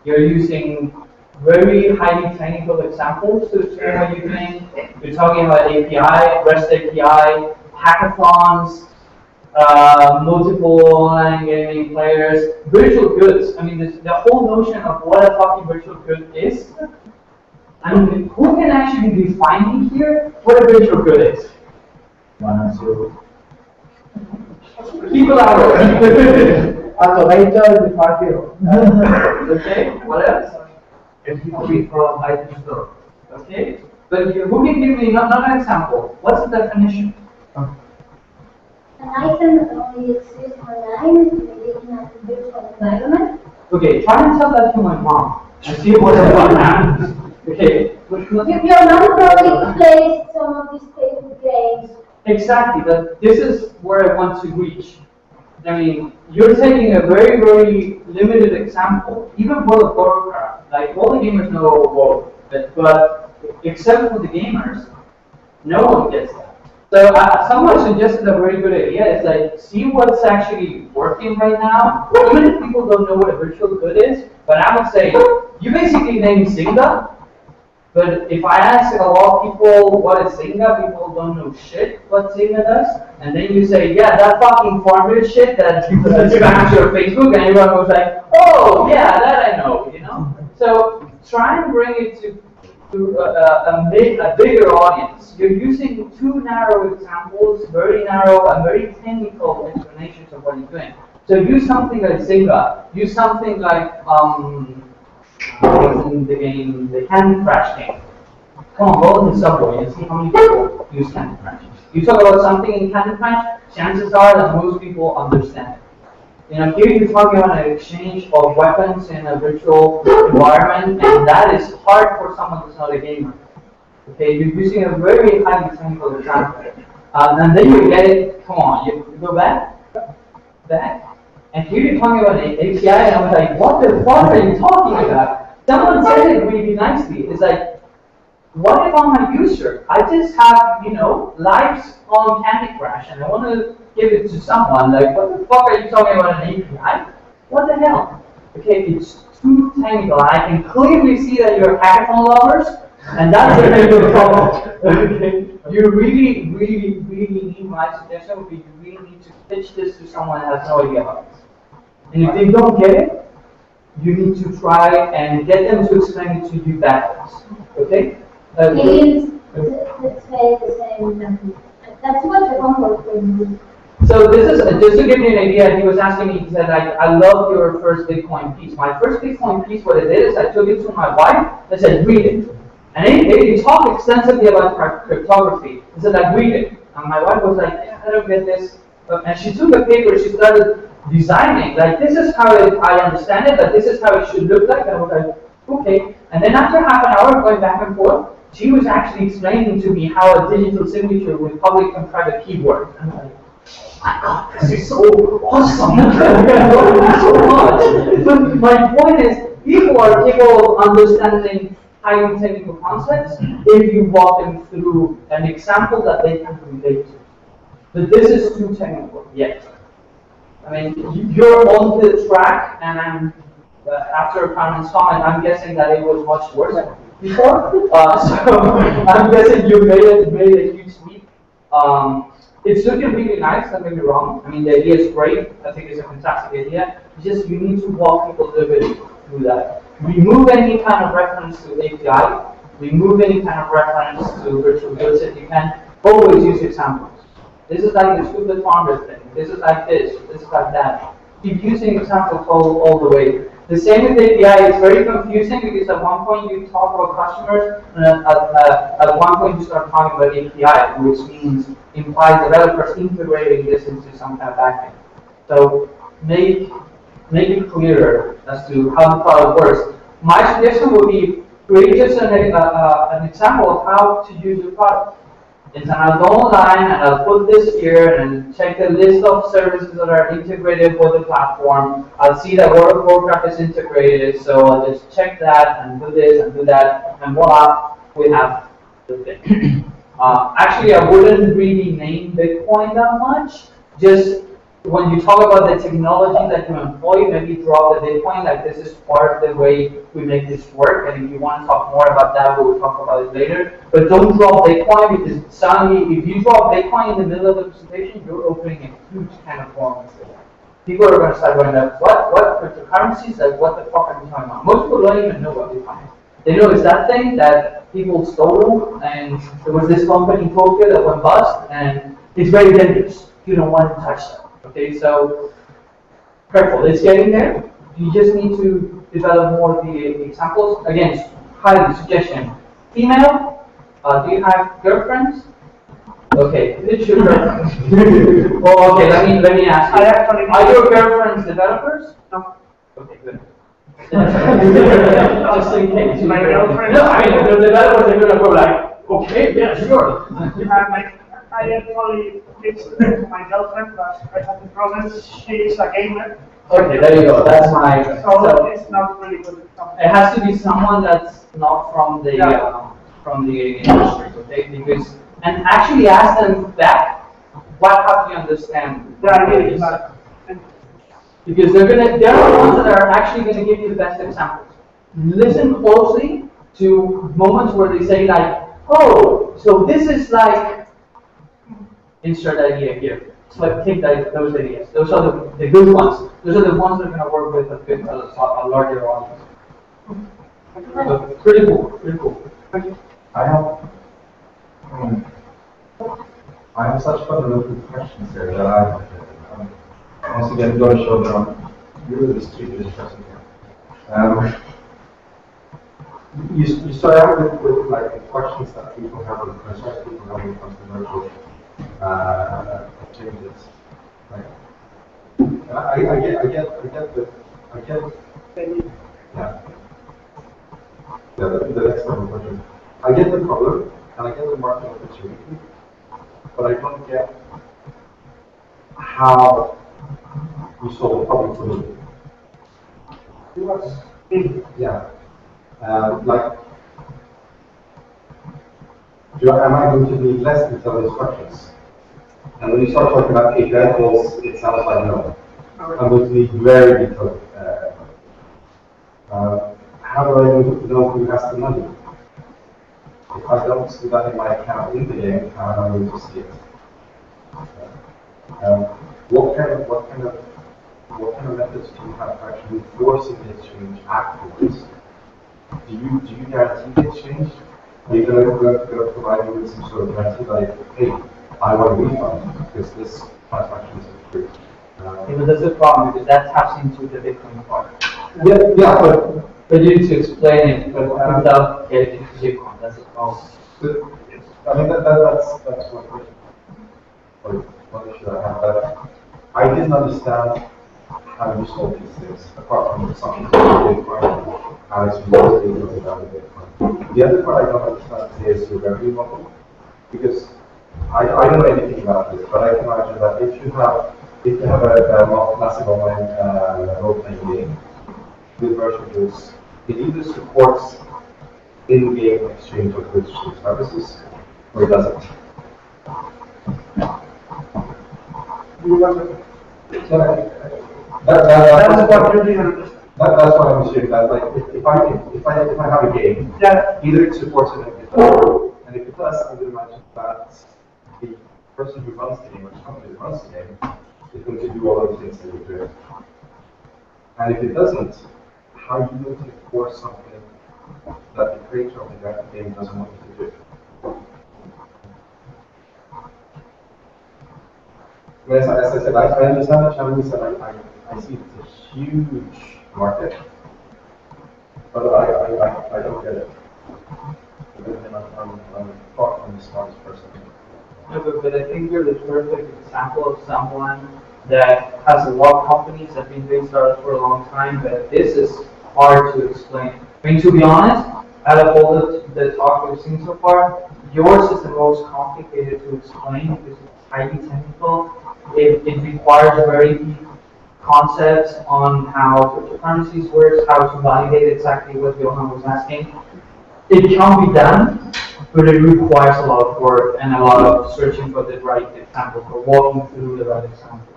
You're using very highly technical examples to explain what you're doing. You're talking about API, REST API, hackathons, multiple online gaming players, virtual goods. I mean, the whole notion of what a fucking virtual good is. I mean, who can actually define here what a virtual good is? 1 and 0. People out there. Automator is part 0. Okay, what else? It will be from item store. Okay, but who can give me not an example? What's the definition? An item only exists online, maybe in a virtual environment. Okay, try and tell that to my mom and see what the fuck happens. Okay. Your mom probably plays some of these Facebook games. Exactly, but this is where I want to reach. I mean, you're taking a very, very limited example. Even World of Warcraft, like all the gamers know WoW, but except for the gamers, no one gets that. So someone suggested a very good idea. It's like, see what's actually working right now. Even if people don't know what a virtual good is, but I would say, you basically name Zynga. But if I ask a lot of people what is Zynga, people don't know shit what Zynga does. And then you say, yeah, that fucking farmville shit that spams your Facebook, and everyone goes like, oh, yeah, that I know, you know? So try and bring it to a bigger audience. You're using too narrow examples, very narrow and very technical explanations of what you're doing. So use something like Zynga. Use something like, what's in the game, the Candy Crush game. Come on, go in the subway and see how many people use Candy Crush. You talk about something in Candy Crush, chances are that most people understand it. You know, here you're talking about an exchange of weapons in a virtual environment, and that is hard for someone who's not a gamer. Okay, you're using a very highly technical example. And then you get it, come on, you go back. And here you're talking about an API, and I was like, what the fuck are you talking about? Someone said it really nicely. It's like, what if I'm a user? I just have, you know, lives on Candy Crush, and I want to give it to someone. Like, what the fuck are you talking about an API? What the hell? Okay, it's too technical. I can clearly see that you're hackathon lovers, and that's a big problem. Okay, you really need my suggestion would be you really need to pitch this to someone that has no idea about it. And if they don't get it, you need to try and get them to explain it to you backwards. Okay? Let's say the same. That's what the homework will do. So this is just to give you an idea. He was asking me. He said, "I love your first Bitcoin piece." My first Bitcoin piece, what it did is I took it to my wife. I said, "Read it." And he talked extensively about cryptography. He said, "Like, read it." And my wife was like, "Yeah, I don't get this." And she took a paper. She started designing. Like, this is how I understand it. But this is how it should look like. And I was like, okay. And then after half an hour of going back and forth, she was actually explaining to me how a digital signature with public and private key works. And I'm like, my God, this is so awesome! So much. But my point is, people are capable of understanding highly technical concepts if you walk them through an example that they can relate to. But this is too technical yet. I mean, you're on the track, and I'm after Carmen's comment, I'm guessing that it was much worse before. So I'm guessing you made a huge leap. It's looking really nice, don't get me wrong. I mean, the idea is great. I think it's a fantastic idea. It's just you need to walk people a little bit through that. Remove any kind of reference to API. Remove any kind of reference to virtual goods if you can. Always use examples. This is like the stupid farmer thing. This is like this. This is like that. Keep using examples all the way. The same with API. It's very confusing because at one point you talk about customers, and at one point you start talking about API, which implies developers integrating this into some kind of backend. So make it clearer as to how the product works. My suggestion would be create just an example of how to use your product. And I'll go online and I'll put this here and check the list of services that are integrated with the platform. I'll see that World of Warcraft is integrated, so I'll just check that and do this and do that, and voila, we have the thing. Actually, I wouldn't really name Bitcoin that much. Just when you talk about the technology that you employ, maybe draw the Bitcoin, like this is part of the way we make this work, and if you want to talk more about that, we'll talk about it later. But don't draw Bitcoin, because suddenly, if you draw Bitcoin in the middle of the presentation, you're opening a huge can of worms. People are going to start going, what cryptocurrencies? Like, what the fuck are you talking about? Most people don't even know what Bitcoin is. They know it's that thing that people stole, and there was this company in Tokyo that went bust, and it's very dangerous. You don't want to touch that. Okay, so careful, it's getting there. You just need to develop more of the examples. Again, highly suggestion. Female, do you have girlfriends? Okay, it's your girlfriends. Oh, okay, let me ask you. Are your girlfriends developers? No. Okay, good. Just in case. My girlfriend. No, I mean, the developers are going to go like, okay, yeah, sure. I actually it's my girlfriend, but I have the problem. She is a gamer. Okay, there you go. That's my. So it's not really good. It has to be someone that's not from the industry, okay? Because and actually ask them back, what have you understand? Because they're the ones that are actually gonna give you the best examples. Listen closely to moments where they say like, oh, so this is like. Insert idea here. So take those ideas. Those are the good ones. Those are the ones that are going to work with a larger audience. So, pretty cool. Pretty cool. I have such fundamental questions here that I once again going to show that I'm really stupid interested here. You start out with like the questions that people have with concerns people have when it comes to virtual changes. Right? And I get the next level question. I get the problem and I get the market opportunity, but I don't get how you solve the problem for me. Yeah. Like, am I going to need less detailed instructions? And when you start talking about API calls, it sounds like no. I'm going to need very detailed. How do I know who has the money? If I don't see that in my account in the game, how am I going to see it? What kind of methods do you have for actually forcing the exchange afterwards? Do you guarantee the exchange? Are you going to provide me with some sort of guarantee like, hey, I want a refund because this transaction is free? But that's the problem because that taps into the Bitcoin part. Yeah, but you need to explain it without getting into Bitcoin. That's the problem. I mean that's my question. Or what should I have that? I didn't understand how you solve these things apart from something like Bitcoin, how it's mostly about Bitcoin. The other part I don't understand is the revenue model, because I don't know anything about this, but I can imagine that if you have a massive online role-playing game with virtual goods, it either supports in-game exchange of goods and services, or it doesn't. That's what I'm assuming. That like if I have a game, either it supports it or it doesn't. And if it does, I would imagine that the person who runs the game, or the company that runs the game, is going to do all of the things that you do. And if it doesn't, how are you going to enforce something that the creator of the graphic game doesn't want you to do? As I said, I understand the challenges, and I see it's a huge market, but I don't get it. I'm far from the smartest person. No, but I think you're the perfect example of someone that has a lot of companies that have been doing startups for a long time, but this is hard to explain. I mean, to be honest, out of all the talk we've seen so far, yours is the most complicated to explain because it's highly technical. It requires very deep concepts on how cryptocurrencies works, how to validate exactly what Johan was asking. It can be done, but it requires a lot of work and a lot of searching for the right example, for walking through the right example.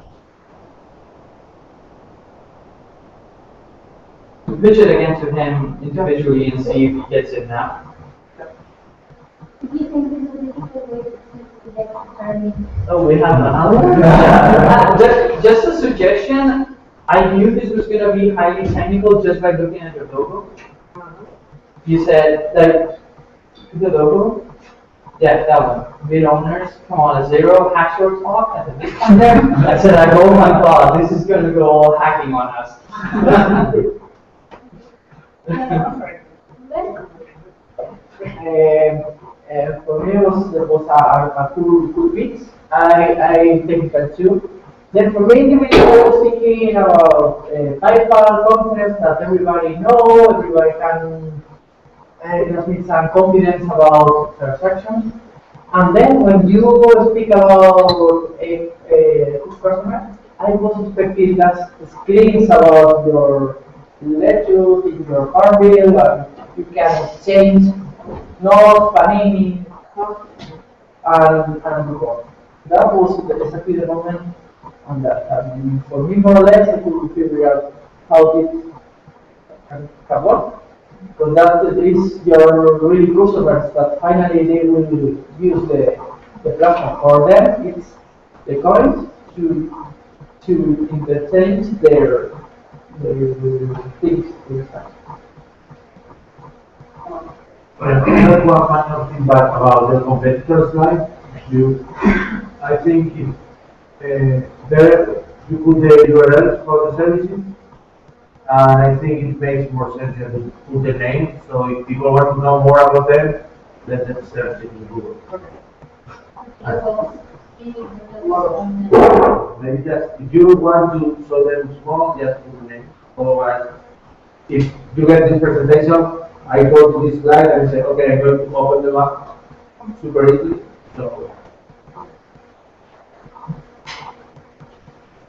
We pitch it again to him individually and see if he gets it now. Do you think this is a difficult way to get started? Oh, we have another. Just a suggestion. I knew this was going to be highly technical just by looking at your logo. You said that the logo. Yeah, that one. Bid owners, come on, a zero hack short talk at the big one there. I said, like, oh my god, this is going to go all hacking on us. For me, it was a cool weeks. I think that too. Then for me, individual, I was thinking about PayPal concepts that everybody know, everybody can just need some confidence about transactions. And then when you speak about a customer, I was expecting that screens about your ledger, your car bill, and you can exchange notes, panini, and more. That was exactly the moment on that. And for me, more or less, I could figure out how this can work. Because that is your really customers that finally they will use the platform. For them, it's the coins to interchange their things. I have one final feedback about the competitor slide. I think there you put the URLs for the services, and I think it makes more sense to put the name. So if people want to know more about them, let them search it in Google. Maybe just if you want to show them small, just put the name. Otherwise, if you get this presentation, I go to this slide and say, okay, I'm going to open them up super easily. So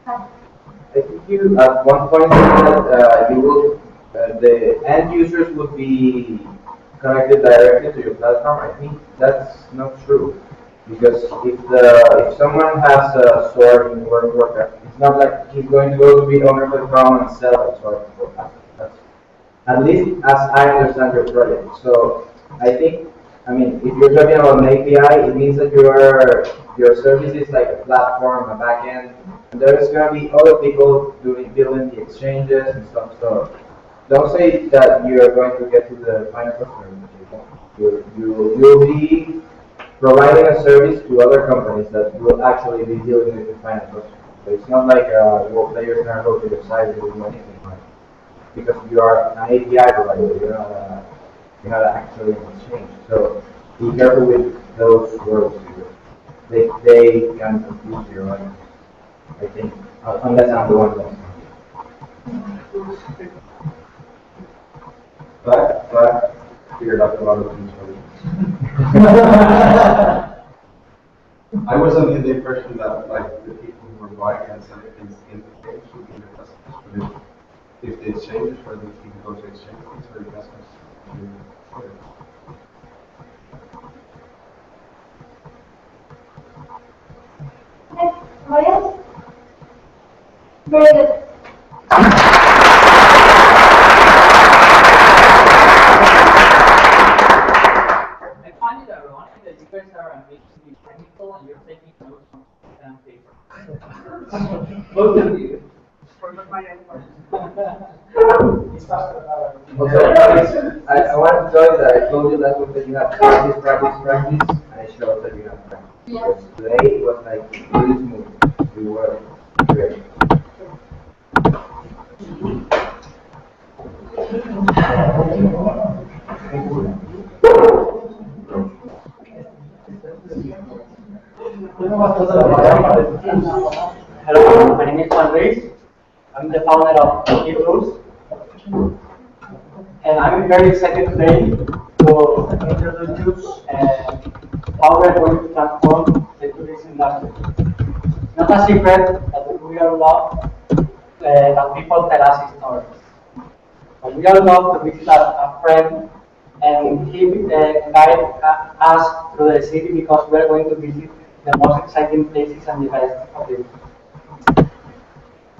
I think you at one point said that you will, the end users would be connected directly to your platform. I think that's not true, because if someone has a store in World of Warcraft, it's not like he's going to go to BitOwner.com and sell that store. That's at least as I understand your project. So I think, I mean, if you're talking about an API, it means that your service is like a platform, a backend, and there's going to be other people building the exchanges and stuff. So don't say that you are going to get to the final customer. You'll be providing a service to other companies that will actually be dealing with the final customer. So it's not like players can go to your site and do anything like it. Because you are an API provider, you're not actually an exchange. So be careful with those words. They can confuse you, right? I think, unless I'm the one that. But figured out a lot of things for you. I was under the impression that like the people who were buying and selling things in the exchange would be the customers, but if the exchanges where the people go to exchange things for the customers. Okay, somebody else? Very good. I find it ironic that you guys are ambitiously technical and you're taking notes on pen and paper. Both of you. It's faster than our. Also, I want to tell you that I told you last week that you have practice, and I showed that you have practice. Because today it was like really smooth. You were great. Hello, my name is Andres. I'm the founder of eTools. And I'm very excited today to introduce you how we're going to transform the tourism industry. Not a secret that we all love that people tell us stories. But we all love to visit a friend and he guide us through the city because we're going to visit the most exciting places and the best of it.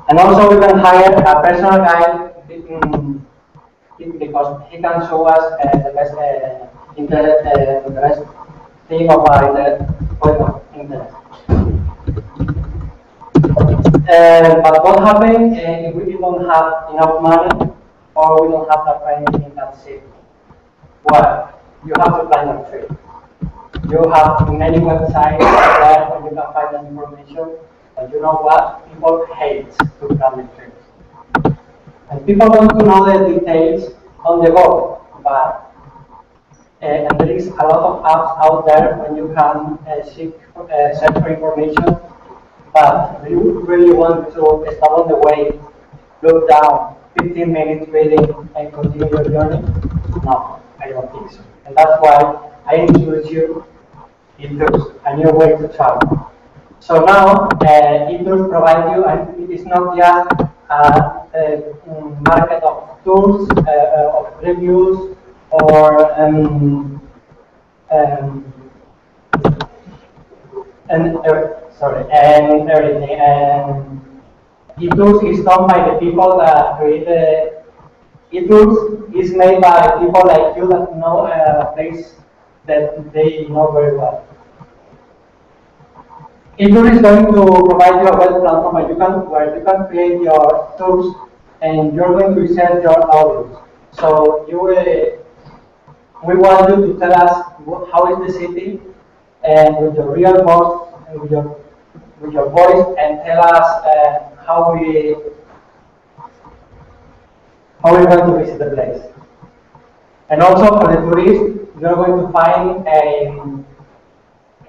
And also we can hire a personal guide because he can show us the best the best thing of our point of interest. But what happens if we don't have enough money or we don't have the friend in that city? Well, you have to plan your trip. You have many websites where you can find that information, but you know what? People hate to plan the trips. And people want to know the details on the go, but and there is a lot of apps out there when you can search for information. But do you really want to stop on the way, look down, 15 minutes reading, and continue your journey? No, I don't think so. And that's why I introduce you eTools, a new way to travel. So now, eTools provide you, and it is not just a market of tools, of reviews, or and everything. And eTools is done by the people that create the eTools. Is made by people like you that know a place that they know very well. eTools is going to provide you a web platform where you can create your tools and you're going to research your audience. So we want you to tell us how is the city and with your real voice and with your voice and tell us how we're going to visit the place. And also for the tourists, you're going to find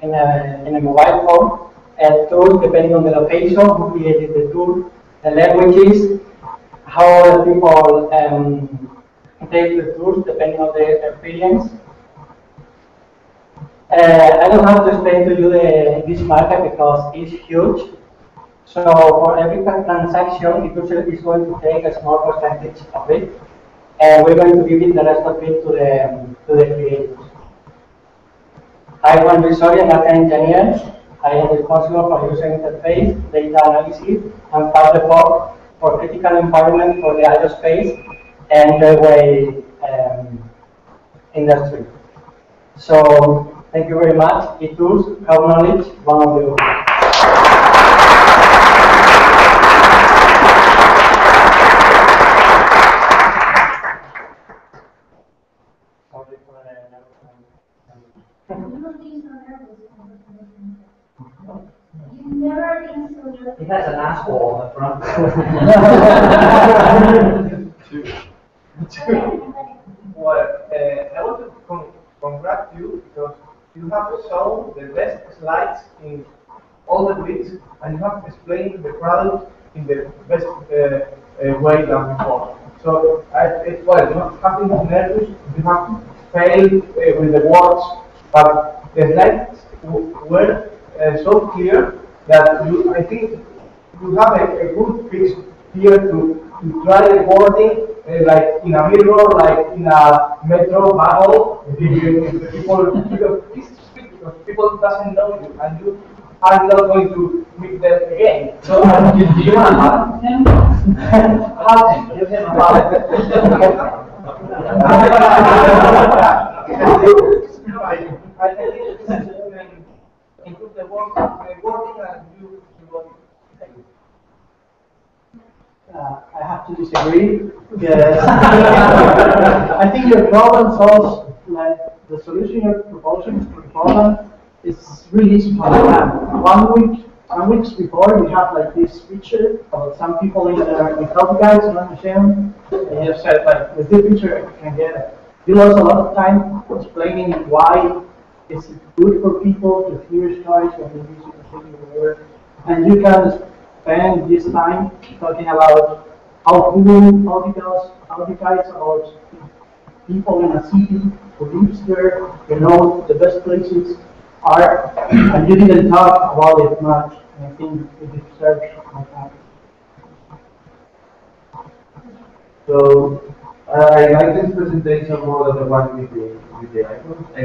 in a mobile phone tools depending on the location, who created the tool, the languages, how the people take the tools depending on their experience. I don't have to explain to you this market because it's huge. So for every transaction, it is going to take a small percentage of it, and we're going to give it the rest of it to the creators. I'm Andres, I'm an engineer. I am responsible for user interface, data analysis, and part report for critical environment for the aerospace and railway industry. So thank you very much. eTools, Cloud Knowledge, one of you. He has an asshole on the front. Well, I want to congratulate you because you have shown the best slides in all the weeks, and you have explained the product in the best way than before. So, well, not having nervous, you have failed with the words, but the slides were so clear that I think you have a good fix here to try the wording like in a mirror, like in a metro battle. If people doesn't know you and you are not going to meet them again. So do you want to I think improve the wording and you I have to disagree because I think your problem solves, like the solution you're proposing to the problem is really easy to understand. 1 week before we have like this picture of some people in the health guides on the channel, and you said like with this picture you can get it. You lost a lot of time explaining why it's good for people to hear stories when they use it to whatever, and you can spend this time talking about how cool all the guys about people in a city who lives there, the best places are, and you didn't talk about it much. And I think it deserves my time. So I like this presentation more than the one with the icon. I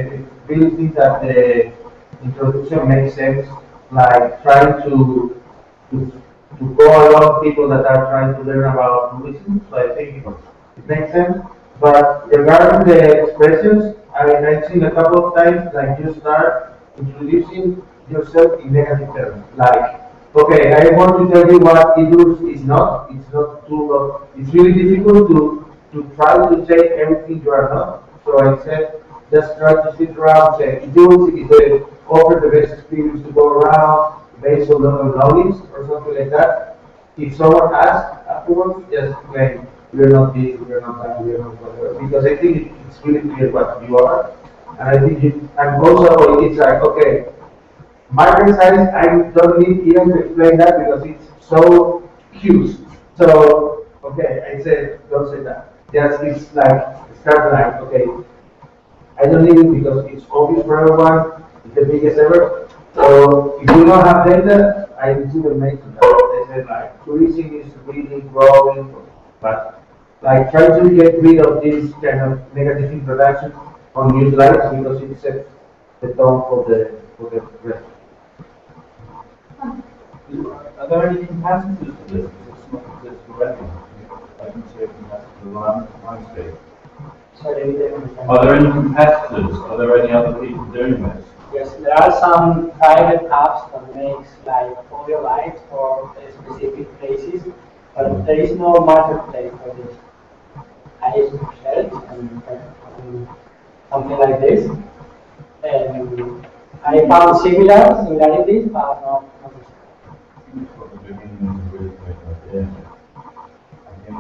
really think that the introduction makes sense, like trying to go along people that are trying to learn about tourism. So I think it makes sense. But regarding the expressions, I've seen a couple of times like you start introducing yourself in negative terms. Like, okay, I want to tell you what Idus is not. It's not too. It's really difficult to try to say everything you are not. So I said, just try to sit around and say Idus is the offer the best experience to go around based on local knowledge or something like that. If someone asks afterwards, just explain we're not this, we're not that, we're not whatever. Because I think it's really clear what you are. And I think and also it's like, okay, market size, I don't need even to explain that because it's so huge. So, okay, I said, don't say that. Just it's like, start like, okay, I don't need it because it's obvious for everyone, it's the biggest ever. So, if you don't have data, I didn't mention that. I said, like, tourism is really growing, but like, try to get rid of this kind of negative introduction on new slides because it sets the tone for the rest. Are there any competitors to this? It's not just already. I can see a competitor to landscape. Are there any competitors? Are there any other people doing this? Yes, there are some private apps that makes like audio lights for specific places, but there is no marketplace for this. I share it and something like this. And I found similarities, but not. What the beginning is a really great idea. I think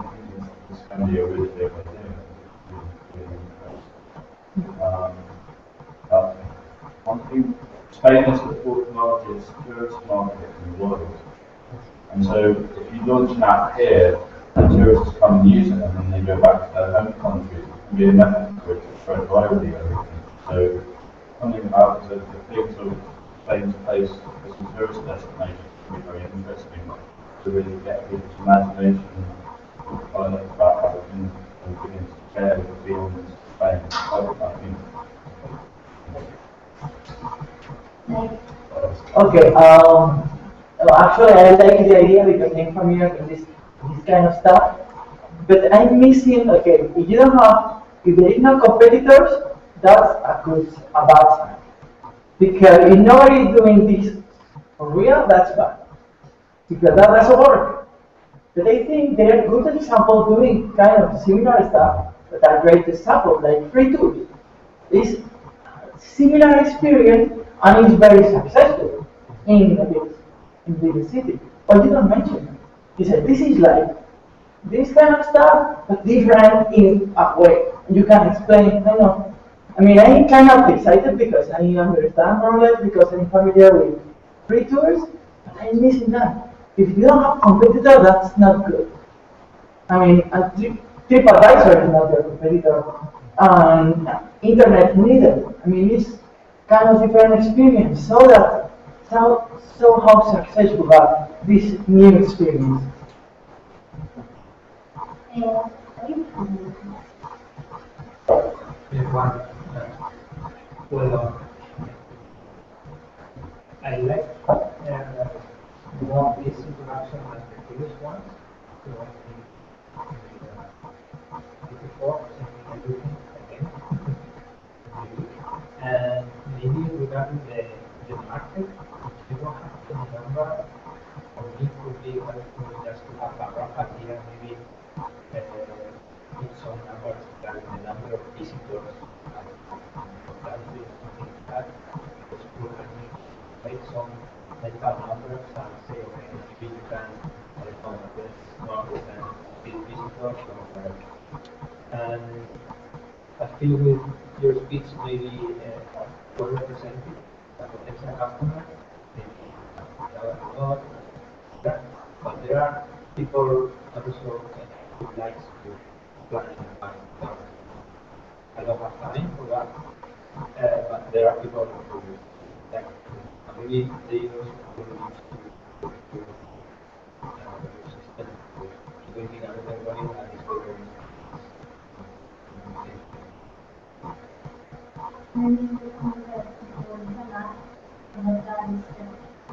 this can be a really big idea. But one thing, Spain is the fourth largest tourist market in the world. And so if you launch an app here, and tourists come and use it, and then they go back to their home country, it can be a method for it to spread virally everything. So something about the big sort of famous place as a tourist destination can be very interesting to really get people's imagination about how they can begin to share the feelings of Spain. I think. Okay, actually I like the idea because I'm familiar with this kind of stuff, but I'm missing, okay, if there is no competitors, that's a bad sign. Because if nobody is doing this for real, that's bad. Because that doesn't work. But I think there are good examples doing kind of similar stuff that are great examples, like free tours. It's similar experience and it's very successful in a big city. But you don't mention it. You said this is like this kind of stuff, but different in a way. You can explain, I mean, I'm kind of excited because I understand more or less because I'm familiar with free tours, but I'm missing that. If you don't have competitor, that's not good. I mean, TripAdvisor is not your competitor. and internet needed. I mean, it's kind of different experience. So how successful are this new experience? Well, I like more this introduction than the previous one. So I think before presenting everything again. And maybe regarding the market, if you don't have any number, for me it would be helpful just to have a rough idea, maybe give some numbers regarding the number of visitors country or something like that, because we can make some mental numbers and say, okay, maybe you can, I don't know, address more than 50 visitors or whatever. And I feel with your speech maybe well represented a potential customer, maybe a lot, but there are people also who likes to plan in advance. I don't have time for that. But there are people who like maybe they use to system to doing everything running and it's very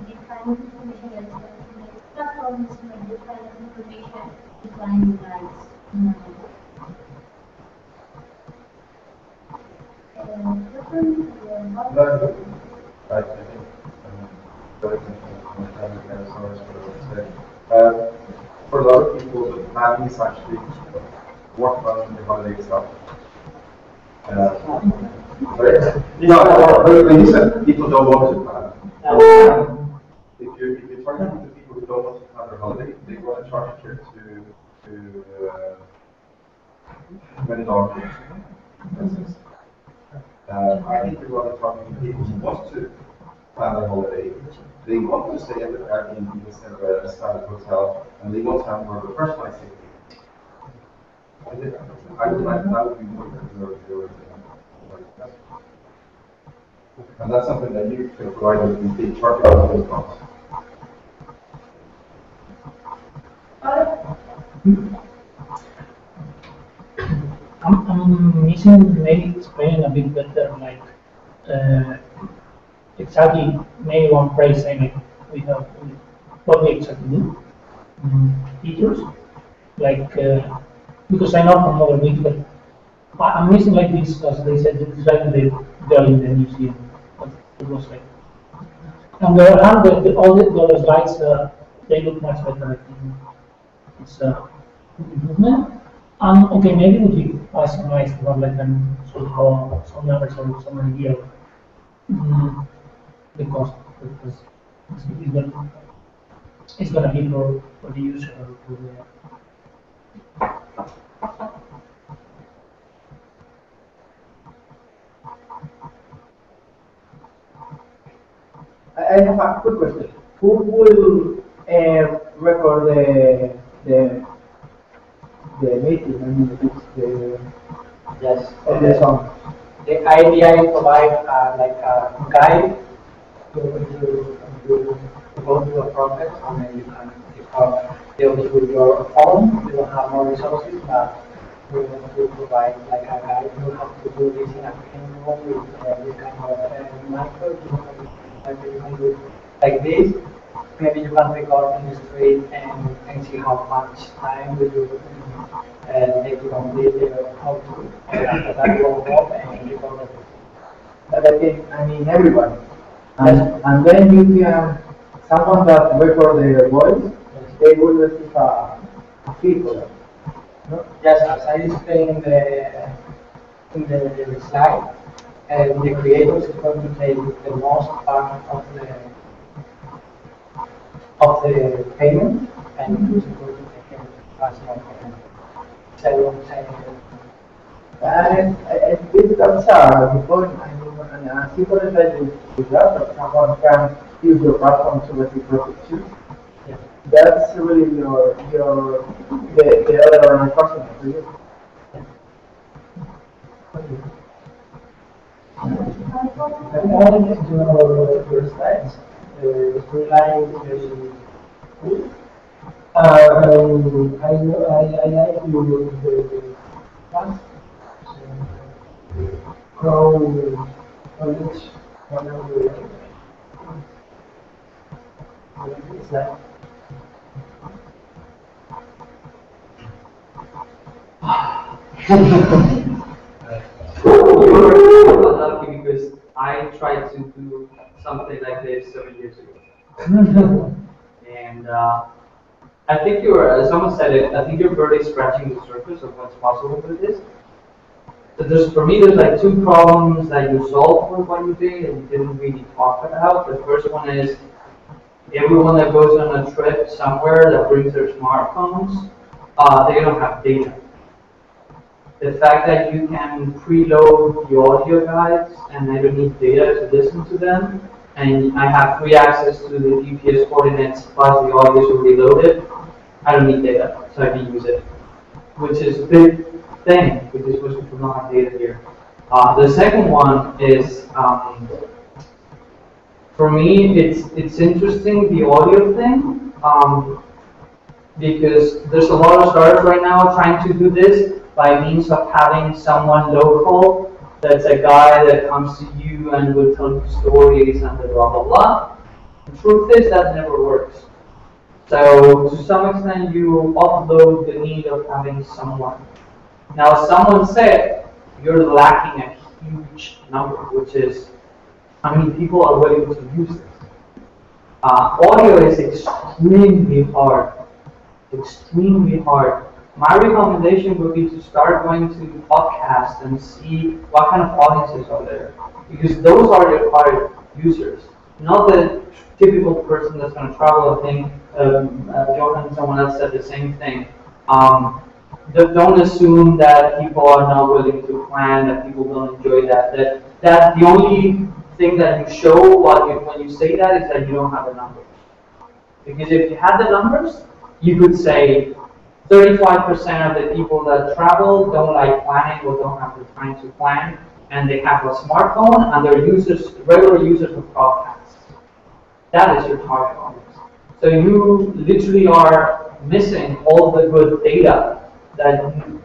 different information is going to make platforms to make different information to find guides. I think, for a lot of people, the planning is actually work on the holiday itself. When you said people don't want to plan, if you're talking to people who don't want to plan their holiday, they want to charge a trip to many dollars. I think we're going to talk to people who want to plan their holiday. They want to stay at the Airbnb instead of a standard hotel, and they want to have more of a personalized safety. I would like that would be more your and that's something that you can provide with the chart of those costs. I'm missing maybe explaining a bit better, like exactly maybe one phrase I make we have what we exactly do features, like because I know from other weeks, but I'm missing like this because they said it's like the girl in the museum, but it was like. On the other hand, all the slides they look much better. I think it's a good improvement. Okay, maybe it would be awesome nice to have like some numbers or some idea of the cost, because it's gonna be for the user or for the. I have a quick question. Who will record the meeting? I mean, Yes. the song. The idea is to provide like a guide to go through a project, and then you can deal with your phone. You will have more resources, but we want to provide like a guide. You have to do this in a clean room with this kind of micro. You can do it like this. Maybe you can record in the street and see how much time will you take to complete how to that will go and record it. But I mean everyone. And then you can, someone that record their voice, they will receive a fee for that. No? Yes, as I explained in the slide, the creators is going to take the most part of the payment, and it's going to take as much payment. I think that's a good point. I mean, a simple example is that someone can use your platform to receive profit too. Yeah. That's really the other customer for you. I wanted to know your slides. The storyline is very cool. I like the past. How knowledge, it's like. You're lucky because I tried to do something like this 7 years ago. And I think as someone said it, I think you're barely scratching the surface of what's possible with this. So for me, there's like two problems that you solved with what you did and you didn't really talk about. The first one is everyone that goes on a trip somewhere that brings their smartphones, they don't have data. The fact that you can preload the audio guides and I don't need data to listen to them, and I have free access to the GPS coordinates plus the audio is already loaded, I don't need data, so I can use it. Which is a big thing, because most people don't have data here. The second one is, for me, it's interesting, the audio thing, because there's a lot of startups right now trying to do this by means of having someone local that's a guy that comes to you and will tell you stories and blah blah blah. The truth is that never works. So to some extent you offload the need of having someone. Now someone said you're lacking a huge number, which is how many people are willing to use this. Audio is extremely hard. Extremely hard. My recommendation would be to start going to podcasts and see what kind of audiences are there. Because those are your target users, not the typical person that's going to travel. I think Johan and someone else said the same thing. Don't assume that people are not willing to plan, that people will enjoy that. That the only thing that you show when you say that is that you don't have the numbers. Because if you had the numbers, you could say 35% of the people that travel don't like planning or don't have the time to plan, and they have a smartphone and they're regular users of podcasts. That is your target audience. So you literally are missing all the good data that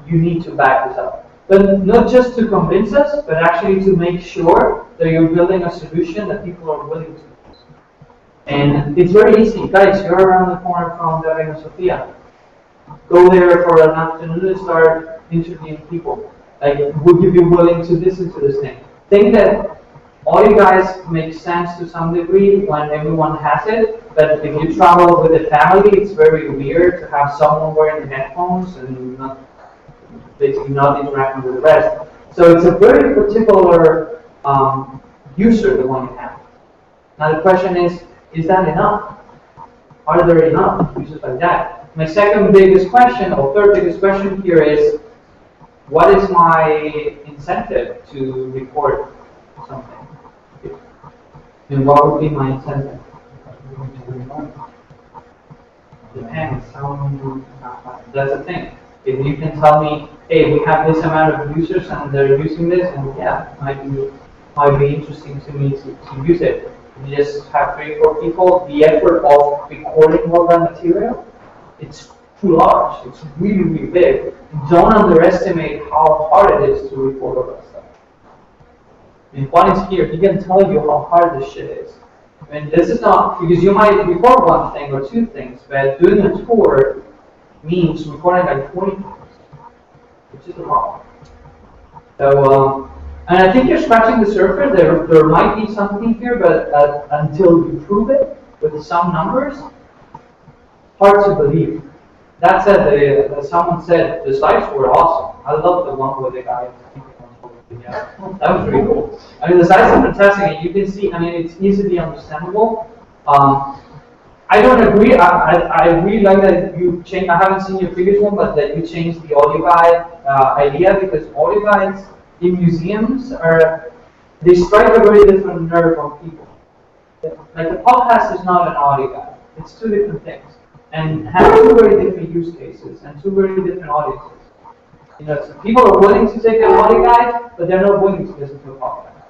you need to back this up. But not just to convince us, but actually to make sure that you're building a solution that people are willing to use. And it's very easy. Guys, you're around the corner from the Reina Sofia. Go there for an afternoon and start interviewing people. Like, would you be willing to listen to this thing? Think that all you guys make sense to some degree when everyone has it, but if you travel with a family, it's very weird to have someone wearing headphones and basically not interacting with the rest. So it's a very particular user, the one you have. Now the question is that enough? Are there enough users like that? My second biggest question, or third biggest question here is, what is my incentive to record something? And what would be my incentive? Depends. That's the thing. If you can tell me, hey, we have this amount of users and they're using this, and yeah, it might be interesting to me to use it. If you just have 3 or 4 people, the effort of recording all that material, it's too large. It's really, really big. Don't underestimate how hard it is to record all that stuff. And Juan is here. He can tell you how hard this shit is. I mean, this is not, because you might record 1 thing or 2 things, but doing a tour means recording like 20 things, which is a lot. So, and I think you're scratching the surface. There might be something here, but until you prove it with some numbers, hard to believe. That said, as someone said, the slides were awesome. I love the one with the guy. Yeah, that was pretty cool. I mean, the slides are fantastic, and you can see. I mean, it's easily understandable. I don't agree. I really like that you changed. I haven't seen your previous one, but that you changed the audio guide idea, because audio guides in museums they strike a very different nerve on people. Like a podcast is not an audio guide. It's 2 different things, and have 2 very different use cases and 2 very different audiences. You know, so people are willing to take a money guide, but they're not willing to listen to a podcast.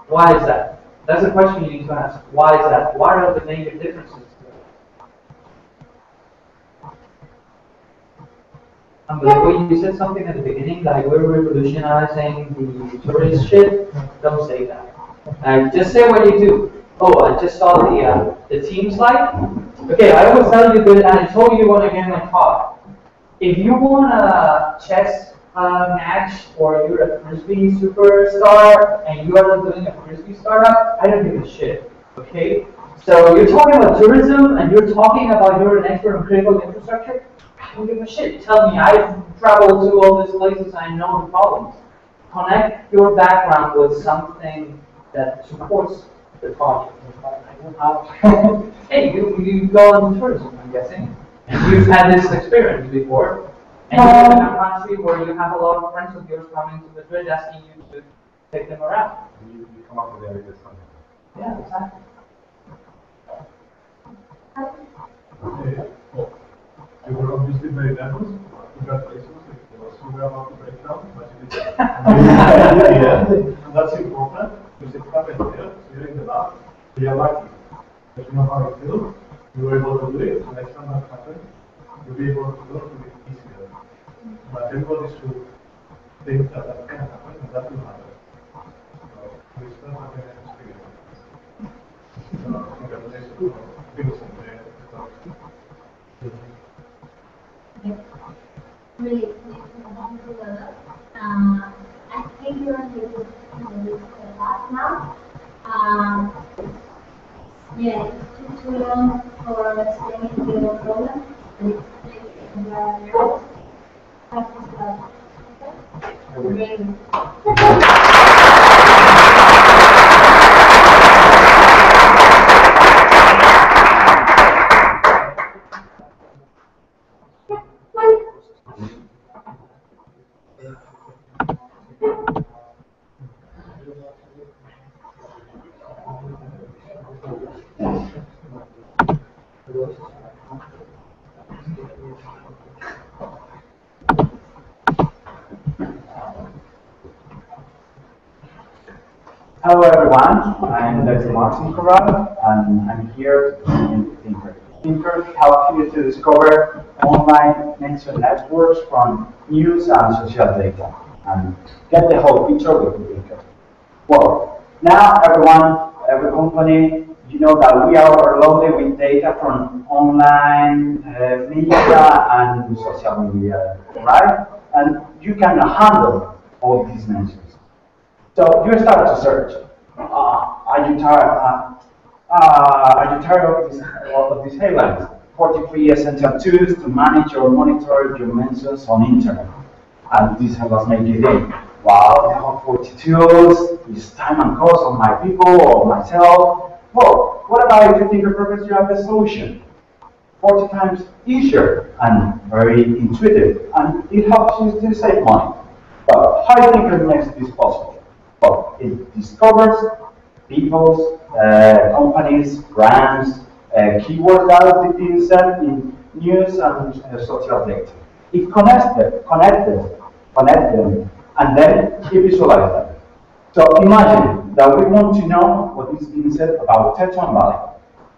Why is that? That's a question you need to ask. Why is that? What are the major differences? And by the way, you said something at the beginning, like we're revolutionizing the tourist shit. Don't say that. Just say what you do. Oh, I just saw the team slide. Okay, I always tell you that, and I told you what again in my talk. If you want a chess match or you're a Frisbee superstar and you are doing a Frisbee startup, I don't give a shit. Okay? So you're talking about tourism and you're talking about you're an expert on critical infrastructure. I don't give a shit. Tell me, I've traveled to all these places, I know the problems. Connect your background with something that supports the project. I don't have. Hey, you go on tourism, I'm guessing. You've had this experience before. And you live in a country where you have a lot of friends of yours coming to Madrid asking you to take them around. You come up with the ideas. Yeah, exactly. Well, you were obviously very nervous. Congratulations, because you were about to break down, but you did. And that's important, because it happened here, so you're in the lab, so you're lucky. Because you know how it feels, you were able to do it, and next time that happens, you'll be able to do it easier. But everybody should think that that can happen, and that will happen. So, we start having an experience. So, congratulations for finishing the talk. Really, I think you're on the last now. Yeah, it took too long for explaining the problem, and it's right. Hello everyone, I'm Dr. Martin Corral, and I'm here to present Thinker. Thinker helps you to discover online mental networks from news and social data, and get the whole picture with Thinker. Well, now everyone, every company, you know that we are overloaded with data from online media and social media, right? And you cannot handle all these mentions. So you start to search. Are you tired of these headlines? 43 essential tools to manage or monitor your mentions on internet. And this was made you think, wow, I have 40 tools, it's time and cost of my people or myself. Well, what about if you think you have a solution? 40 times easier and very intuitive, and it helps you to save money. But how do you think it makes this possible? Well, it discovers people's, companies, brands, keywords that are being sent in news and social data. It connects them, and then it visualizes them. So imagine that we want to know what is being said about Tetuan Valley.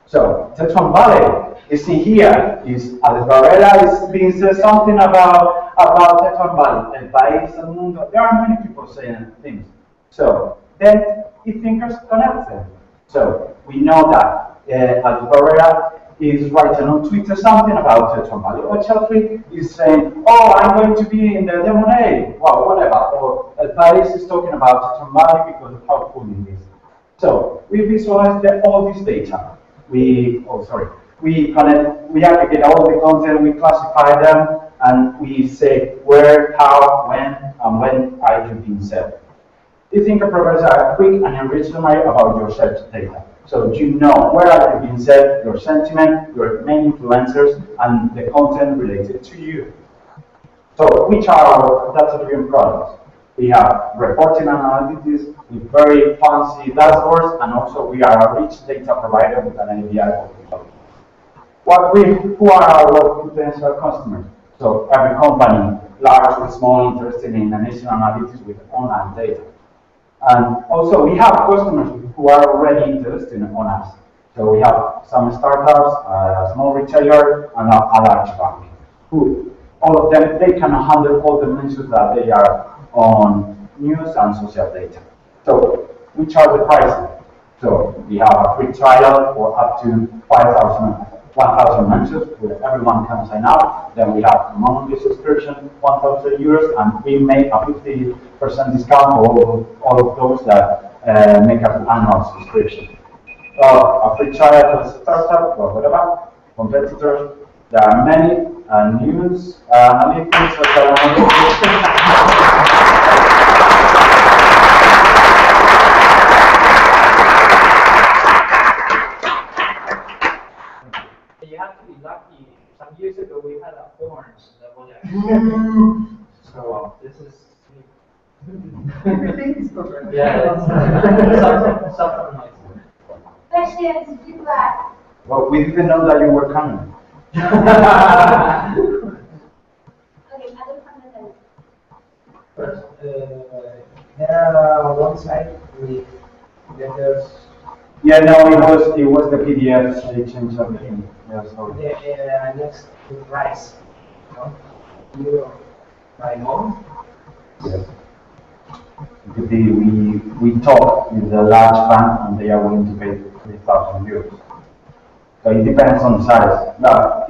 So Tetuan Valley is in here. Is Alex Barrera is being said something about Tetuan Valley. El País, El Mundo. There are many people saying things. So then it thinkers connect them. So we know that Alex Barrera is writing on Twitter something about Tetuan Valley. Or Chelsea is saying, oh, I'm going to be in the Lemonade. Well, whatever. Or El País is talking about Tetuan Valley because of how cool it is. So we visualize all this data. We aggregate all the content, we classify them, and we say where, how, when are you being said. You think it provides a quick and enriched summary about your search data. So you know where are you being said, your sentiment, your main influencers, and the content related to you. So which are our data-driven products? We have reporting analytics with very fancy dashboards, and also we are a rich data provider with an API of who are our potential customers? So every company large or small interested in initial analytics with online data. And also we have customers who are already interested on us. So we have some startups, a small retailer, and a large bank, who all of them, they can handle all the mentions that they are on news and social data. So we charge the pricing. So we have a free trial for up to 1,000 mentions, where everyone can sign up. Then we have a monthly subscription, 1,000 euros, and we make a 50% discount for all of those that make an annual subscription. A free trial for the startup or whatever, competitors. There are many news analytics, social analytics. You have to be lucky. Some years ago we had a horns that was like so this is Everything is covered. yeah, it's something nice. Questions, feedback. Well, we didn't know that you were coming. Okay, other comments. First, there are one side with letters. Yeah, no, it was the PDF. They changed everything. Yeah, sorry. Next to price. No? Euro by month. Yes. We talk with the large bank and they are willing to pay 3,000 euros. So it depends on the size. Now,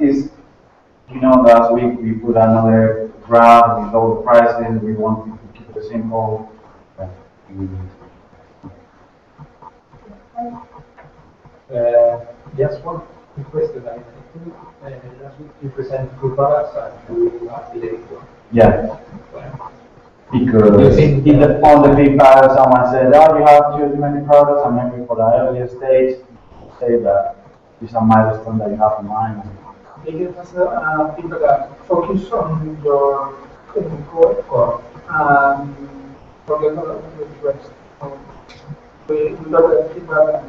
last week we put another graph with all the prices. We wanted to keep it simple. Just one quick question. I think last week you presented two products and you affiliate one. Yeah. Because on the feedback, someone said, oh, you have too many products, and maybe for the earlier stage, say that it's a milestone that you have in mind. They give us a feedback that focus on your core and forget about the rest. We got the feedback.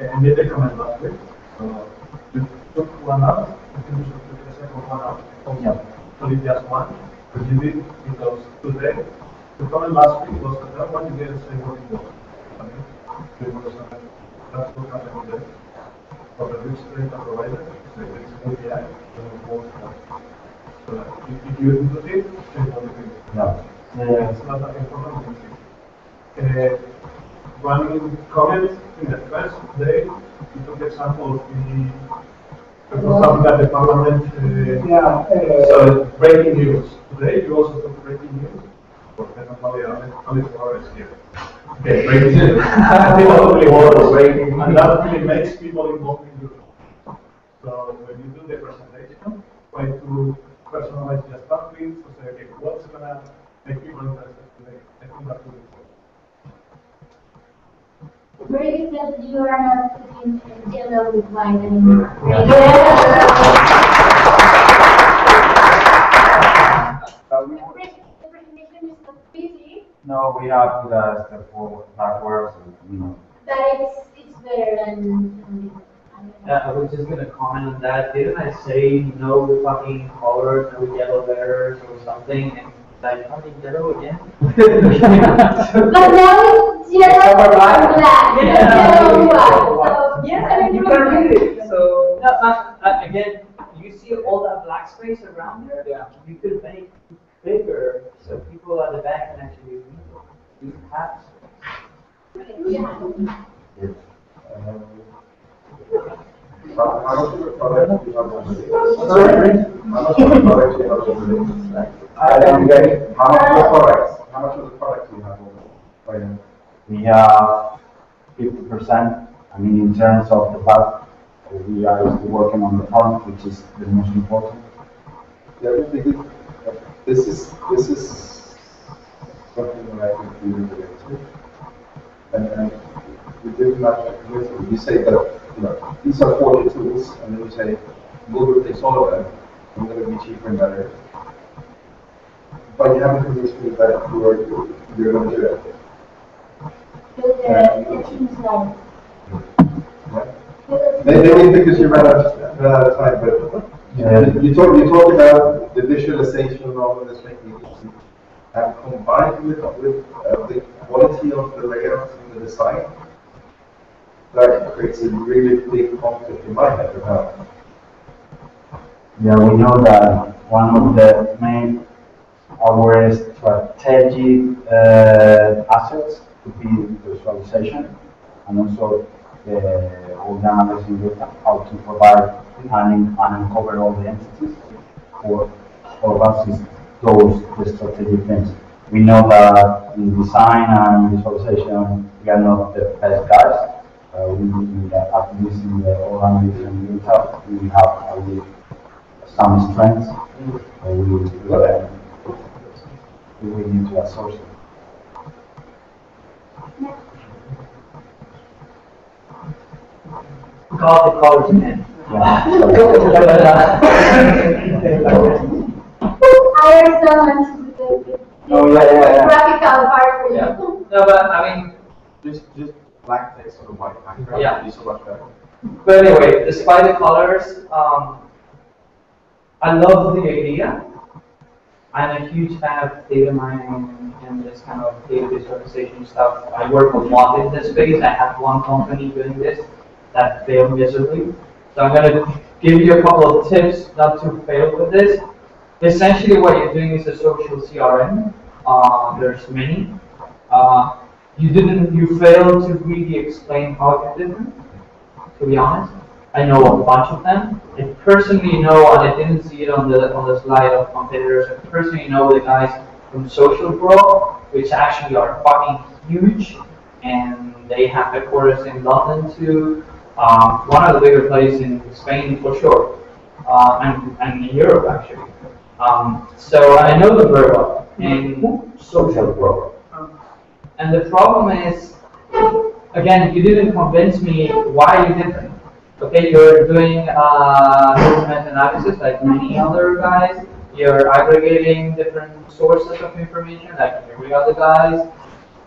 I made a comment last week. So you took one out, I think you should take the second one out. Also, only just one. But you did because today, the comment last week was that that one you didn't say what it was. Because that's what happened today. For the rich data provider, so it's API, so it works well. So if you do it, change what it is. No. It's not that important thing. One comment in the first day, you took the example of something that the parliament. So breaking news. Today you also took breaking news. For technically, Alex Morales here. Okay, breaking news. And that really makes people involved in your job. So when you do the presentation, try to personalize your stuff, please. So say, okay, what's gonna make people interested today? I think that's really important. Very good that you are not putting in general with wine anymore. The presentation is not busy. No, we have the step forward, backwards, But it's better than I was just gonna comment on that. Didn't I say no fucking colors, no yellow letters or something? And like fucking yellow again? But now it's yellow and black. Yeah. Yellow and black. So Yeah, you can read it. So again, you see all that black space around there. Yeah. You could make it bigger so people at the back can actually read it. You have. How much of the product do you have already? How much of the product do you have already? I don't get it. How much of the products? How much of the products do you have already? we have 50%. I mean, in terms of the back, we are still working on the front, which is the most important. Yeah, this is something that I think we relate to. And we did not with you say that these are 40 tools, and then you say Google takes all of them, I'm going to be cheaper and better. But you haven't convinced me that you're going to do it. the teaching slide. Maybe because you ran out of time, but you talk about the visualization of the technique, and combined with the quality of the layouts and the design, that creates a really big conflict in my head about. Yeah, we know that one of the main our strategic assets could be visualization and also organizing data, how to provide and uncover all the entities. For us, is those the strategic things. We know that in design and visualization, we are not the best guys. We at least in the organization data, we have some strengths. We need to outsource it. Got the colors in. Hire someone to do the graphical part for you. No, but I mean, just black text on a white background. Yeah. Is so much better. But anyway, despite the colors, I love the idea. I'm a huge fan of data mining and this kind of data visualization stuff. I work a lot in this space. I have one company doing this that failed miserably. So I'm going to give you a couple of tips not to fail with this. Essentially what you're doing is a social CRM. There's many. You failed to really explain how you did them, to be honest. I know a bunch of them. I personally know, and I didn't see it on the slide of competitors, I personally know the guys from Social Pro, which actually are fucking huge, and they have headquarters in London too. One of the bigger places in Spain for sure, and in Europe actually. So I know them very well. In Social Pro. And the problem is, again, you didn't convince me why you did them. Okay, you're doing sentiment analysis like many other guys. You're aggregating different sources of information like every other guys.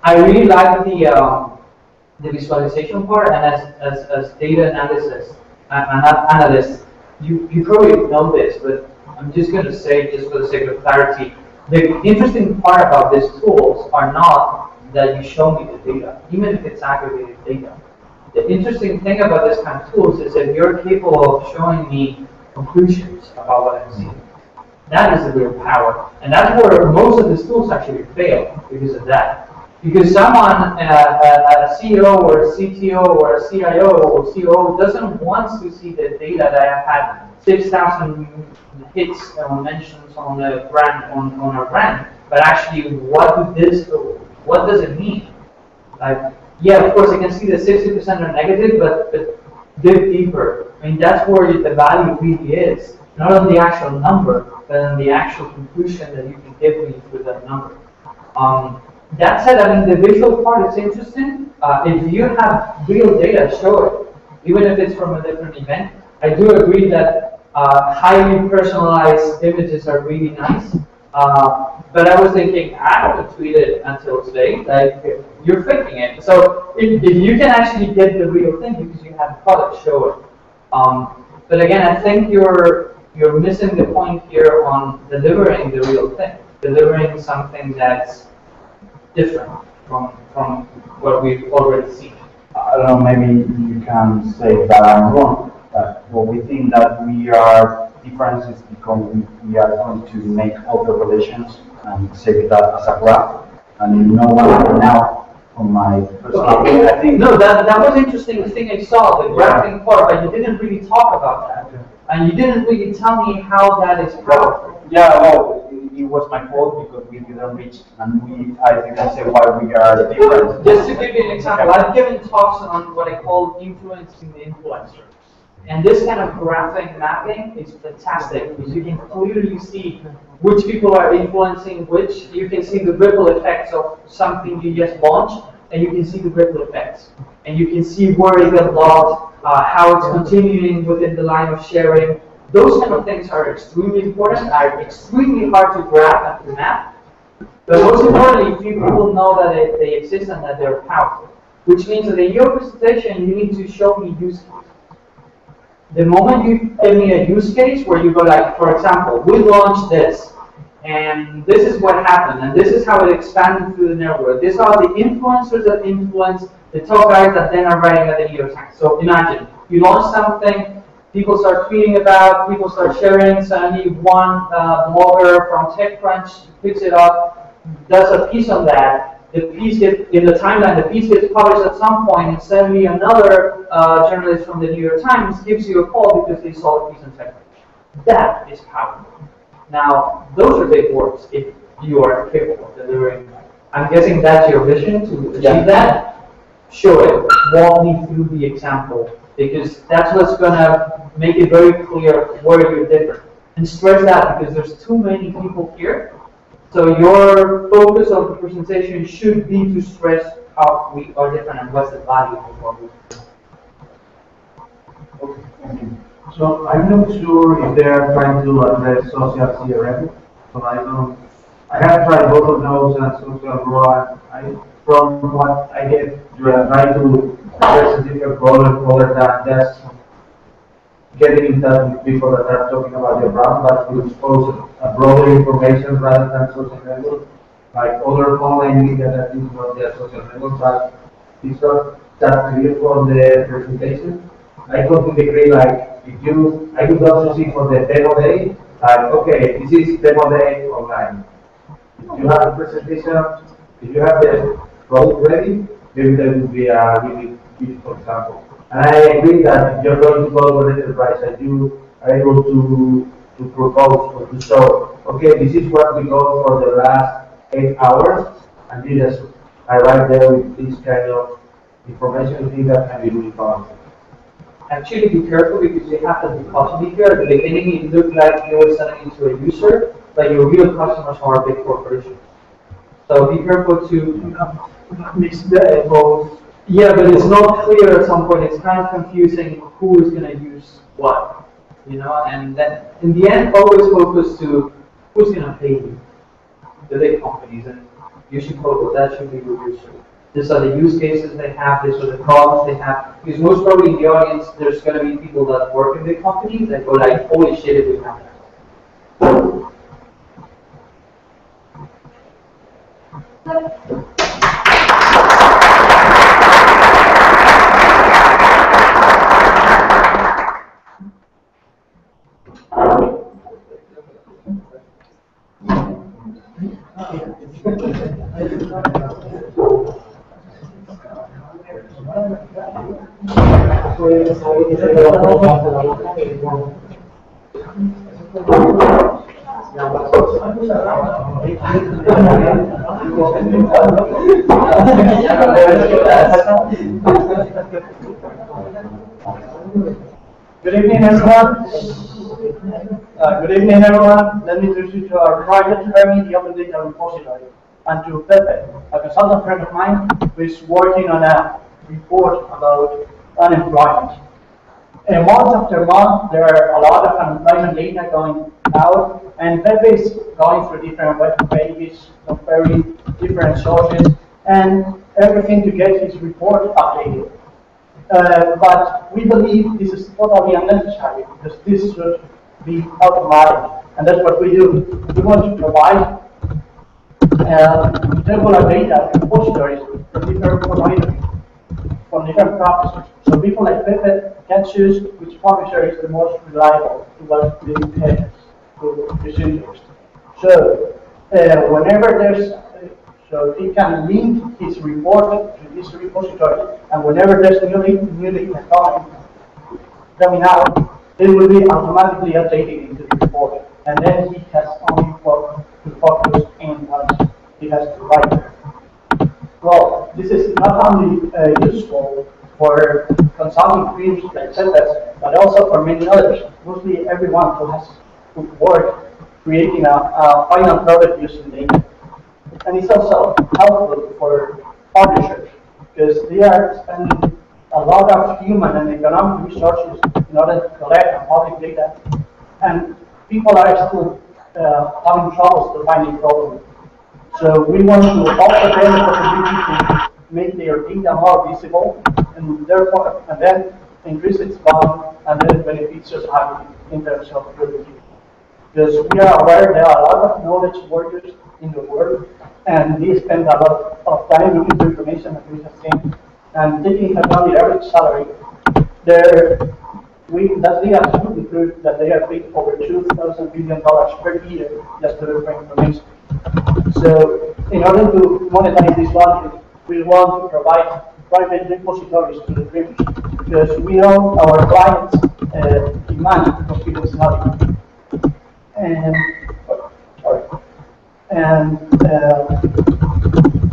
I really like the visualization part, and as data analysis analyst, you probably know this, but I'm just going to say, just for the sake of clarity, the interesting part about these tools are not that you show me the data, even if it's aggregated data. The interesting thing about this kind of tools is that you're capable of showing me conclusions about what I'm seeing. That is the real power. And that's where most of these tools actually fail because of that. Because someone, a CEO or a CTO or a CIO or COO doesn't want to see the data that I had 6,000 hits or mentions on a brand, on our brand, but actually what does it mean? Like, yeah, of course, I can see that 60% are negative, but dig deeper. I mean, that's where the value really is. Not on the actual number, but on the actual conclusion that you can give me through that number. That said, I mean, the visual part is interesting. If you have real data, show it. Even if it's from a different event. I do agree that highly personalized images are really nice. But I was thinking, I haven't tweeted until today, like, you're faking it. So if you can actually get the real thing because you have a product, show it. But again, I think you're missing the point here on delivering the real thing. Delivering something that's different from what we've already seen. I don't know, maybe you can say that I'm wrong. But we think that we are different is because we are going to make all the relations and save that as a graph. And you know what, now, from my perspective, I think... No, that was an interesting thing I saw, the graphing part, but you didn't really talk about that. And you didn't really tell me how that is powerful. Yeah, well, it was my fault because we didn't reach, and I didn't say why we are different. Just to give you an example, I've given talks on what I call influencing the influencer. And this kind of graphic mapping is fantastic because you can clearly see which people are influencing which. You can see the ripple effects of something you just launched, and you can see the ripple effects. And you can see where it got logged, how it's continuing within the line of sharing. Those kind of things are extremely important, are extremely hard to graph and to map. But most importantly, few people know that they exist and that they're powerful. which means that in your presentation, you need to show me use case. The moment you give me a use case where you go like, for example, we launched this, and this is what happened, and this is how it expanded through the network. These are the influencers that influence the top guys that then are writing at the New York Times. So imagine, you launch something, people start tweeting about, people start sharing, suddenly one blogger from TechCrunch picks it up, does a piece on that, the piece gets, in the timeline, the piece gets published at some point, and suddenly another journalist from the New York Times gives you a call because they saw the piece on TechCrunch. That is powerful. Now, those are big words if you are capable of delivering. I'm guessing that's your vision to achieve that. Show it. Walk me through the example, because that's what's going to make it very clear where you're different. And stress that, because there's too many people here. So your focus of the presentation should be to stress how we are different and what's the value of what we do. Okay, thank you. So I'm not sure if they are trying to address social CRM. So I have tried both of those and social ROI. From what I get, you are trying to address a different problem other than just getting in touch with people that are talking about your brand, but to expose a broader information rather than social network, like other online media that is not just social network, but it's not that clear from the presentation. I completely agree, like, I could also see for the demo day, like, okay, this is demo day online. If you have a presentation, if you have the product ready, maybe that would be a really useful example. And I agree that if you're going to go for enterprise and you are able to propose or to show, okay, this is what we got for the last 8 hours, and you just arrive there with this kind of information, I think that can be really powerful. Actually, be careful because you have to be cautious here. At the beginning, it looked like you were selling it to a user, but your real customers are big corporations. So be careful to mix both. Yeah, but it's not clear at some point. It's kind of confusing who is going to use what, you know. And then in the end, always focus to who's going to pay you. The big companies, and you should focus. That should be your user. These are the use cases they have, these are the problems they have. Because most probably in the audience, there's going to be people that work in the companies that go like, holy shit, if we have that. Good evening, everyone. Let me introduce you to our project, the Open Data Repository, and to Pepe, a consultant friend of mine who is working on a report about unemployment. Month after month, there are a lot of unemployment data going out, and Pepe is going through different web pages, comparing different sources, and everything to get his report updated. But we believe this is totally unnecessary because this should be automatic, and that's what we do. We want to provide regular data repositories from different providers, from different publishers. So people like Pepe can choose which publisher is the most reliable to what they have to his interest. So whenever there's so he can link his report to this repository, and whenever there's new data coming out, it will be automatically updated into the report, and then he has only to focus in what he has to write there. Well, this is not only useful for consulting firms like Cetas, but also for many others, mostly everyone who work creating a final product using data. And it's also helpful for publishers because they are spending a lot of human and economic resources in order to collect and publish data, and people are still having troubles to find a problem. So we want to offer them the possibility to make their data more visible, and therefore, and then increase its value, and then benefit society in terms of productivity. Because we are aware there are a lot of knowledge workers in the world, and they spend a lot of time looking for information, as we have seen, and taking into account the average salary. That they absolutely prove that they are paid over $2,000 billion per year just to look for information. So, in order to monetize this value, we want to provide private repositories to the dreamers, because we know our clients demand confidentiality. And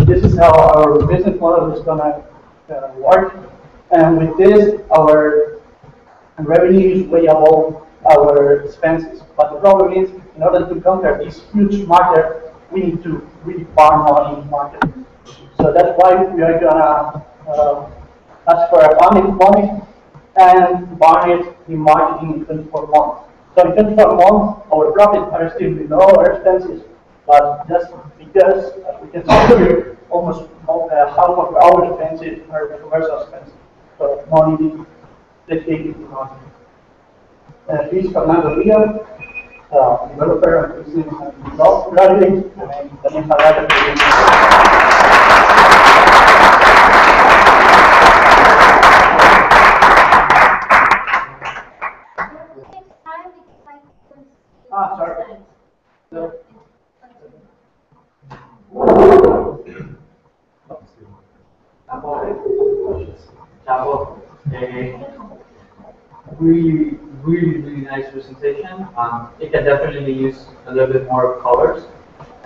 this is how our business model is going to work. And with this, our revenue is way above our expenses. But the problem is, in order to conquer this huge market, we need to really farm money in marketing. So that's why we are gonna ask for a funding money and burn it in marketing in 24 months. So in 24 months, our profits are still below our expenses, but just because, as we can see here, almost half of our expenses are commercial expenses. So money dedicated to marketing. This is Fernando Ria, developer and business and law graduate, and Daniel Arrola. Sorry. Really nice presentation. It can definitely use a little bit more colors.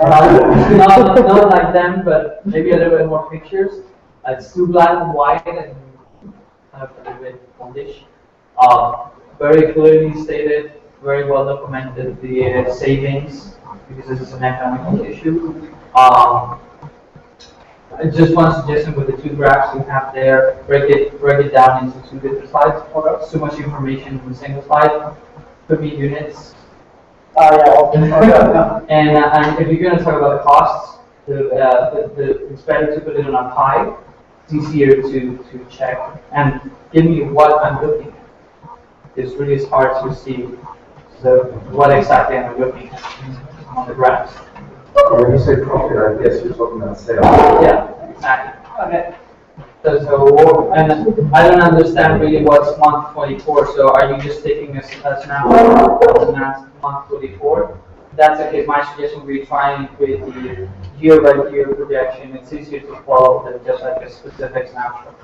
Not like them, but maybe a little bit more pictures. It's too black and white and kind of a little bit fondish. Very clearly stated, very well documented the savings, because this is an economic issue. Just one suggestion with the two graphs you have there, break it down into two different slides. Too much information in a single slide. Could be units. And if you're going to talk about costs, it's better to put it on a pie. It's easier to check and give me what I'm looking at. It's really hard to see what exactly I'm looking at on the graphs. When you say profit, I guess you're talking about sales. Yeah, exactly. Okay. So, and I don't understand really what's month 24. So, are you just taking a snapshot of month 24? That's the case. My suggestion would be trying with the year-by-year projection. It's easier to follow than just like a specific snapshot.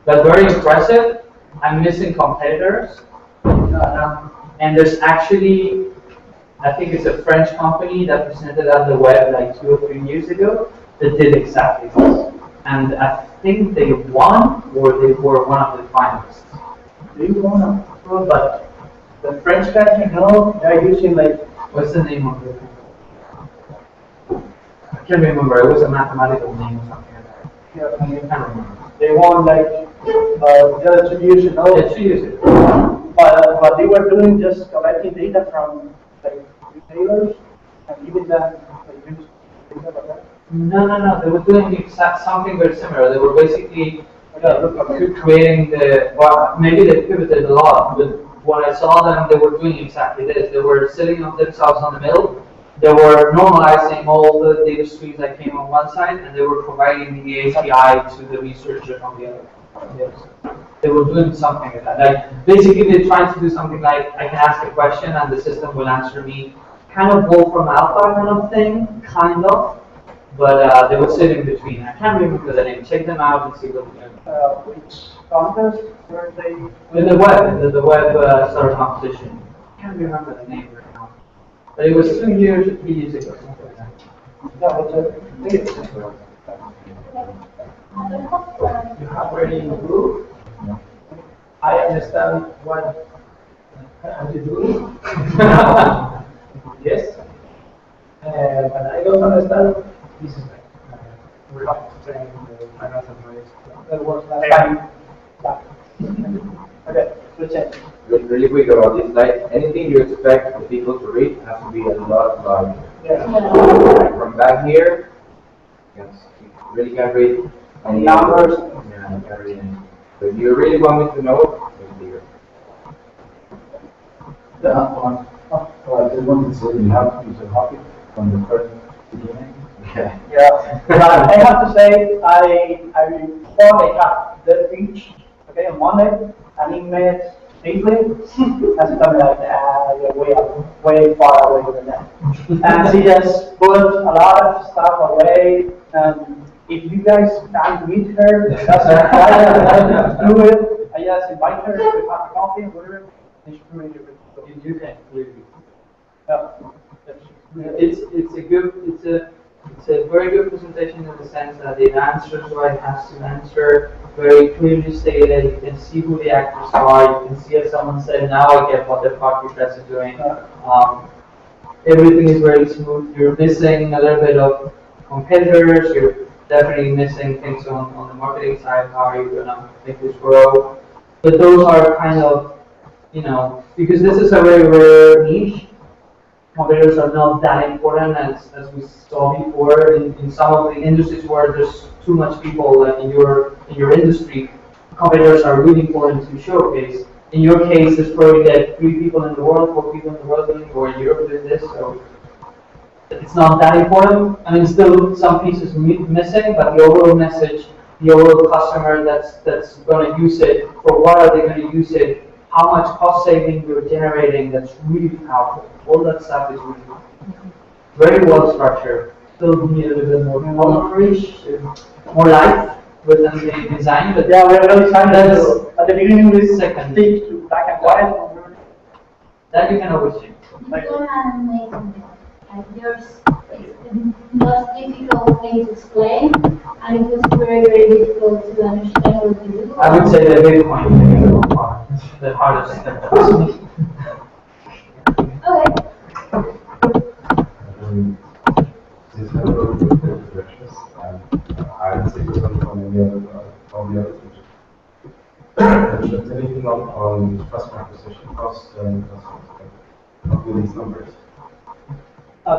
But very impressive. I'm missing competitors, and there's actually, I think it's a French company that presented on the web like 2 or 3 years ago that did exactly this. And I think they won, or they were one of the finalists. They won, but the French guys, they're using like, what's the name of it? I can't remember. It was a mathematical name or something like that. Yeah, I can't remember. They won like the distribution. But they were doing just collecting data from like retailers and giving them like data like that. No. They were doing something very similar. They were basically creating maybe they pivoted a lot, but when I saw them, they were doing exactly this. They were sitting themselves on the middle. They were normalizing all the data streams that came on one side, and they were providing the API to the researcher on the other. Yes. They were doing something like that. Like basically, they're trying to do something like I can ask a question and the system will answer me, kind of Wolfram Alpha kind of thing, kind of. But they would sit in between. I can't remember the name. Check them out and see what they're doing. Which contest were they? In the web sort of competition. I can't remember the name right now. But it was 3 years ago, something like that. You have already improved. I understand what you do. Yes. But I don't understand. This is we have to train the financial analyst. That was last time. Okay, so check. Really quick about this slide. Anything you expect the people to read has to be a lot of Yeah. from back here, you can really can't read any Numbers. Yeah, I can't read any. So if you really want me to know it, it'll be here. I just wanted to say you have to use a copy from the first beginning. Yeah. Yeah, but I have to say, I before I got the reach, okay, on Monday, and he met Tuesday, and she told me like, you're way far away from that. And she just put a lot of stuff away, and if you guys can't meet her, that's fine, do it. I just invite her to have a coffee, whatever, and she can make it. You can clearly. Yeah. It's a very good presentation in the sense that it answers what it has to answer, very clearly stated. You can see who the actors are. You can see, as someone said, now I get what the fuck you guys are doing. Everything is very smooth. You're missing a little bit of competitors. You're definitely missing things on the marketing side. How are you gonna make this grow? But those are kind of, because this is a very rare niche. Competitors are not that important as we saw before in some of the industries where there's too much people, like in your industry. Competitors are really important to showcase. In your case, there's probably like 3 people in the world, 4 people in the world doing, or in Europe doing this, so it's not that important. I mean, still some pieces missing, but the overall message, the overall customer that's going to use it, for what are they going to use it, how much cost saving you're generating, that's really powerful. All that stuff is really very well structured. Still need a little bit more coverage, more life within the design, but yeah, we're really trying that's at the beginning of this second stick to black and white. That you can always change. Like, yours is the most difficult thing to explain, and it was very, very difficult to understand what you do. I would say the Bitcoin part, the hardest thing. Okay. Since I wrote the directions, I would say on the other things. Anything on customer acquisition costs and not with these numbers? There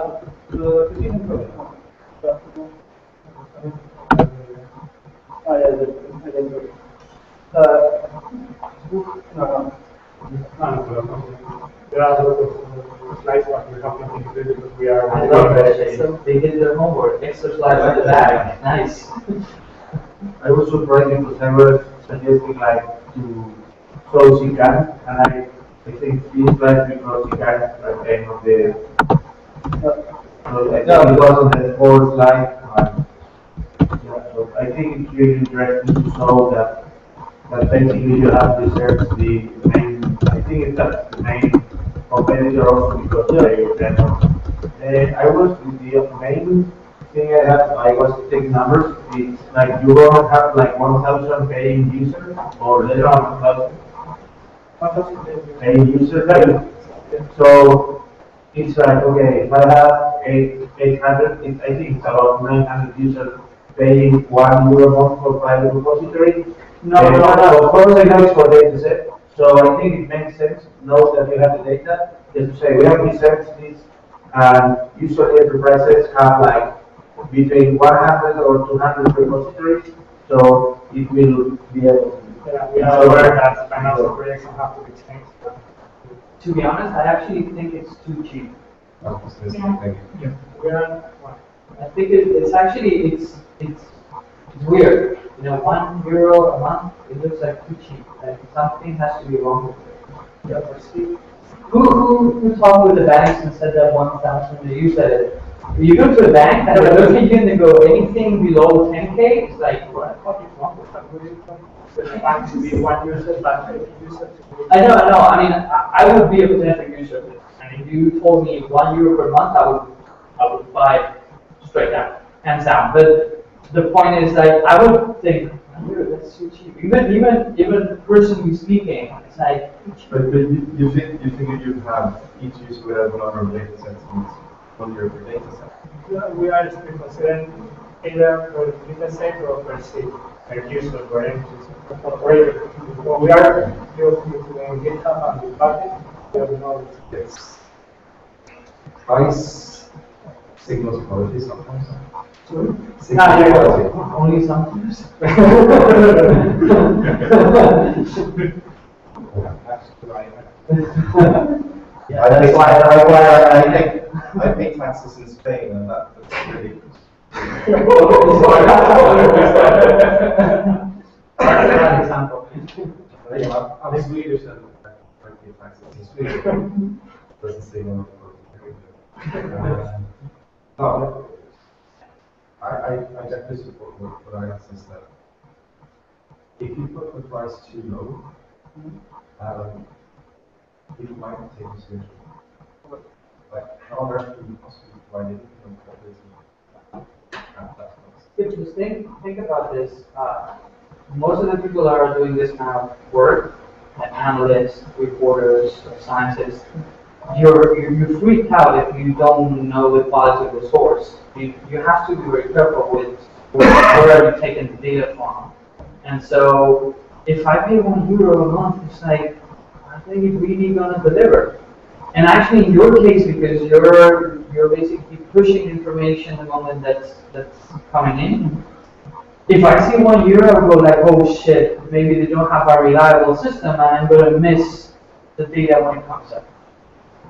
are a lot of slides, but we have nothing to do because we are. I love that. So they did their homework. Extra slides on the back. Nice. I was surprised because I was suggesting like to show Sican, and I think this slide because Sican at the end of the. So I think it was on the 4th slide. So I think it's really interesting to show that basically you have to search the main. I think that's the main competitor also because I was the main thing I was taking numbers. It's like you don't have like 1,000 paying users or less than 1,000 paying users. So it's like, okay, if I have 800, I think it's about 900 users paying €1 a month for private repository. No, of course I know it's for data set. So I think it makes sense to know that you have the data, just to say we have researched this, and usually enterprises have like between 100 or 200 repositories, so it will be able to. Yeah, we are aware that financial projects have to be changed. To be honest, I actually think it's too cheap. I think it's actually it's weird. €1 a month, it looks like too cheap. Like something has to be wrong with it. Who talked with the banks and said that 1,000? You said it. You go to a bank and they look at you and they go, anything below 10K, it's like, what the fuck is wrong with that? I know. I mean, I would be a potential user of this. And if you told me €1 per month, I would buy straight down, hands down. But the point is, like, I would think, that's too cheap. Even personally speaking, it's like. But you think you have each user with a number of data sets on your data set? We are still considering either for data set or per se, per user, per entity. What we are using GitHub and the bucket, we have no Price signals quality sometimes. Only sometimes. Yeah, that's why I pay taxes in Spain, and that's ridiculous. I'm Swedish and I pay taxes in Sweden. Doesn't signal. No, I definitely support what I asked is that if you put the price too low, people might not take it seriously. Like, how on earth can you possibly provide anything from Just think about this. Most of the people that are doing this kind of work, like analysts, reporters, scientists, you freak out if you don't know the quality of the source. You have to be very careful with where are you taking the data from. And so if I pay €1 a month, it's like, I think it's really gonna deliver. And actually in your case, because you're basically pushing information the moment that's coming in. If I see €1, I will go like, oh shit, maybe they don't have a reliable system and I'm gonna miss the data when it comes up.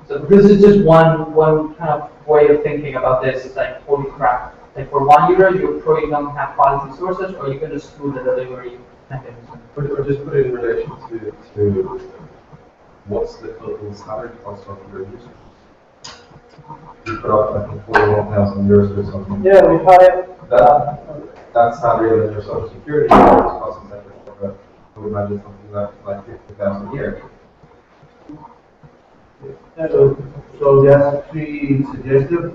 So this is just one kind of way of thinking about this. It's like, holy crap. Like for €1, you probably don't have quality sources, or you can just screw the delivery mechanism. Or just put it in relation to what's the total salary cost of your user. You put out, I think, €41,000 or something. Yeah, we had it. That salary and your social security costs, etc. I would imagine something like 50,000 a year. So just three suggestions.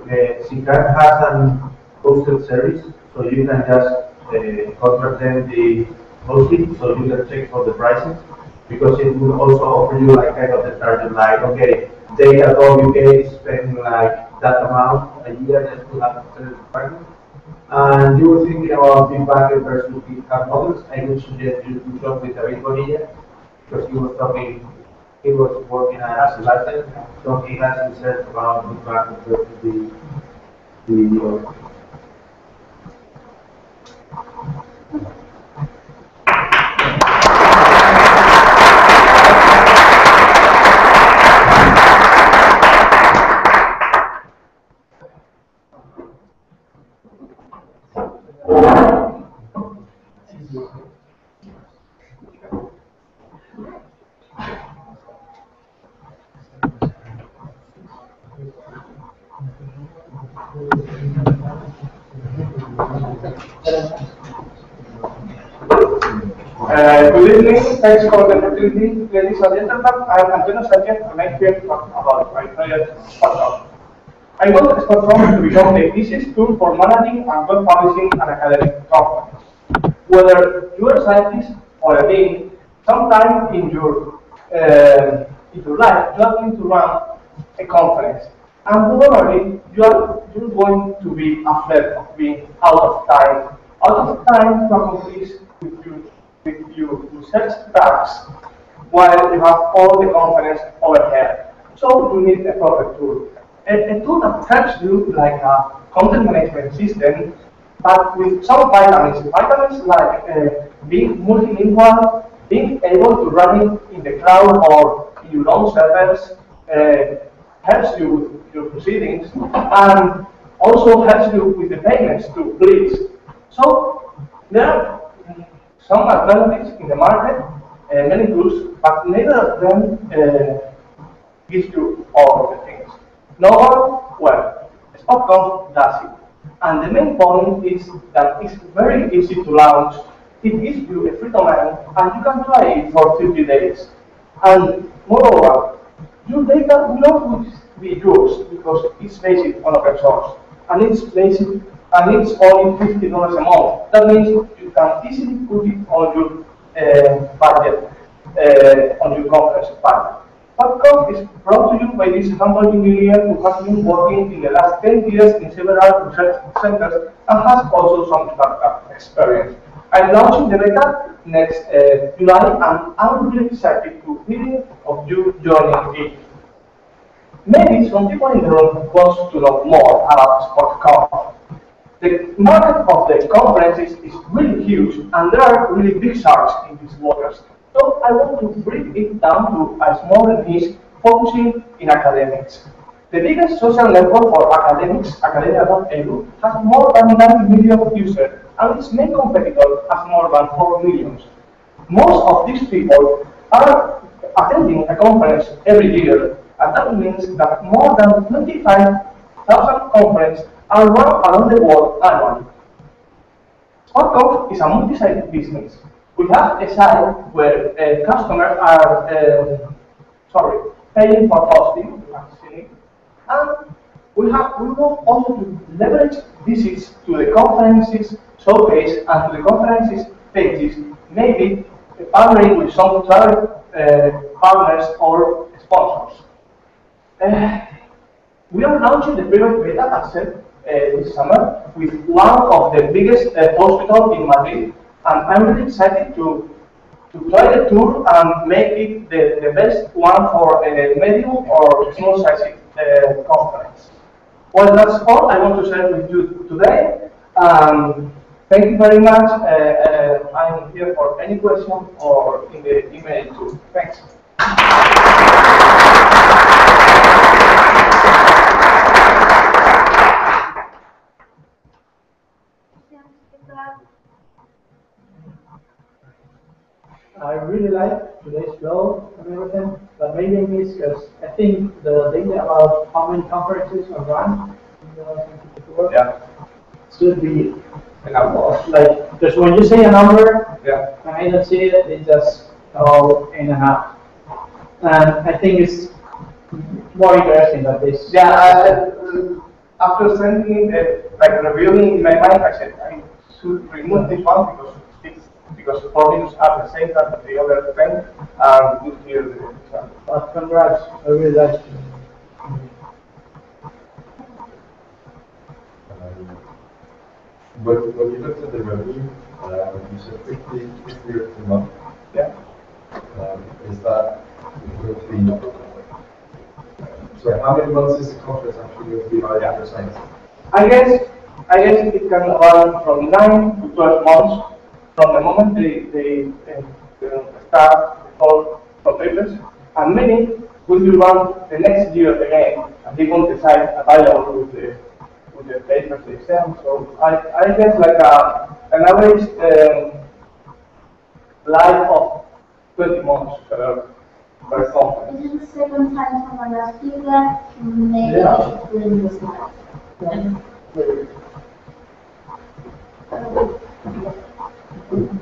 SICAD has an hosted service, so you can just contract them the hosting, so you can check for the pricing, because it will also offer you like kind of the target, like, okay, data.uk is spending like that amount a year just to have a service department. And you were thinking about big bucket versus big cap models. I would suggest you to talk with David Bonilla, because he was working as a license, so he has research about big bucket versus the Good evening, thanks for the opportunity, ladies and gentlemen. I'm Antonio Sanchez, and I'm here to talk about my project, SpotCom. I want SpotCom to become the easiest tool for managing and web publishing an academic conference. Whether you are a scientist or a dean, sometime in your life, you are going to run a conference. And probably you're going to be afraid of being out of time to accomplish with your research tasks while you have all the conference overhead. So you need a proper tool. A tool that helps you like a content management system, but with some vitamins. Vitamins like being multilingual, being able to run it in the cloud or in your own servers, helps you with your proceedings, and also helps you with the payments too, please. So there are some alternatives in the market, many tools, but neither of them gives you all of the things. No one, well, SpotCom does it. And the main point is that it's very easy to launch. It gives you a free domain, and you can try it for 50 days. And moreover, your data will not be yours because it's based on open source, and it's only $50 a month. That means you can easily put it on your budget, on your conference budget. SpotCom is brought to you by this humble individual who has been working in the last 10 years in several research centers and has also some startup experience. I'm launching the beta next July, and I'm really excited to hear of you joining it. maybe some people in the room want to know more about SportConf. The market of the conferences is really huge, and there are really big sharks in these waters. So I want to break it down to a small niche focusing in academics. The biggest social network for academics, academia.edu, has more than 90 million users, and its main competitor has more than 4 million. Most of these people are attending a conference every year, and that means that more than 25,000 conferences are run around the world annually. SportConf is a multi-sided business. We have a side where customers are paying for hosting, and we want also to leverage visits to the conferences showcase and to the conferences pages, maybe partnering with some travel partners or sponsors. We are launching the private beta, as said, this summer with one of the biggest hospitals in Madrid, and I'm really excited to try the tour and make it the best one for a medium or small-sized conference. Well, that's all I want to share with you today. Thank you very much. I'm here for any question or in the email too. Thanks. I really like today's flow and everything, but maybe I miss because I think the data about how many conferences are run should be like, because when you say a number, and I don't see it, it's just all in and out. And I think it's more interesting than this. Yeah, after sending it, like reviewing in my mind, I said I should remove this one because 4 minutes are the same as the other 10, and good hear the example. But congrats, I really like it. When you looked at the revenue, you said 50 a month. Yeah. Is that going to be? So how many months is the conference actually going to be by advertising? I guess it can run from 9 to 12 months from the moment they start the whole papers, and many will be run the next year again, and they won't decide available with the papers they send. So I guess like an average life of 20 months per conference. This is the second time someone asked you that. Maybe you should put in the slide.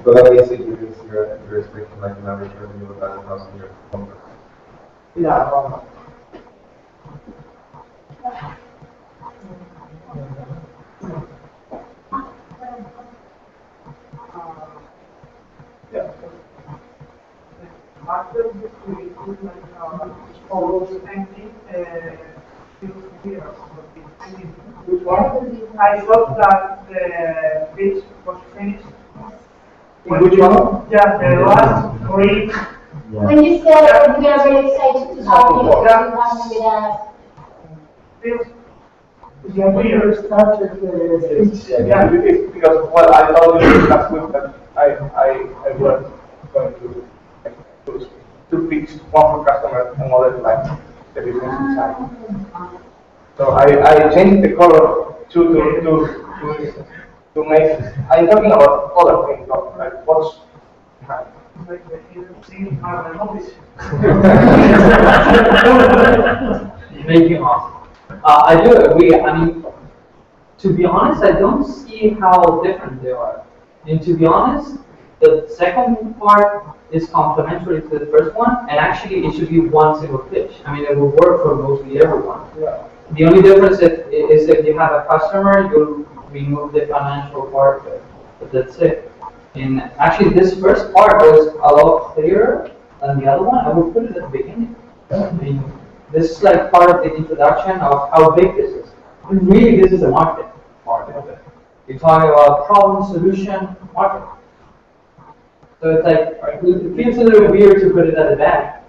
So that basically means you're expecting like an average revenue of about 1,000 a year per conference. Yeah. After this week, almost ending 2 years. Which one? I thought that the pitch was finished. Which one? Yeah, the last grade. When you said we are very excited to talk to you, Yeah, we are started yeah, because well, I told you last week that I was going to fix one for customer and other like the business inside. So I changed the color to make. I'm talking about other things, not like what's behind. Making awesome. I do agree. I mean, to be honest, I don't see how different they are. And to be honest, the second part is complementary to the first one, and actually it should be one single pitch. I mean, it will work for mostly everyone. Yeah. The only difference is if you have a customer, you'll remove the financial part of it. But that's it. And actually, this first part was a lot clearer than the other one. I would put it at the beginning. I mean, this is like part of the introduction of how big this is. And really, this is the market part of it. You're talking about problem, solution, market. So it's like, it feels a little weird to put it at the back.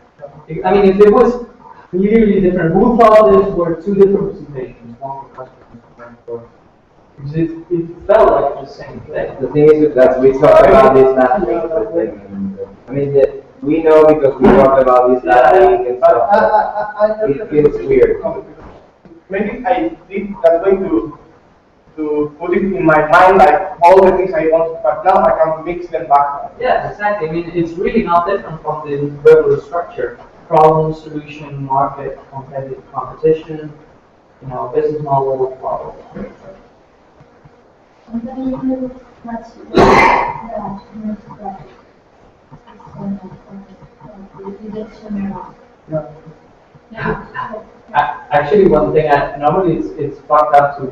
I mean, if it was clearly different. Who thought these were two different presentations, one for customers and one for, because it felt like the same thing. The thing is that we talked about this last week, but I mean, we know because we talked about this last week and stuff. It feels weird. Maybe I did that way to put it in my mind, like all the things I want, but now I can mix them back. Yeah, exactly. I mean, it's really not different from the regular structure. Problem, solution, market, competition, business model, blah, blah, blah. And then you can touch Actually, one thing, normally it's fucked up to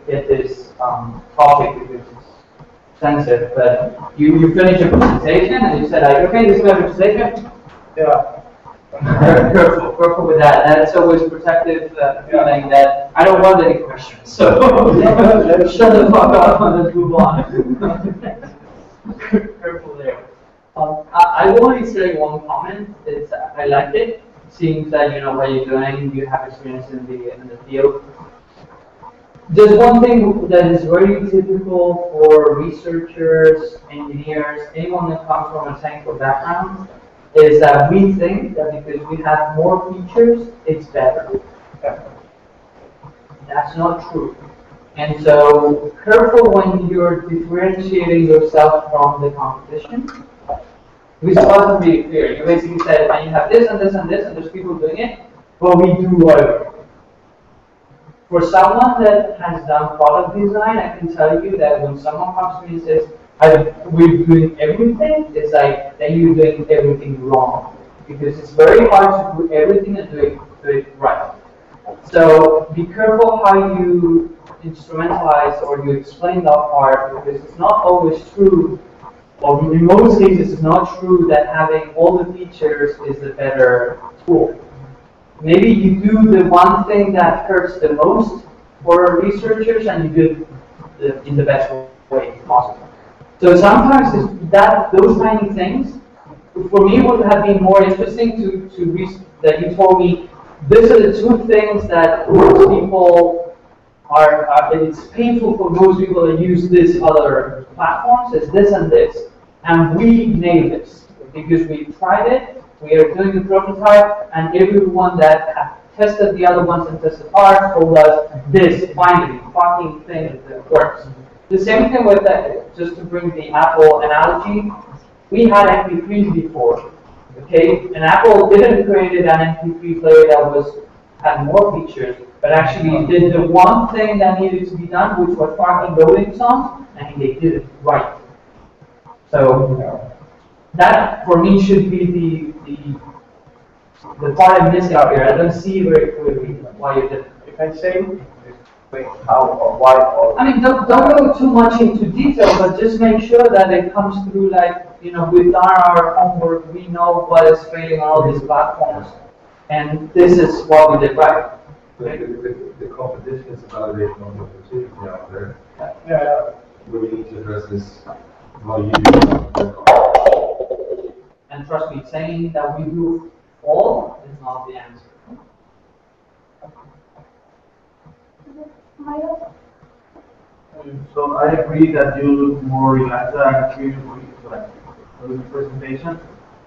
get this topic because it's sensitive, but you finish a presentation and you said, like, okay, this is my presentation. Yeah. Careful with that. That's always protective feeling that I don't want any questions. So shut the fuck up and let's move on. Careful there. I will only say one comment. I liked it. Seems that you know what you're doing. You have experience in the field. There's one thing that is very typical for researchers, engineers, anyone that comes from a technical background, is that we think that because we have more features, it's better. That's not true. And so, careful when you're differentiating yourself from the competition. We supposed to be clear. You basically said, and you have this and this and this, and there's people doing it, but we do whatever. For someone that has done product design, I can tell you that when someone comes to me and says, we're doing everything, it's like, then you're doing everything wrong. Because it's very hard to do everything and do it right. So be careful how you instrumentalize or you explain that part, because it's not always true, or in most cases it's not true that having all the features is the better tool. Maybe you do the one thing that hurts the most for researchers and you do it in the best way possible. So sometimes those tiny things, for me, would have been more interesting that you told me, these are the two things that most people it's painful for most people to use this other platforms, is this and this. And we nailed this, because we tried it, we are doing a prototype, and everyone that had tested the other ones and tested ours told us this finally fucking thing that works. The same thing with that, just to bring the Apple analogy, we had MP3s before, okay? And Apple didn't create an MP3 player that had more features, but actually did the one thing that needed to be done, which was fucking loading songs, and they did it right. So that, for me, should be the part I'm missing here. I don't see very clearly why you did it. If I say how or why or... I mean, don't go too much into detail, but just make sure that it comes through, like, we've done our homework, we know what is failing on all these platforms, and this is what we did right. The competition is evaluating on the opportunity out there. Yeah. We need to address this. How you And trust me, saying that we do all is not the answer. So I agree that you look more relaxed and clear for the presentation.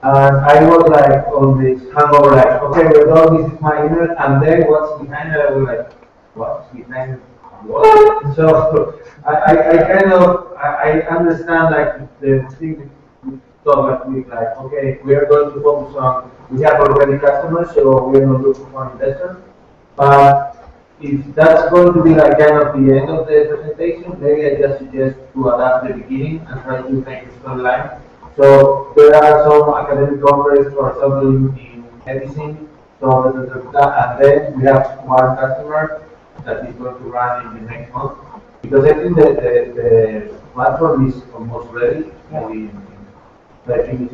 And I was like on this hangover, like, okay, we're done, this is my email, and then what's behind it? I was like, what's behind what? So I understand like the thing we thought last week, like, okay, we are going to focus on, we have already customers, so we are not looking for investors. But if that's going to be like kind of the end of the presentation, maybe I just suggest to adapt the beginning and try to make a storyline. So there are some academic conferences, for example, in medicine, so and then we have one customer that is going to run in the next month. Because I think that the platform is almost ready. I think it's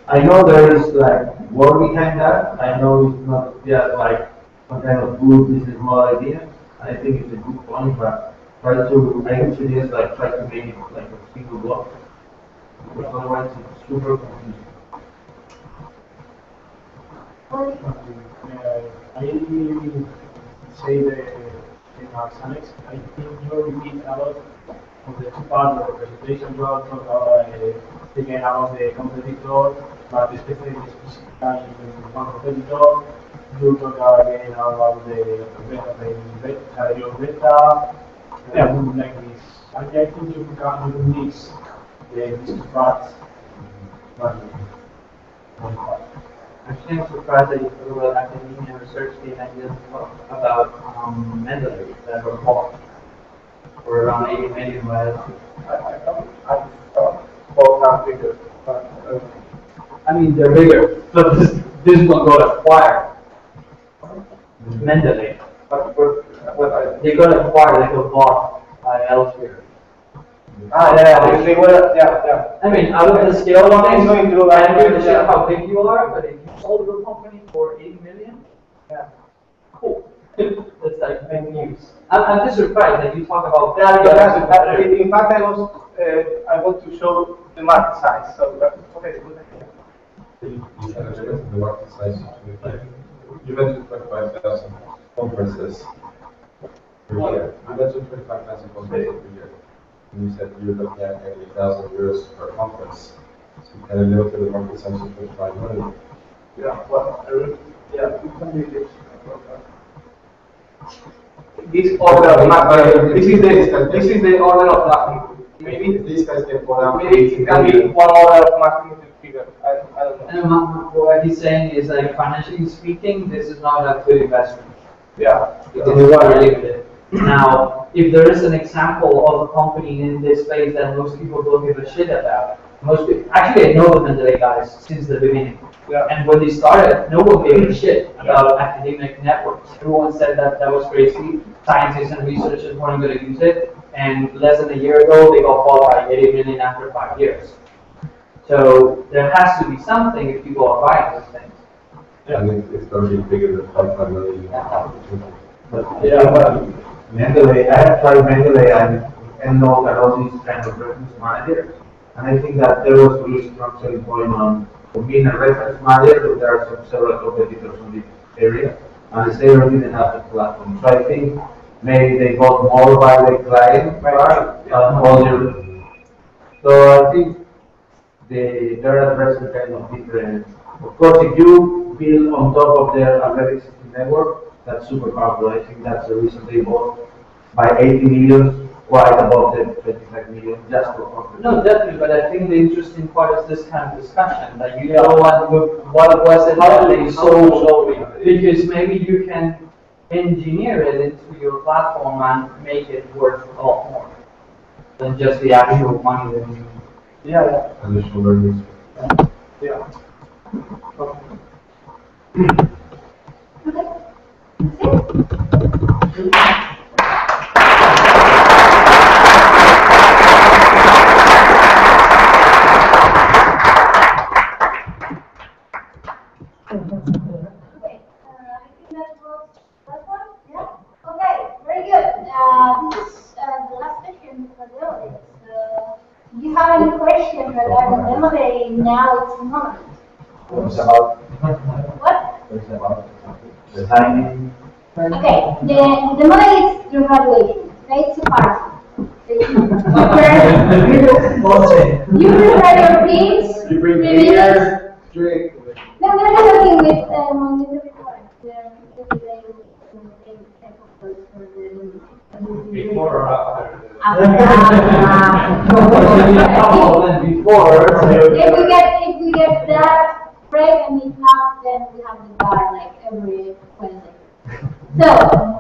I know there is like work behind that. I know it's not just like some kind of good business model idea. I think it's a good point, but I would suggest like try to make it like a single block, because otherwise it's super confusing. I say in our Alex, I think you repeat a lot of the two parts of the presentation. You also again about the competitor, but especially specifically in one competitor. You talk again about the beta. Yeah, like this. And I think you can mix these two parts. Actually, I'm surprised that you talk about academia research team and you didn't talk about Mendeley that were bought for around 80 million. I both are bigger, but I mean they're bigger, but this one got acquired. Mendeley. They got acquired, they got bought by elsewhere. They were, yeah. I mean, out of the scale of things, I don't give a shit how big you are, but if you sold your company for 80 million, yeah, cool. That's like big news. I'm just surprised that you talk about in fact, I want to show the market size. So okay. The market size. You mentioned 25,000 conferences per year. You mentioned 25,000 conferences per year. And you said you're looking at 80,000 euros per conference. So you kind of look at the market size of 25 million. Yeah, well, we can do this. This order of magnitude. This is the order of magnitude. Maybe these guys can go down. Maybe it can be one order of magnitude figure. I don't know. And what he's saying is, like, financially speaking, this is not a good investment. Yeah. It's very limited. Now, if there is an example of a company in this space that most people don't give a shit about, actually I know the Mendeley guys since the beginning. Yeah. And when they started, no one gave a shit about academic networks. Everyone said that was crazy. Scientists and researchers weren't going to use it. And less than a year ago, they got bought by 80 million after 5 years. So there has to be something if people are buying these things. Yeah. And it's going to be bigger than 25 million. Mendeley, I have tried Mendeley and know that all these kind of reference managers. And I think that there was a really strong selling point on for being a reference manager, but there are several competitors in this area, and they didn't have the platform. So I think maybe they got more by the client So I think they're addressing kind of different. Of course, if you build on top of their already existing network, that's super powerful. I think that's the reason they bought by 80 million, quite above the 25 million, just for conference. No, definitely, but I think the interesting part is this kind of discussion, that you know what was it that they sold, because maybe you can engineer it into your platform and make it worth a lot more than just the actual money that you. Yeah. Additional learnings. Yeah. Very good. This is the last session for the audience. If you have any questions regarding demo day, now it's the moment. What's about? What? What's about? The timing. Okay, the demo day is your graduation. Okay, it's a party. You prepare your teams. You bring 3 minutes. drink. No, we're not working with the before. Before or after? Before. If we get that break, and if not, then we have the bar like every Wednesday. So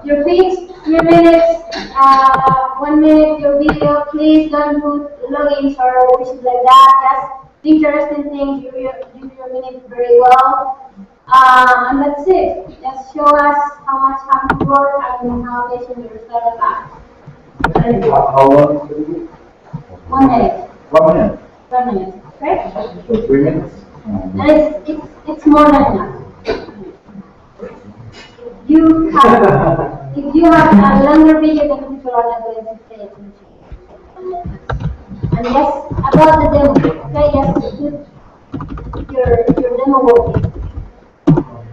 your things, 3 minutes, 1 minute your video. Please don't put logins or wishes like that. Just interesting things. You do your minute very well. And that's it. Just show us how much time you work and how patient your startup are. How long is it? 1 minute. 1 minute. 1 minute. Okay? So 3 minutes? And it's more than enough. If you have a longer video, then people are not going to pay attention. And yes, about the demo. Okay, yes, your demo working.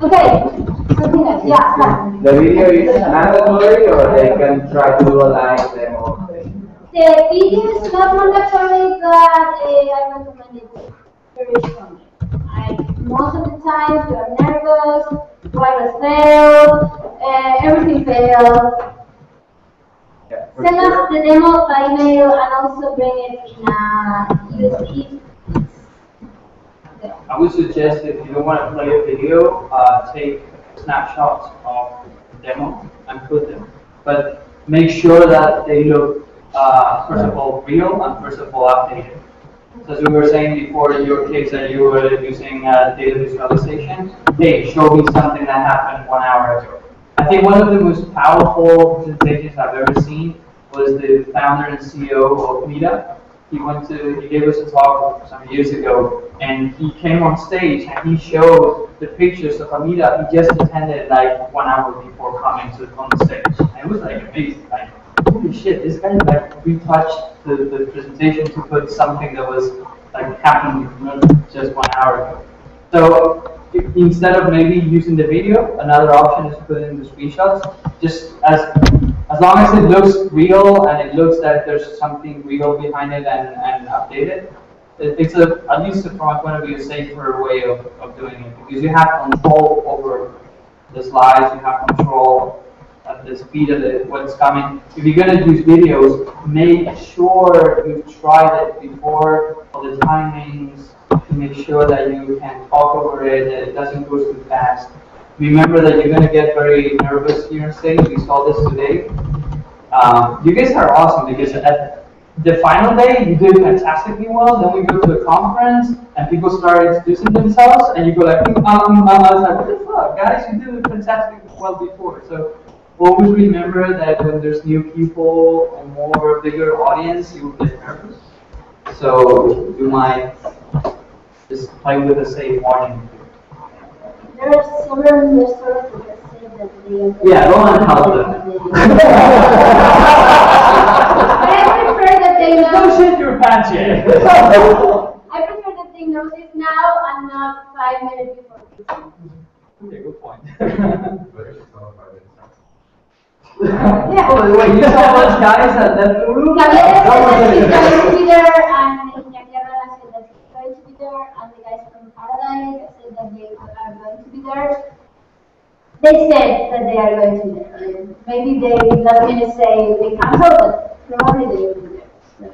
Okay, something else. Yeah. The video is mandatory, or they can try to do a live demo? The video is not mandatory, but I recommend it very strongly. Most of the time, you are nervous, wireless failed, everything failed. Send us the demo by email and also bring it in a USB. I would suggest if you don't want to play a video, take snapshots of the demo and put them. But make sure that they look, first of all, real and first of all, updated. So as we were saying before, in your case that you were using data visualization, hey, show me something that happened 1 hour ago. I think one of the most powerful presentations I've ever seen was the founder and CEO of Bonilla. He gave us a talk some years ago, and he came on stage and he showed the pictures of a meetup he just attended like 1 hour before coming on the stage. And it was like amazing, like, holy shit, this guy like retouched the presentation to put something that was like happening just 1 hour ago. So instead of maybe using the video, another option is to put in the screenshots. Just as long as it looks real and it looks that there's something real behind it and updated, it's at least from my point of view, a safer way of doing it, because you have control over the slides, you have control of the speed of what's coming. If you're going to use videos, make sure you've tried it before, all the timings, to make sure that you can talk over it, that it doesn't go too fast. Remember that you're going to get very nervous here on stage. We saw this today. You guys are awesome, because at the final day, you did fantastically well. Then we go to a conference, and people start introducing themselves, and you go like, I was like, what the fuck, guys, you did fantastically well before. So always remember that when there's new people or more bigger audience, you will get nervous. So you might just play with a safe margin. There are several investors who have said that they Yeah, go on and help them. I prefer that they know. Don't shit your pants yet. I prefer that they know this now and not 5 minutes before. Okay, good point. Yeah. Oh, wait, you saw those guys at that room? Javier said that he's going to be there, and Iñaki Arrola said that he's going to be there, and the guys from Paradise said that they are going to be there. They said that they are going to be there. Maybe they last minute say they cancel, but probably they will be there. So.